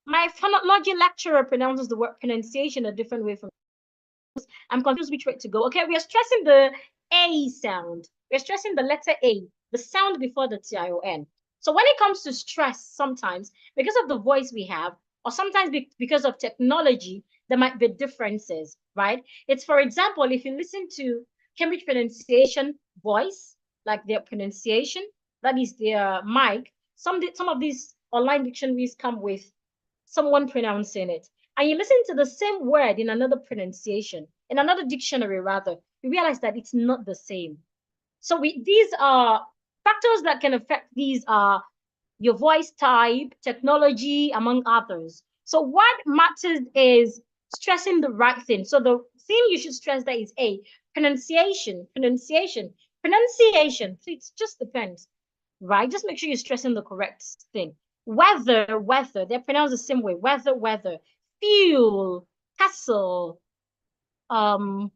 A: My phonology lecturer pronounces the word pronunciation a different way from. I'm confused which way to go. Okay, we are stressing the A sound. We're stressing the letter A, the sound before the T-I-O-N. So when it comes to stress, sometimes because of the voice we have, or sometimes because of technology, there might be differences, right? It's, for example, if you listen to Cambridge pronunciation voice, like their pronunciation, that is their mic, some of these online dictionaries come with someone pronouncing it, and you listen to the same word in another pronunciation, in another dictionary rather, you realize that it's not the same. So these are factors that can affect. These are your voice type, technology, among others. So what matters is stressing the right thing. So the thing you should stress there is A, pronunciation, pronunciation, pronunciation. So it just depends, right? Just make sure you're stressing the correct thing. Weather, weather. They're pronounced the same way. Weather, weather. Fuel, castle, um,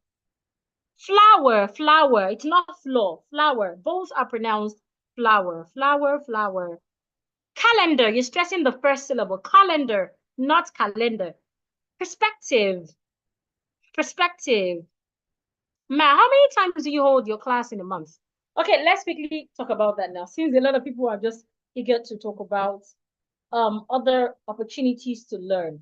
A: flower, flower. It's not floor, flower. Both are pronounced flower, flower, flower. Calendar, you're stressing the first syllable. Calendar, not calendar. Perspective, perspective. Ma, how many times do you hold your class in a month? Okay, let's quickly talk about that now, since a lot of people are just eager to talk about other opportunities to learn.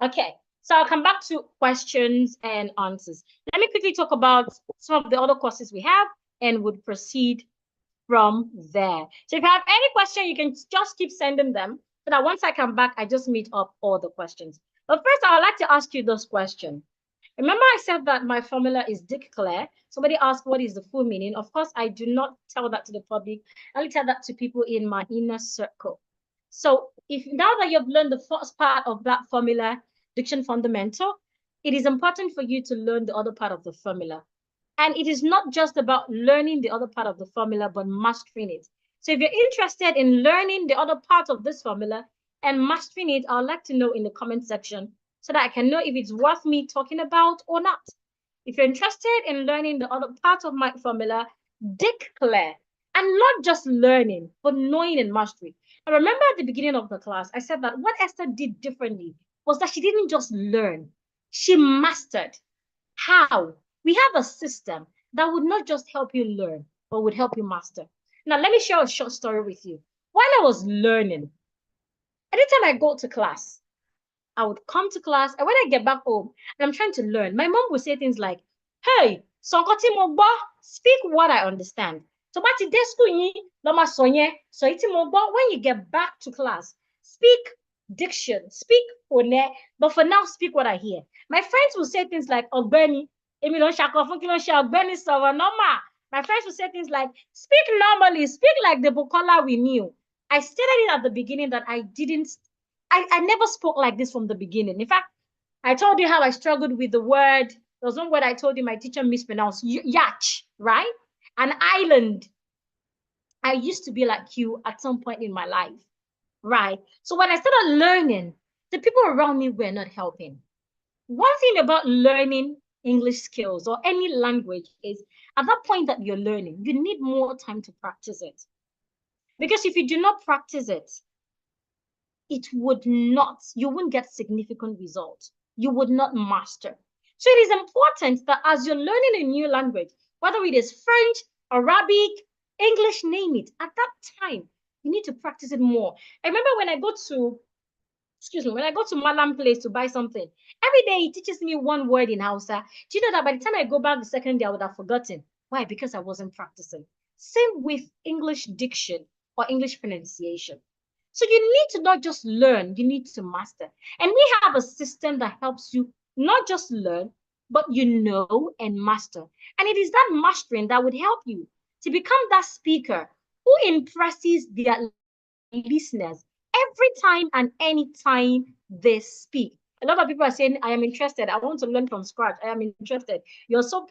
A: Okay, so I'll come back to questions and answers. Let me quickly talk about some of the other courses we have and would proceed from there. So if you have any question, you can just keep sending them so that once I come back, I just meet up all the questions. But first, I would like to ask you this question. Remember I said that my formula is Dick Clare. Somebody asked what is the full meaning. Of course, I do not tell that to the public. I only tell that to people in my inner circle. So if now that you've learned the first part of that formula, diction fundamental, it is important for you to learn the other part of the formula. And it is not just about learning the other part of the formula, but mastering it. So if you're interested in learning the other part of this formula and mastering it, I'd like to know in the comment section so that I can know if it's worth me talking about or not. If you're interested in learning the other part of my formula, declare. And not just learning, but knowing and mastery. I remember at the beginning of the class, I said that what Esther did differently was that she didn't just learn, she mastered. How? We have a system that would not just help you learn, but would help you master. Now, let me share a short story with you. While I was learning, anytime I go to class, I would come to class, and when I get back home and I'm trying to learn, my mom would say things like, "Hey, Sonkoti Mogba, speak what I understand." So, but today school, Lama Sonye, so iti Mogba, when you get back to class, speak diction, speak phone, but for now, speak what I hear. My friends will say things like, "Oh, Benny, Emilon Shako, Funkilon Shako, Benny Savanoma." My friends will say things like, "Speak normally, speak like the Bukola we knew." I stated it at the beginning that I never spoke like this from the beginning. In fact, I told you how I struggled with the word. There was one word I told you my teacher mispronounced, yacht, right? An island. I used to be like you at some point in my life, right? So when I started learning, the people around me were not helping. One thing about learning English skills or any language is at that point that you're learning, you need more time to practice it. Because if you do not practice it, you wouldn't get significant results. You would not master. So it is important that as you're learning a new language, whether it is French, Arabic, English, name it, at that time, you need to practice it more. I remember when I go to Malam Place to buy something, every day he teaches me one word in Hausa. Do you know that by the time I go back the second day, I would have forgotten? Why? Because I wasn't practicing. Same with English diction or English pronunciation. So you need to not just learn, you need to master. And we have a system that helps you not just learn, but you know and master. And it is that mastering that would help you to become that speaker who impresses their listeners every time and any time they speak. A lot of people are saying, I am interested. I want to learn from scratch. I am interested. You're so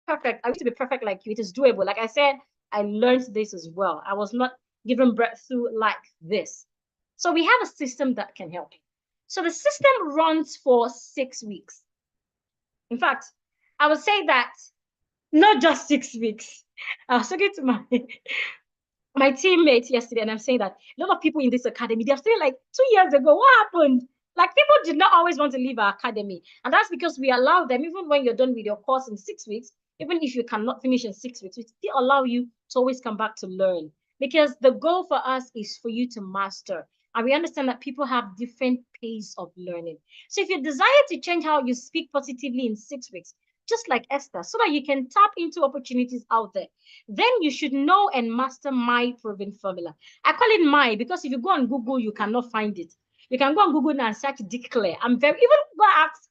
A: perfect. I wish to be perfect like you. It is doable. Like I said, I learned this as well. I was not given breakthrough like this. So we have a system that can help you. So the system runs for 6 weeks. In fact, I would say that not just 6 weeks. I was talking to my teammates yesterday, and I'm saying that a lot of people in this academy, they're saying like 2 years ago, what happened? Like people did not always want to leave our academy. And that's because we allow them, even when you're done with your course in 6 weeks, even if you cannot finish in 6 weeks, we still allow you to always come back to learn. Because the goal for us is for you to master. And we understand that people have different pace of learning. So if you desire to change how you speak positively in 6 weeks, just like Esther, so that you can tap into opportunities out there, then you should know and master my proven formula. I call it my because if you go on Google, you cannot find it. You can go on Google now and search declare. I'm very, even go ask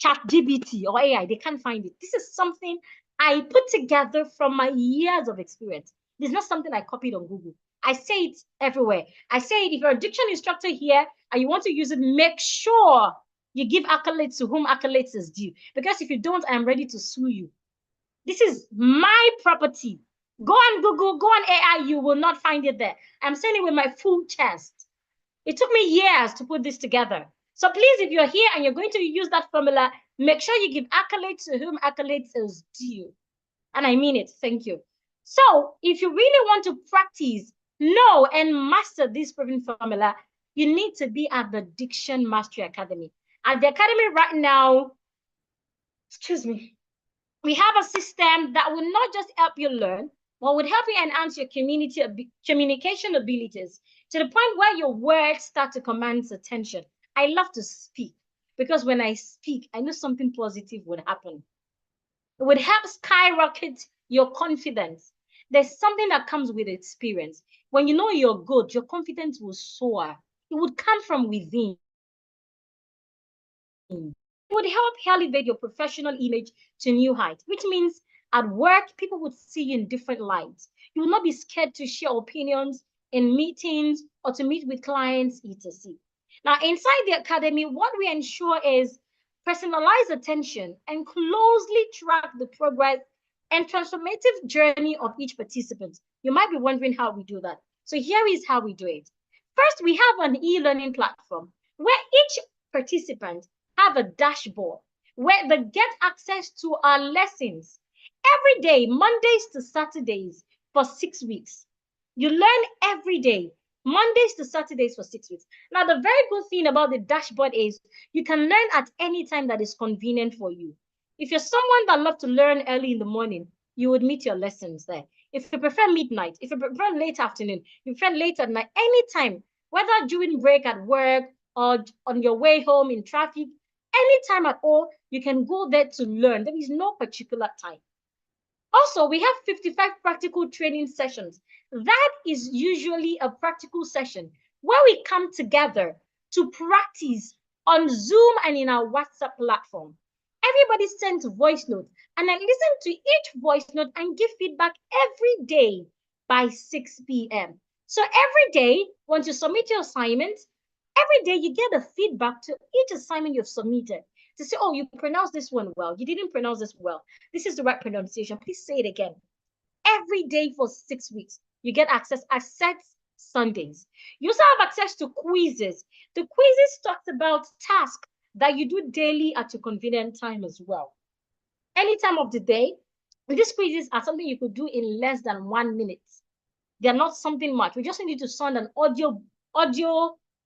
A: ChatGPT or AI, they can't find it. This is something I put together from my years of experience. It's not something I copied on Google. I say it everywhere. I say it if you're a diction instructor here and you want to use it, make sure you give accolades to whom accolades is due. Because if you don't, I'm ready to sue you. This is my property. Go on Google, go on AI, you will not find it there. I'm saying it with my full chest. It took me years to put this together. So please, if you're here and you're going to use that formula, make sure you give accolades to whom accolades is due. And I mean it. Thank you. So if you really want to practice, know, and master this proven formula, you need to be at the Diction Mastery Academy. At the academy right now, excuse me, we have a system that will not just help you learn, but would help you enhance your communication abilities to the point where your words start to command attention. I love to speak because when I speak, I know something positive would happen. It would help skyrocket your confidence. There's something that comes with experience. When you know you're good, your confidence will soar. It would come from within. It would help elevate your professional image to new heights, which means at work, people would see you in different lights. You will not be scared to share opinions in meetings or to meet with clients, etc. Now, inside the academy, what we ensure is personalized attention and closely track the progress and transformative journey of each participant. You might be wondering how we do that. So here is how we do it. First, we have an e-learning platform where each participant have a dashboard where they get access to our lessons every day, Mondays to Saturdays for 6 weeks. You learn every day, Mondays to Saturdays for 6 weeks. Now, the very good thing about the dashboard is you can learn at any time that is convenient for you. If you're someone that loves to learn early in the morning, you would meet your lessons there. If you prefer midnight, if you prefer late afternoon, if you prefer late at night, anytime, whether during break at work or on your way home in traffic, anytime at all, you can go there to learn. There is no particular time. Also, we have 55 practical training sessions. That is usually a practical session where we come together to practice on Zoom and in our WhatsApp platform. Everybody sends voice notes, and I listen to each voice note and give feedback every day by 6 p.m. So every day, once you submit your assignment, every day you get a feedback to each assignment you've submitted to say, oh, you pronounced this one well. You didn't pronounce this well. This is the right pronunciation. Please say it again. Every day for 6 weeks, you get access except Sundays. You also have access to quizzes. The quizzes talks about tasks that you do daily at your convenient time as well. Any time of the day, these quizzes are something you could do in less than 1 minute. They're not something much. We just need to send an audio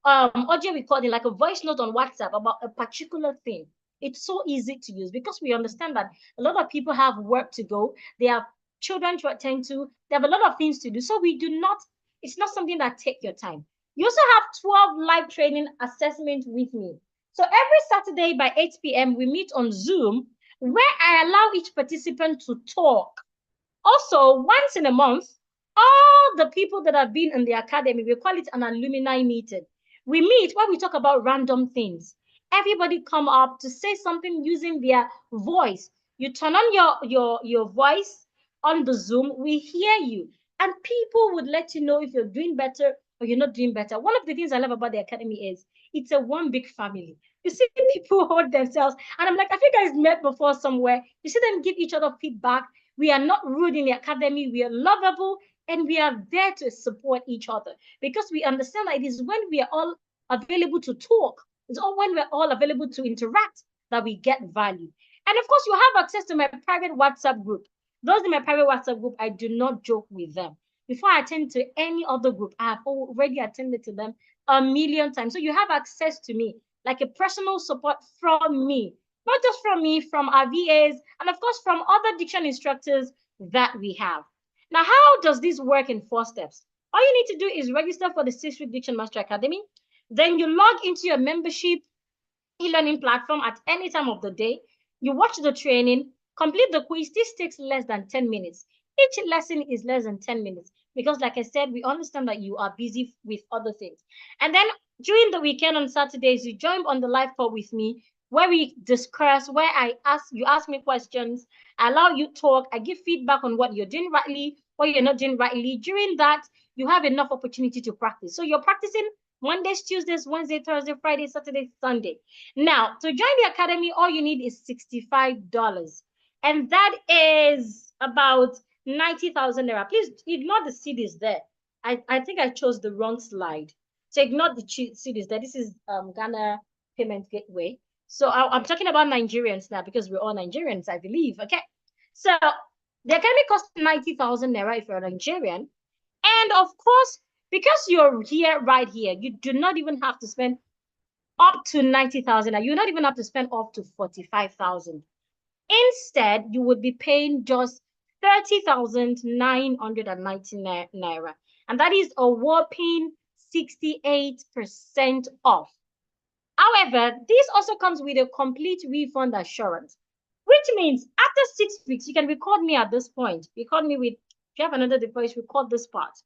A: recording, like a voice note on WhatsApp about a particular thing. It's so easy to use because we understand that a lot of people have work to go. They have children to attend to. They have a lot of things to do. So it's not something that take your time. You also have 12 live training assessments with me. So every Saturday by 8 p.m., we meet on Zoom where I allow each participant to talk. Also, once in a month, all the people that have been in the academy, we call it an alumni meeting. We meet where we talk about random things. Everybody come up to say something using their voice. You turn on your voice on the Zoom, we hear you. And people would let you know if you're doing better or you're not doing better. One of the things I love about the academy is it's a one big family. You see people hold themselves, and I'm like, have you guys met before somewhere? You see them give each other feedback. We are not rude in the academy. We are lovable, and we are there to support each other because we understand that it is when we are all available to talk, it's all when we're all available to interact that we get value. And of course, you have access to my private WhatsApp group. Those in my private WhatsApp group, I do not joke with them. Before I attend to any other group, I have already attended to them a million times. So you have access to me, like a personal support from me, not just from me, from our VAs, and of course from other diction instructors that we have. Now, how does this work in 4 steps? All you need to do is register for the 6-week Diction Master Academy. Then you log into your membership e-learning platform at any time of the day. You watch the training, complete the quiz. This takes less than 10 minutes. Each lesson is less than 10 minutes because, like I said, we understand that you are busy with other things. And then during the weekend on Saturdays, you join on the live call with me where we discuss, where you ask me questions, I allow you talk, I give feedback on what you're doing rightly, what you're not doing rightly. During that, you have enough opportunity to practice. So you're practicing Mondays, Tuesdays, Wednesday, Thursday, Friday, Saturday, Sunday. Now, to join the academy, all you need is $65. And that is about 90,000 naira. Please ignore the CDs there. I think I chose the wrong slide. So ignore the CDs there. This is Ghana Payment Gateway. So I'm talking about Nigerians now because we're all Nigerians, I believe. Okay. So the academy costs 90,000 naira if you're a Nigerian. And of course, because you're here, right here, you do not even have to spend up to 90,000. You not even have to spend up to 45,000. Instead, you would be paying just 30,990 naira. And that is a whopping 68% off. However, this also comes with a complete refund assurance, which means after 6 weeks, you can record me at this point. Record me with, if you have another device, record this part.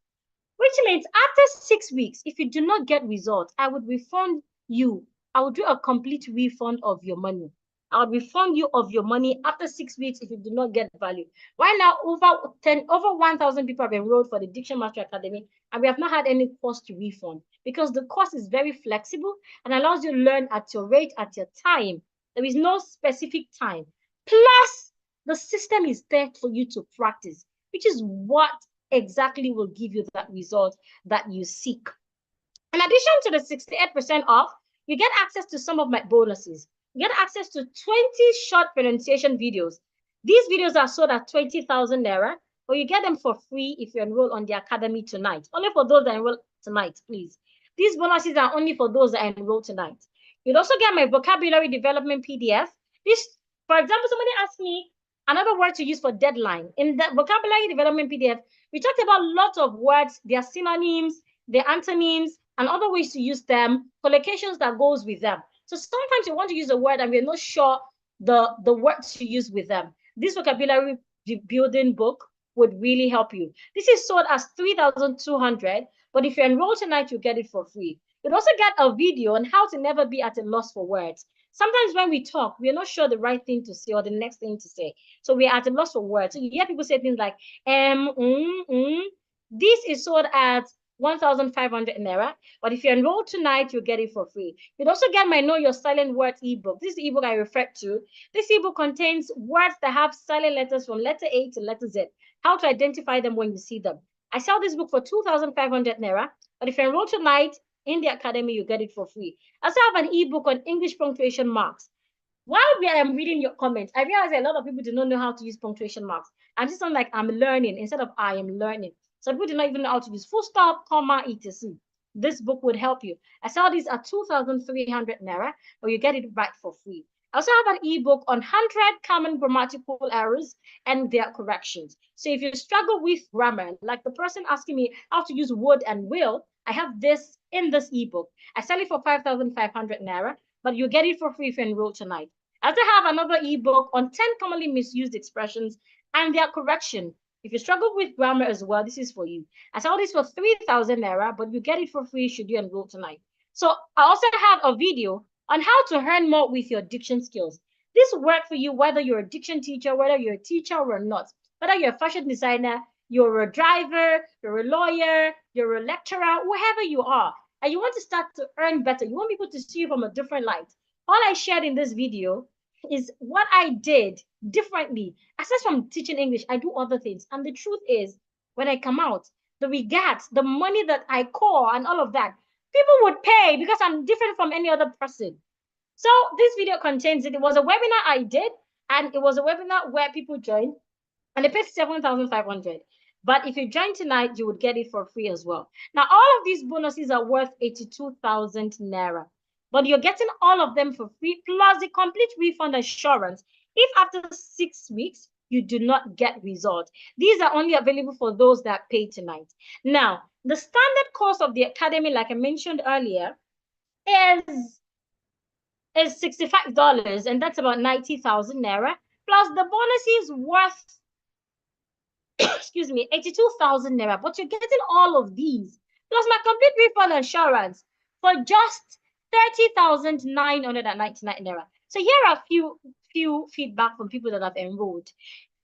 A: Which means after 6 weeks, if you do not get results, I would refund you. I will do a complete refund of your money. I'll refund you of your money after 6 weeks if you do not get value. Right now, over 1,000 people have enrolled for the Diction Master Academy, and we have not had any cost to refund because the course is very flexible and allows you to learn at your rate, at your time. There is no specific time. Plus, the system is there for you to practice, which is what exactly will give you that result that you seek. In addition to the 68% off, you get access to some of my bonuses. You get access to 20 short pronunciation videos. These videos are sold at 20,000 naira, but you get them for free if you enroll on the academy tonight. Only for those that enroll tonight, please. These bonuses are only for those that enroll tonight. You'll also get my vocabulary development PDF. This, for example, somebody asked me another word to use for deadline. In the vocabulary development PDF, we talked about lots of words, their synonyms, their antonyms, and other ways to use them, collocations that goes with them. So sometimes you want to use a word and we're not sure the words to use with them. This vocabulary building book would really help you. This is sold as 3,200, but if you enroll tonight, you get it for free. You'll also get a video on how to never be at a loss for words. Sometimes when we talk, we're not sure the right thing to say or the next thing to say. So we're at a loss for words. So you hear people say things like, This is sold at 1,500 naira, but if you enroll tonight, you'll get it for free. You'll also get my Know Your Silent Words ebook. This is the ebook I referred to. This ebook contains words that have silent letters from letter A to letter Z, how to identify them when you see them. I sell this book for 2,500 naira, but if you enroll tonight in the academy, you get it for free. I also have an ebook on English punctuation marks. While I am reading your comments, I realize a lot of people do not know how to use punctuation marks. I'm just like I'm learning instead of I am learning. Some people do not even know how to use full stop, comma, etc. This book would help you. I sell these at 2,300 naira, but you get it right for free. I also have an ebook on 100 common grammatical errors and their corrections. So if you struggle with grammar, like the person asking me how to use would and will, I have this in this ebook. I sell it for 5,500 naira, but you get it for free if you enroll tonight. I also have another ebook on 10 commonly misused expressions and their correction. If you struggle with grammar as well, this is for you. I sell this for 3,000 naira, but you get it for free should you enroll tonight. So I also have a video on how to earn more with your diction skills. This will work for you whether you're a diction teacher, whether you're a teacher or not, whether you're a fashion designer, you're a driver, you're a lawyer, you're a lecturer, whoever you are, and you want to start to earn better. You want people to see you from a different light. All I shared in this video is what I did differently. Aside from teaching English, I do other things. And the truth is, when I come out, the regards, the money that I call and all of that, people would pay because I'm different from any other person. So this video contains it. It was a webinar I did, and it was a webinar where people joined. And they paid 7,500. But if you join tonight, you would get it for free as well. Now, all of these bonuses are worth 82,000 naira. But you're getting all of them for free, plus the complete refund assurance. If after 6 weeks, you do not get results. These are only available for those that pay tonight. Now, the standard cost of the academy, like I mentioned earlier, is $65, and that's about 90,000 naira. Plus the bonus is worth excuse me, 82,000 naira. But you're getting all of these, plus my complete refund insurance for just 30,999 naira. So here are a few feedback from people that have enrolled.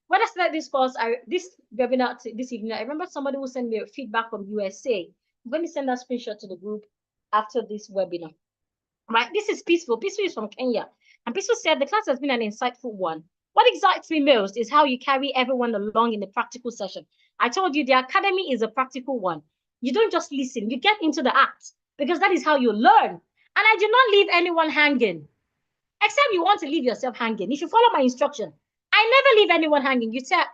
A: When I started this course, this webinar this evening, I remember somebody who sent me a feedback from USA. I'm going to send that screenshot to the group after this webinar. Right, this is Peaceful. Peaceful is from Kenya. And Peaceful said the class has been an insightful one. What excites me most is how you carry everyone along in the practical session. I told you the academy is a practical one. You don't just listen, you get into the act, because that is how you learn. And I do not leave anyone hanging, except you want to leave yourself hanging. If you follow my instruction, I never leave anyone hanging. She said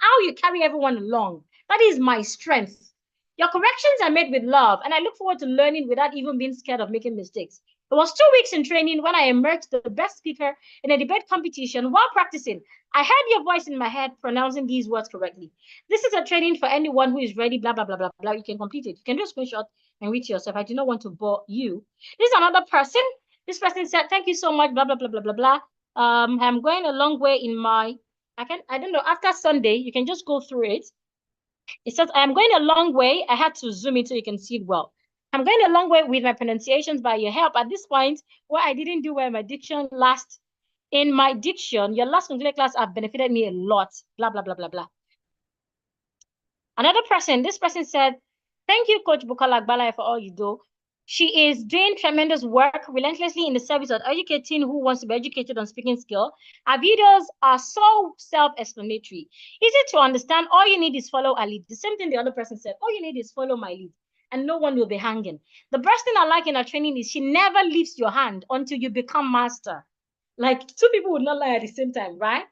A: how you carry everyone along. That is my strength. Your corrections are made with love, and I look forward to learning without even being scared of making mistakes. It was 2 weeks in training when I emerged the best speaker in a debate competition while practicing. I heard your voice in my head pronouncing these words correctly. This is a training for anyone who is ready, blah, blah, blah, blah, blah. You can complete it. You can do a screenshot and read to yourself. I do not want to bore you. This is another person. This person said, thank you so much, blah, blah, blah, blah, blah, blah. I'm going a long way in my, I don't know, after Sunday, you can just go through it. It says, I'm going a long way. I had to zoom in so you can see it well. I'm going a long way with my pronunciations by your help. At this point, where I didn't do well in my diction in my diction, your last concluded class have benefited me a lot. Blah, blah, blah, blah, blah. Another person, this person said, thank you, Coach Bukola Agbalai, for all you do. She is doing tremendous work relentlessly in the service of educating who wants to be educated on speaking skill. Our videos are so self-explanatory, easy to understand. All you need is follow a lead. The same thing the other person said. All you need is follow my lead, and no one will be hanging. The best thing I like in our training is she never leaves your hand until you become master. Like, two people would not lie at the same time, right?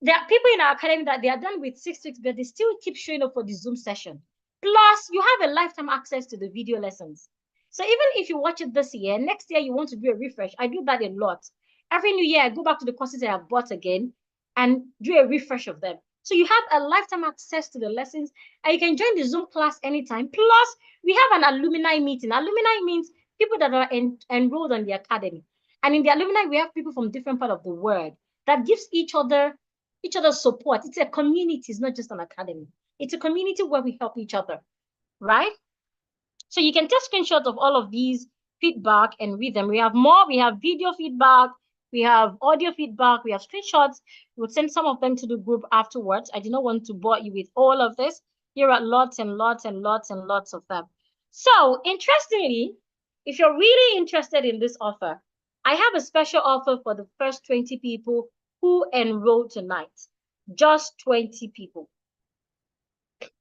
A: There are people in our academy that they are done with 6 weeks, but they still keep showing up for the Zoom session. Plus, you have a lifetime access to the video lessons. So even if you watch it this year, next year you want to do a refresh. I do that a lot. Every new year, I go back to the courses I have bought again and do a refresh of them. So you have a lifetime access to the lessons, and you can join the Zoom class anytime. Plus, we have an alumni meeting. Alumni means people that are enrolled on the academy. And in the alumni, we have people from different parts of the world that gives each other support. It's a community. It's not just an academy. It's a community where we help each other, right? So you can take screenshots of all of these feedback and read them. We have more. We have video feedback. We have audio feedback. We have screenshots. We'll send some of them to the group afterwards. I do not want to bore you with all of this. Here are lots and lots and lots and lots of them. So interestingly, if you're really interested in this offer, I have a special offer for the first 20 people who enroll tonight. Just 20 people.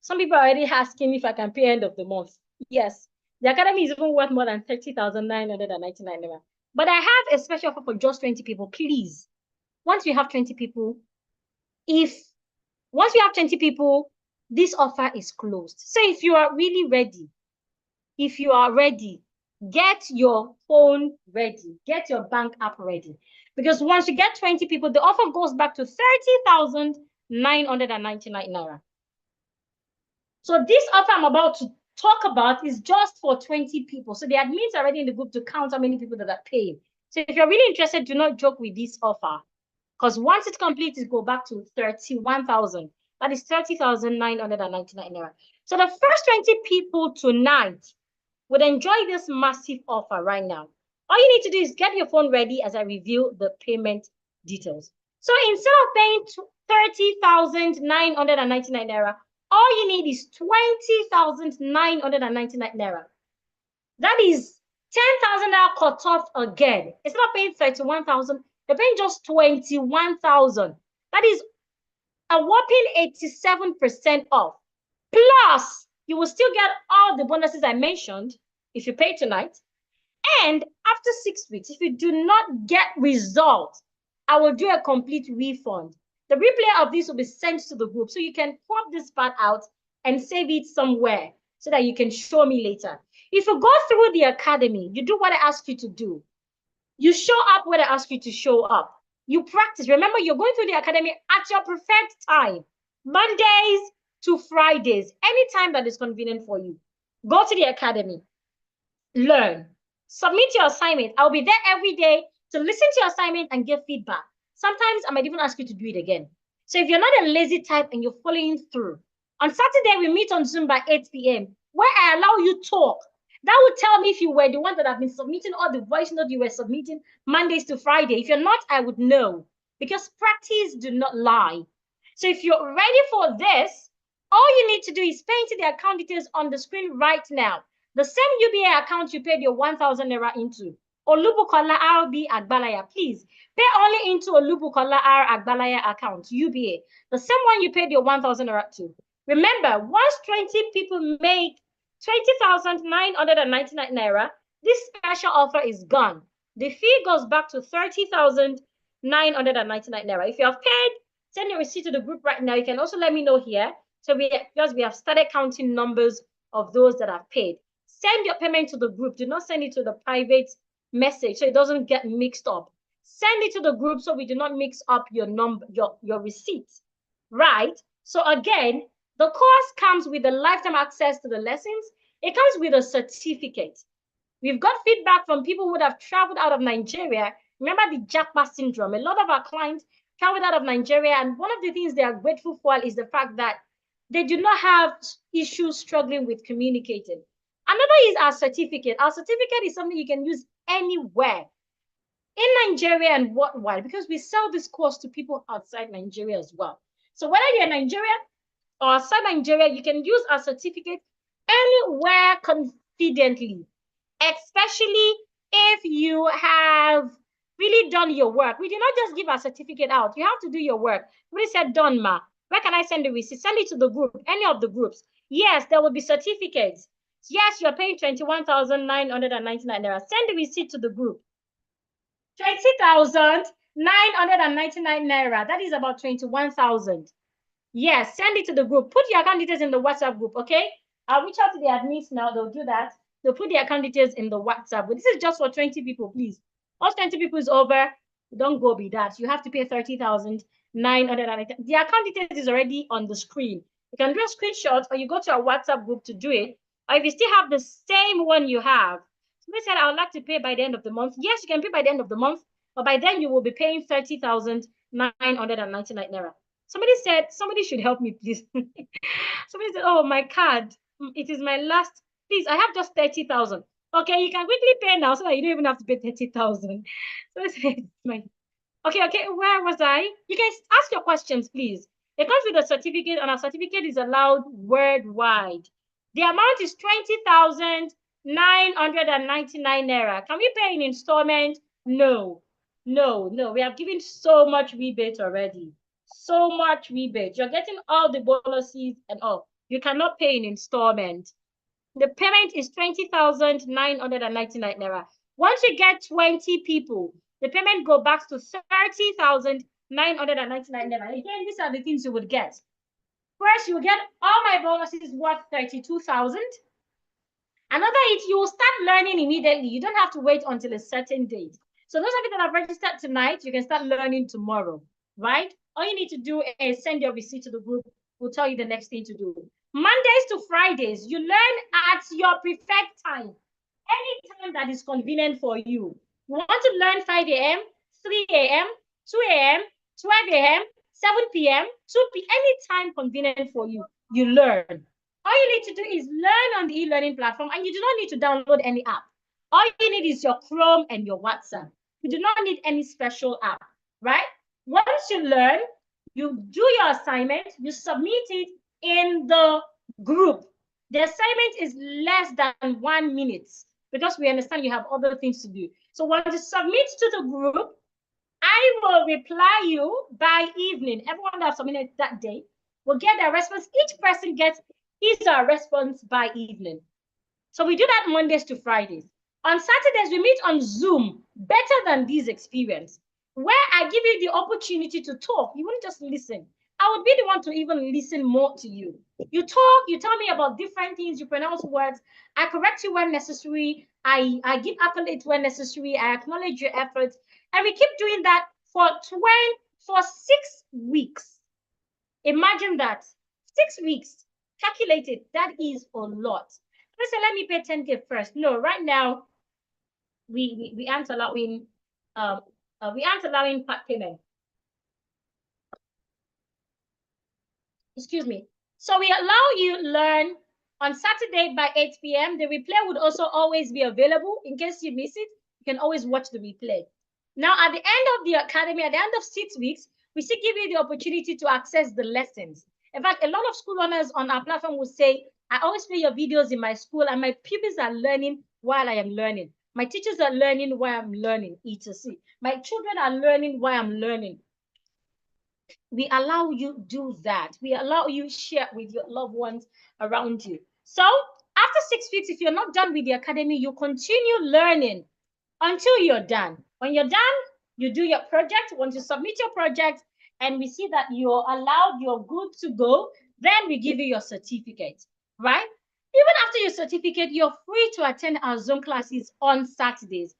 A: Some people are already asking me if I can pay end of the month. Yes, the academy is even worth more than 30,999 naira. But I have a special offer for just 20 people. Please, once we have 20 people, once we have 20 people, this offer is closed. So if you are really ready, get your phone ready, get your bank app ready. Because once you get 20 people, the offer goes back to 30,999 naira. So this offer I'm about to talk about is just for 20 people. So the admins are already in the group to count how many people that are paying. So if you're really interested, do not joke with this offer. Because once it completes, it go back to 31,000. That is 30,999 naira. So the first 20 people tonight would enjoy this massive offer right now. All you need to do is get your phone ready as I reveal the payment details. So instead of paying 30,999 naira, all you need is 20,999 naira. That is 10,000 naira cut off again. Instead of paying 31,000, they're paying just 21,000. That is a whopping 87% off. Plus, you will still get all the bonuses I mentioned if you pay tonight. And after 6 weeks, if you do not get results, I will do a complete refund. The replay of this will be sent to the group. So you can pop this part out and save it somewhere so that you can show me later. If you go through the academy, you do what I ask you to do. You show up when I ask you to show up. You practice. Remember, you're going through the academy at your preferred time, Mondays to Fridays, any time that is convenient for you. Go to the academy, learn, submit your assignment. I'll be there every day to listen to your assignment and give feedback. Sometimes I might even ask you to do it again. So if you're not a lazy type and you're following through, on Saturday, we meet on Zoom by 8 p.m., where I allow you talk. That will tell me if you were the one that have been submitting all the voice notes you were submitting Mondays to Friday. If you're not, I would know, because practice do not lie. So if you're ready for this, all you need to do is pay into the account details on the screen right now. The same UBA account you paid your 1,000 naira into. Olubukola RB Agbalaya, please pay only into Olubukola R Agbalaya account, UBA. The same one you paid your 1,000 naira to. Remember, once 20 people make 20,999 naira, this special offer is gone. The fee goes back to 30,999 naira. If you have paid, send your receipt to the group right now. You can also let me know here. So because we have started counting numbers of those that have paid. Send your payment to the group. Do not send it to the private message so it doesn't get mixed up. Send it to the group so we do not mix up your number, your receipts, right? So again, the course comes with a lifetime access to the lessons. It comes with a certificate. We've got feedback from people who would have traveled out of Nigeria. Remember the Japa syndrome. A lot of our clients traveled out of Nigeria, and one of the things they are grateful for is the fact that they do not have issues struggling with communicating. Another is our certificate. Our certificate is something you can use anywhere in Nigeria and worldwide, because we sell this course to people outside Nigeria as well. So whether you're in Nigeria or outside Nigeria, you can use our certificate anywhere confidently, especially if you have really done your work. We do not just give our certificate out. You have to do your work. Somebody said, done, ma. Where can I send the receipt? Send it to the group, any of the groups. Yes, there will be certificates. Yes, you're paying 21,999 naira. Send the receipt to the group. 20,999 naira. That is about 21,000. Yes, send it to the group. Put your account details in the WhatsApp group, okay? I'll reach out to the admins now. They'll do that. They'll put the account details in the WhatsApp. But this is just for 20 people, please. Once 20 people is over, don't go be that. You have to pay 30,999. The account details is already on the screen. You can do a screenshot, or you go to our WhatsApp group to do it. Or if you still have the same one you have, somebody said, I would like to pay by the end of the month. Yes, you can pay by the end of the month, but by then you will be paying 30,999 naira. Somebody said, somebody should help me, please. Somebody said, oh, my card, it is my last. Please, I have just 30,000. Okay, you can quickly pay now so that you don't even have to pay 30,000. So okay, where was I? You can ask your questions, please. It comes with a certificate, and a certificate is allowed worldwide. The amount is 20,999 naira. Can we pay in installment? No. We have given so much rebate already. So much rebate. You're getting all the bonuses and all. You cannot pay in installment. The payment is 20,999 naira. Once you get 20 people, the payment goes back to 30,999 naira. Again, these are the things you would get. First, you get all my bonuses worth 32,000. Another is you will start learning immediately. You don't have to wait until a certain date. So those of you that have registered tonight, you can start learning tomorrow, right? All you need to do is send your receipt to the group. We'll tell you the next thing to do. Mondays to Fridays, you learn at your preferred time. Any time that is convenient for you. You want to learn 5 a.m., 3 a.m., 2 a.m., 12 a.m., 7 p.m., 2 p.m., any time convenient for you, you learn. All you need to do is learn on the e-learning platform, and you do not need to download any app. All you need is your Chrome and your WhatsApp. You do not need any special app, right? Once you learn, you do your assignment, you submit it in the group. The assignment is less than 1 minute because we understand you have other things to do. So once you submit to the group, I will reply you by evening. Everyone that submitted that day will get their response. Each person gets his or her response by evening. So we do that Mondays to Fridays. On Saturdays, we meet on Zoom, better than this experience. where I give you the opportunity to talk. You wouldn't just listen. I would be the one to even listen more to you. You talk, you tell me about different things, you pronounce words. I correct you when necessary. I give accolades when necessary. I acknowledge your efforts. And we keep doing that for 6 weeks. Imagine that. 6 weeks. Calculate it. That is a lot. Listen, let me pay 10K first. No, right now, we aren't allowing part payment. Excuse me. So we allow you learn on Saturday by 8 p.m. The replay would also always be available in case you miss it. You can always watch the replay. Now, at the end of the academy, at the end of 6 weeks, we still give you the opportunity to access the lessons. In fact, a lot of school owners on our platform will say, I always play your videos in my school and my pupils are learning while I am learning. My teachers are learning while I'm learning, etc. My children are learning while I'm learning. We allow you do that. We allow you share with your loved ones around you. So after 6 weeks, if you're not done with the academy, you continue learning until you're done. When you're done, you do your project. Once you submit your project and we see that you're allowed, you're good to go, then we give you your certificate, right? Even after your certificate, you're free to attend our Zoom classes on Saturdays.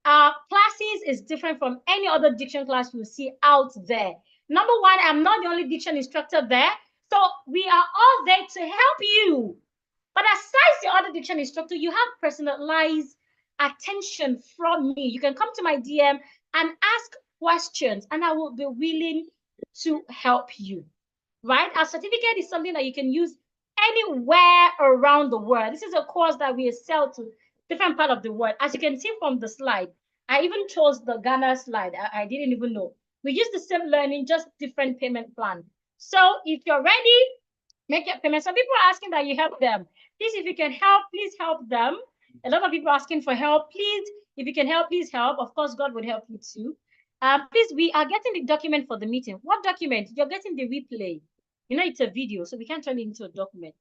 A: Our classes is different from any other diction class you see out there. Number one, I'm not the only diction instructor there. So we are all there to help you. But aside the other diction instructor, you have personalized attention from me. You can come to my DM and ask questions, and I will be willing to help you. Right? Our certificate is something that you can use anywhere around the world. This is a course that we sell to different part of the world. As you can see from the slide, I even chose the Ghana slide. I didn't even know. We use the same learning, just different payment plan. So if you're ready, make your payment. Some people are asking that you help them. Please, if you can help, please help them. A lot of people are asking for help. Please, if you can help, please help. Of course, God would help you too. Please, we are getting the document for the meeting. What document? You're getting the replay. You know, it's a video, so we can't turn it into a document.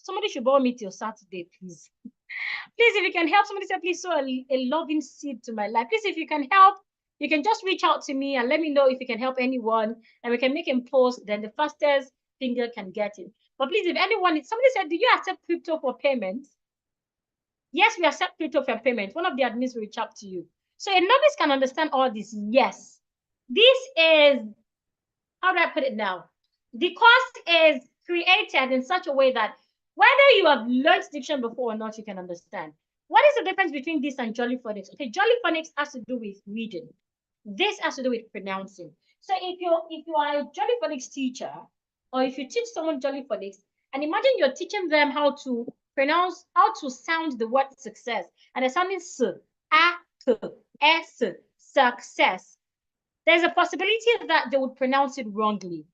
A: Somebody should borrow me till Saturday, please. Please, if you can help, somebody say, please sow a loving seed to my life. Please, if you can help, you can just reach out to me and let me know if you can help anyone, and we can make him post, then the fastest finger can get it. But please, if anyone, somebody said, do you accept crypto for payment? Yes, we accept crypto for payment. One of the admins will reach out to you. So a novice can understand all this. Yes. This is, how do I put it now? The course is created in such a way that whether you have learned diction before or not, you can understand. What is the difference between this and Jolly Phonics? Okay, Jolly Phonics has to do with reading. This has to do with pronouncing. So if you are a Jolly Phonics teacher, or if you teach someone Jolly Phonics, and imagine you're teaching them how to pronounce, how to sound the word success, and they're sounding s, a, k, s, success. There's a possibility that they would pronounce it wrongly.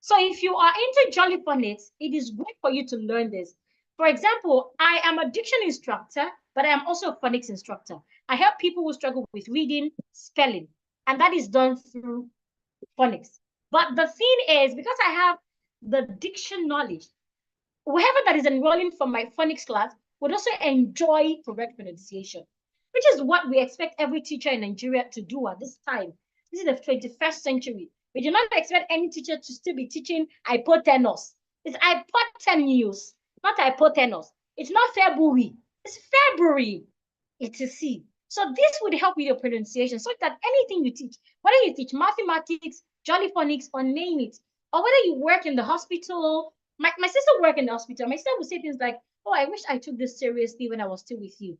A: So if you are into Jolly Phonics, it is great for you to learn this. For example, I am a diction instructor, but I am also a phonics instructor. I help people who struggle with reading, spelling, and that is done through phonics. But the thing is, because I have the diction knowledge, whoever that is enrolling for my phonics class would also enjoy correct pronunciation, which is what we expect every teacher in Nigeria to do at this time. This is the 21st century. We do not expect any teacher to still be teaching hypotenuse. It's hypotenuse, not hypotenuse. It's not February. It's February. It's a C. So this would help with your pronunciation, so that anything you teach, whether you teach mathematics, Jolly Phonics, or name it, or whether you work in the hospital. My sister worked in the hospital. My sister would say things like, oh, I wish I took this seriously when I was still with you.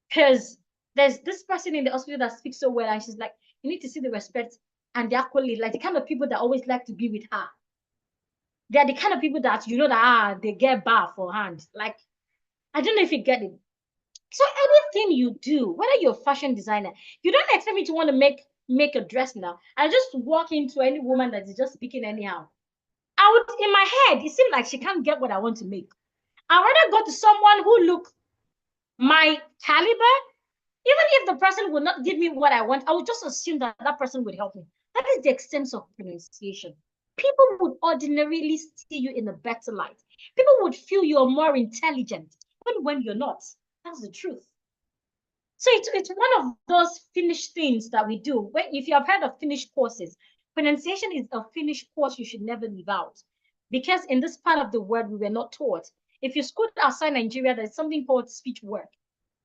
A: Because there's this person in the hospital that speaks so well, and she's like, you need to see the respect and the accolade, like the kind of people that always like to be with her. They're the kind of people that, you know, that they get bar for hand. Like, I don't know if you get it. So anything you do, whether you're a fashion designer, you don't expect me to want to make a dress now. I just walk into any woman that is just speaking anyhow. I would, in my head, it seemed like she can't get what I want to make. I'd rather go to someone who look my caliber. Even if the person would not give me what I want, I would just assume that that person would help me. That is the extent of pronunciation. People would ordinarily see you in a better light. People would feel you're more intelligent, even when you're not. That's the truth. So it's one of those finished things that we do. If you have heard of finished courses, pronunciation is a finished course you should never leave out. Because in this part of the world, we were not taught. If you school outside Nigeria, there's something called speech work.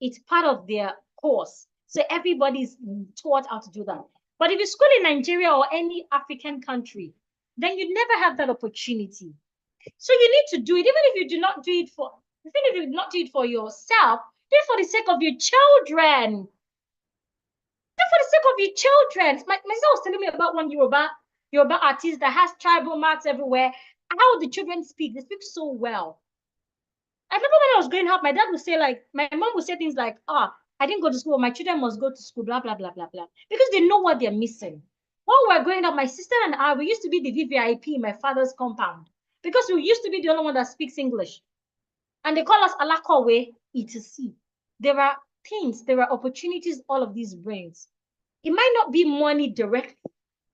A: It's part of their course. So everybody's taught how to do that. But if you school in Nigeria or any African country, then you never have that opportunity. So you need to do it, even if you do not do it for, even if you do not do it for yourself, do it for the sake of your children. Do it for the sake of your children. My sister was telling me about one Yoruba artist that has tribal marks everywhere. How the children speak, they speak so well. I remember when I was growing up, my dad would say, like, my mom would say things like, I didn't go to school, my children must go to school, blah, blah, blah, blah, blah. Because they know what they're missing. While we were growing up, my sister and I, we used to be the VVIP in my father's compound. Because we used to be the only one that speaks English. And they call us Alakowe, etc. There are things, there are opportunities all of these brings. It might not be money directly,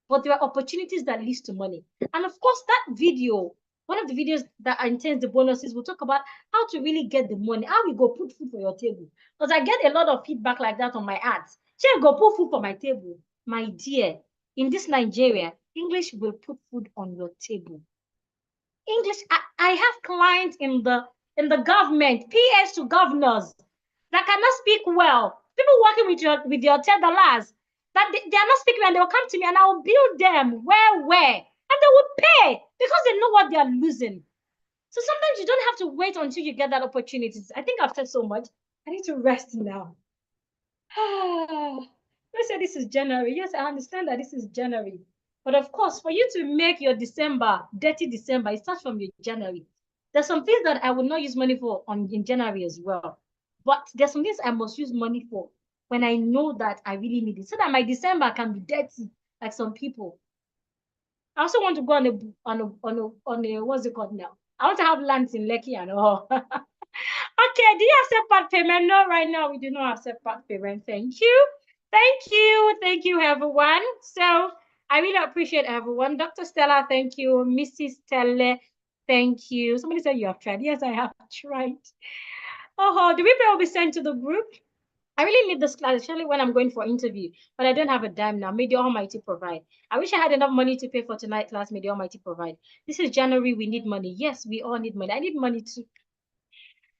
A: but there are opportunities that leads to money. And of course, that video, one of the videos that intends the bonuses, will talk about how to really get the money, how we go put food for your table. Because I get a lot of feedback like that on my ads. Shall go put food for my table? My dear, in this Nigeria, English will put food on your table. English, I have clients in the government, PS to governors, that cannot speak well. People working with your $10, that they are not speaking, and they will come to me and I will bill them where, and they will pay because they know what they are losing. So sometimes you don't have to wait until you get that opportunity. I think I've said so much. I need to rest now. Let's say this is January. Yes, I understand that this is January. But of course, for you to make your December, dirty December, it starts from your January. There's some things that I will not use money for in January as well. But there's some things I must use money for when I know that I really need it, so that my December can be dirty, like some people. I also want to go on a what's it called now? I want to have lands in Lekki and all. Okay, do you accept part payment? No, right now we do not accept part payment. Thank you. Thank you, everyone. So I really appreciate everyone. Dr. Stella, thank you. Mrs. Stella, thank you. Somebody said you have tried. Yes, I have tried. Oh, the replay will be sent to the group. I really need this class, especially when I'm going for interview, but I don't have a dime now. May the Almighty provide. I wish I had enough money to pay for tonight's class. May the Almighty provide. This is January. We need money. Yes, we all need money. I need money too.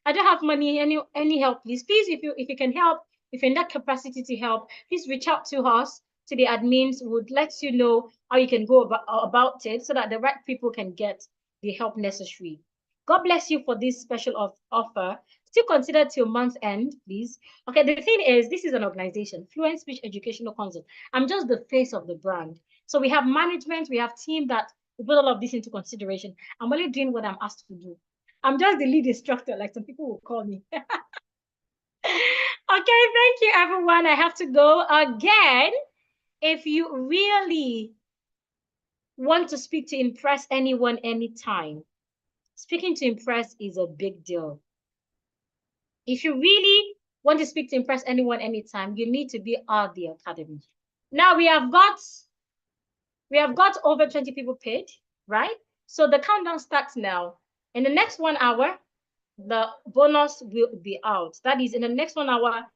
A: I don't have money. Any help, please? Please, if you can help, if you're in that capacity to help, please reach out to us, to the admins. Would let you know how you can go about it so that the right people can get the help necessary. God bless you for this special offer. Still consider till month's end, please. Okay, the thing is, this is an organization, Fluent Speech Educational Consult. I'm just the face of the brand. So we have management, we have team that put all of this into consideration. I'm only doing what I'm asked to do. I'm just the lead instructor, like some people will call me. Okay, thank you, everyone. I have to go again. If you really want to speak to impress anyone anytime, speaking to impress is a big deal. If you really want to speak to impress anyone anytime, you need to be at the academy. Now we have got over 20 people paid, right? So the countdown starts now. In the next 1 hour, the bonus will be out. That is, in the next 1 hour,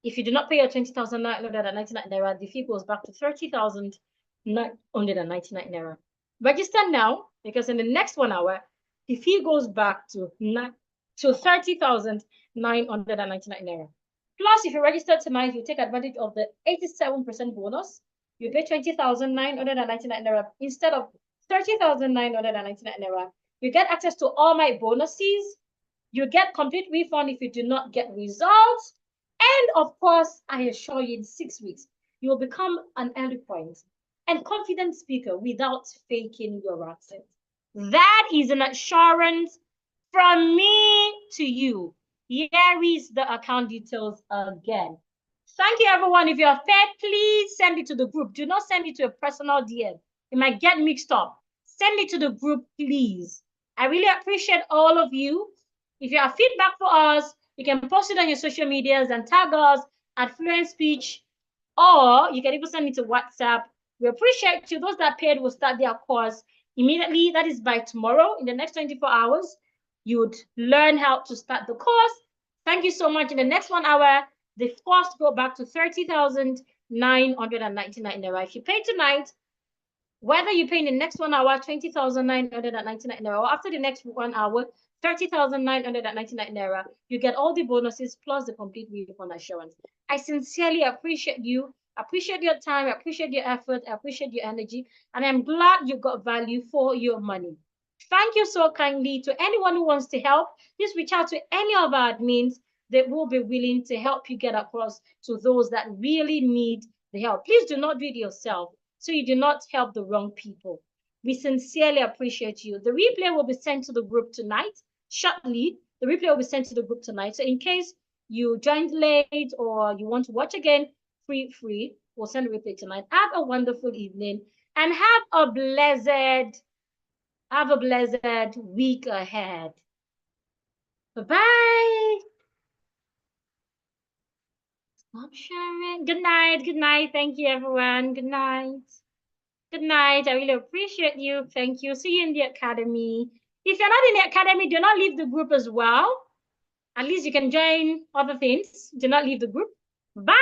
A: if you do not pay your 20,999 naira, the fee goes back to 30,999 naira. Register now, because in the next 1 hour, the fee goes back to 30,999 naira. Plus, if you register tonight, you take advantage of the 87% bonus. You pay 20,999 naira instead of 30,999 naira. You get access to all my bonuses. You get complete refund if you do not get results. And of course, I assure you, in 6 weeks, you will become an eloquent and confident speaker without faking your accent. That is an assurance from me to you. Here is the account details again. Thank you, everyone. If you're fed, please send it to the group. Do not send it to a personal DM. It might get mixed up. Send it to the group, please. I really appreciate all of you. If you have feedback for us, you can post it on your social medias and tag us at Fluent Speech, or you can even send it to WhatsApp. We appreciate you. Those that paid will start their course immediately. That is by tomorrow. In the next 24 hours, you would learn how to start the course. Thank you so much. In the next 1 hour, the cost go back to 30,999 naira. If you pay tonight, whether you pay in the next 1 hour 20,999 naira, or after the next 1 hour 30,999 naira, you get all the bonuses plus the complete refund assurance. I sincerely appreciate you, appreciate your time, appreciate your effort, appreciate your energy, and I'm glad you got value for your money. Thank you so kindly. To anyone who wants to help, please reach out to any of our admins. They will be willing to help you get across to those that really need the help. Please do not do it yourself, so you do not help the wrong people. We sincerely appreciate you. The replay will be sent to the group tonight. Shortly, the replay will be sent to the group tonight. So in case you joined late or you want to watch again, free. We'll send a replay tonight. Have a wonderful evening and have a blessed week ahead. Bye-bye. Stop sharing. Good night. Good night. Thank you, everyone. Good night. Good night. I really appreciate you. Thank you. See you in the academy. If you're not in the academy, do not leave the group as well. At least you can join other things. Do not leave the group. Bye.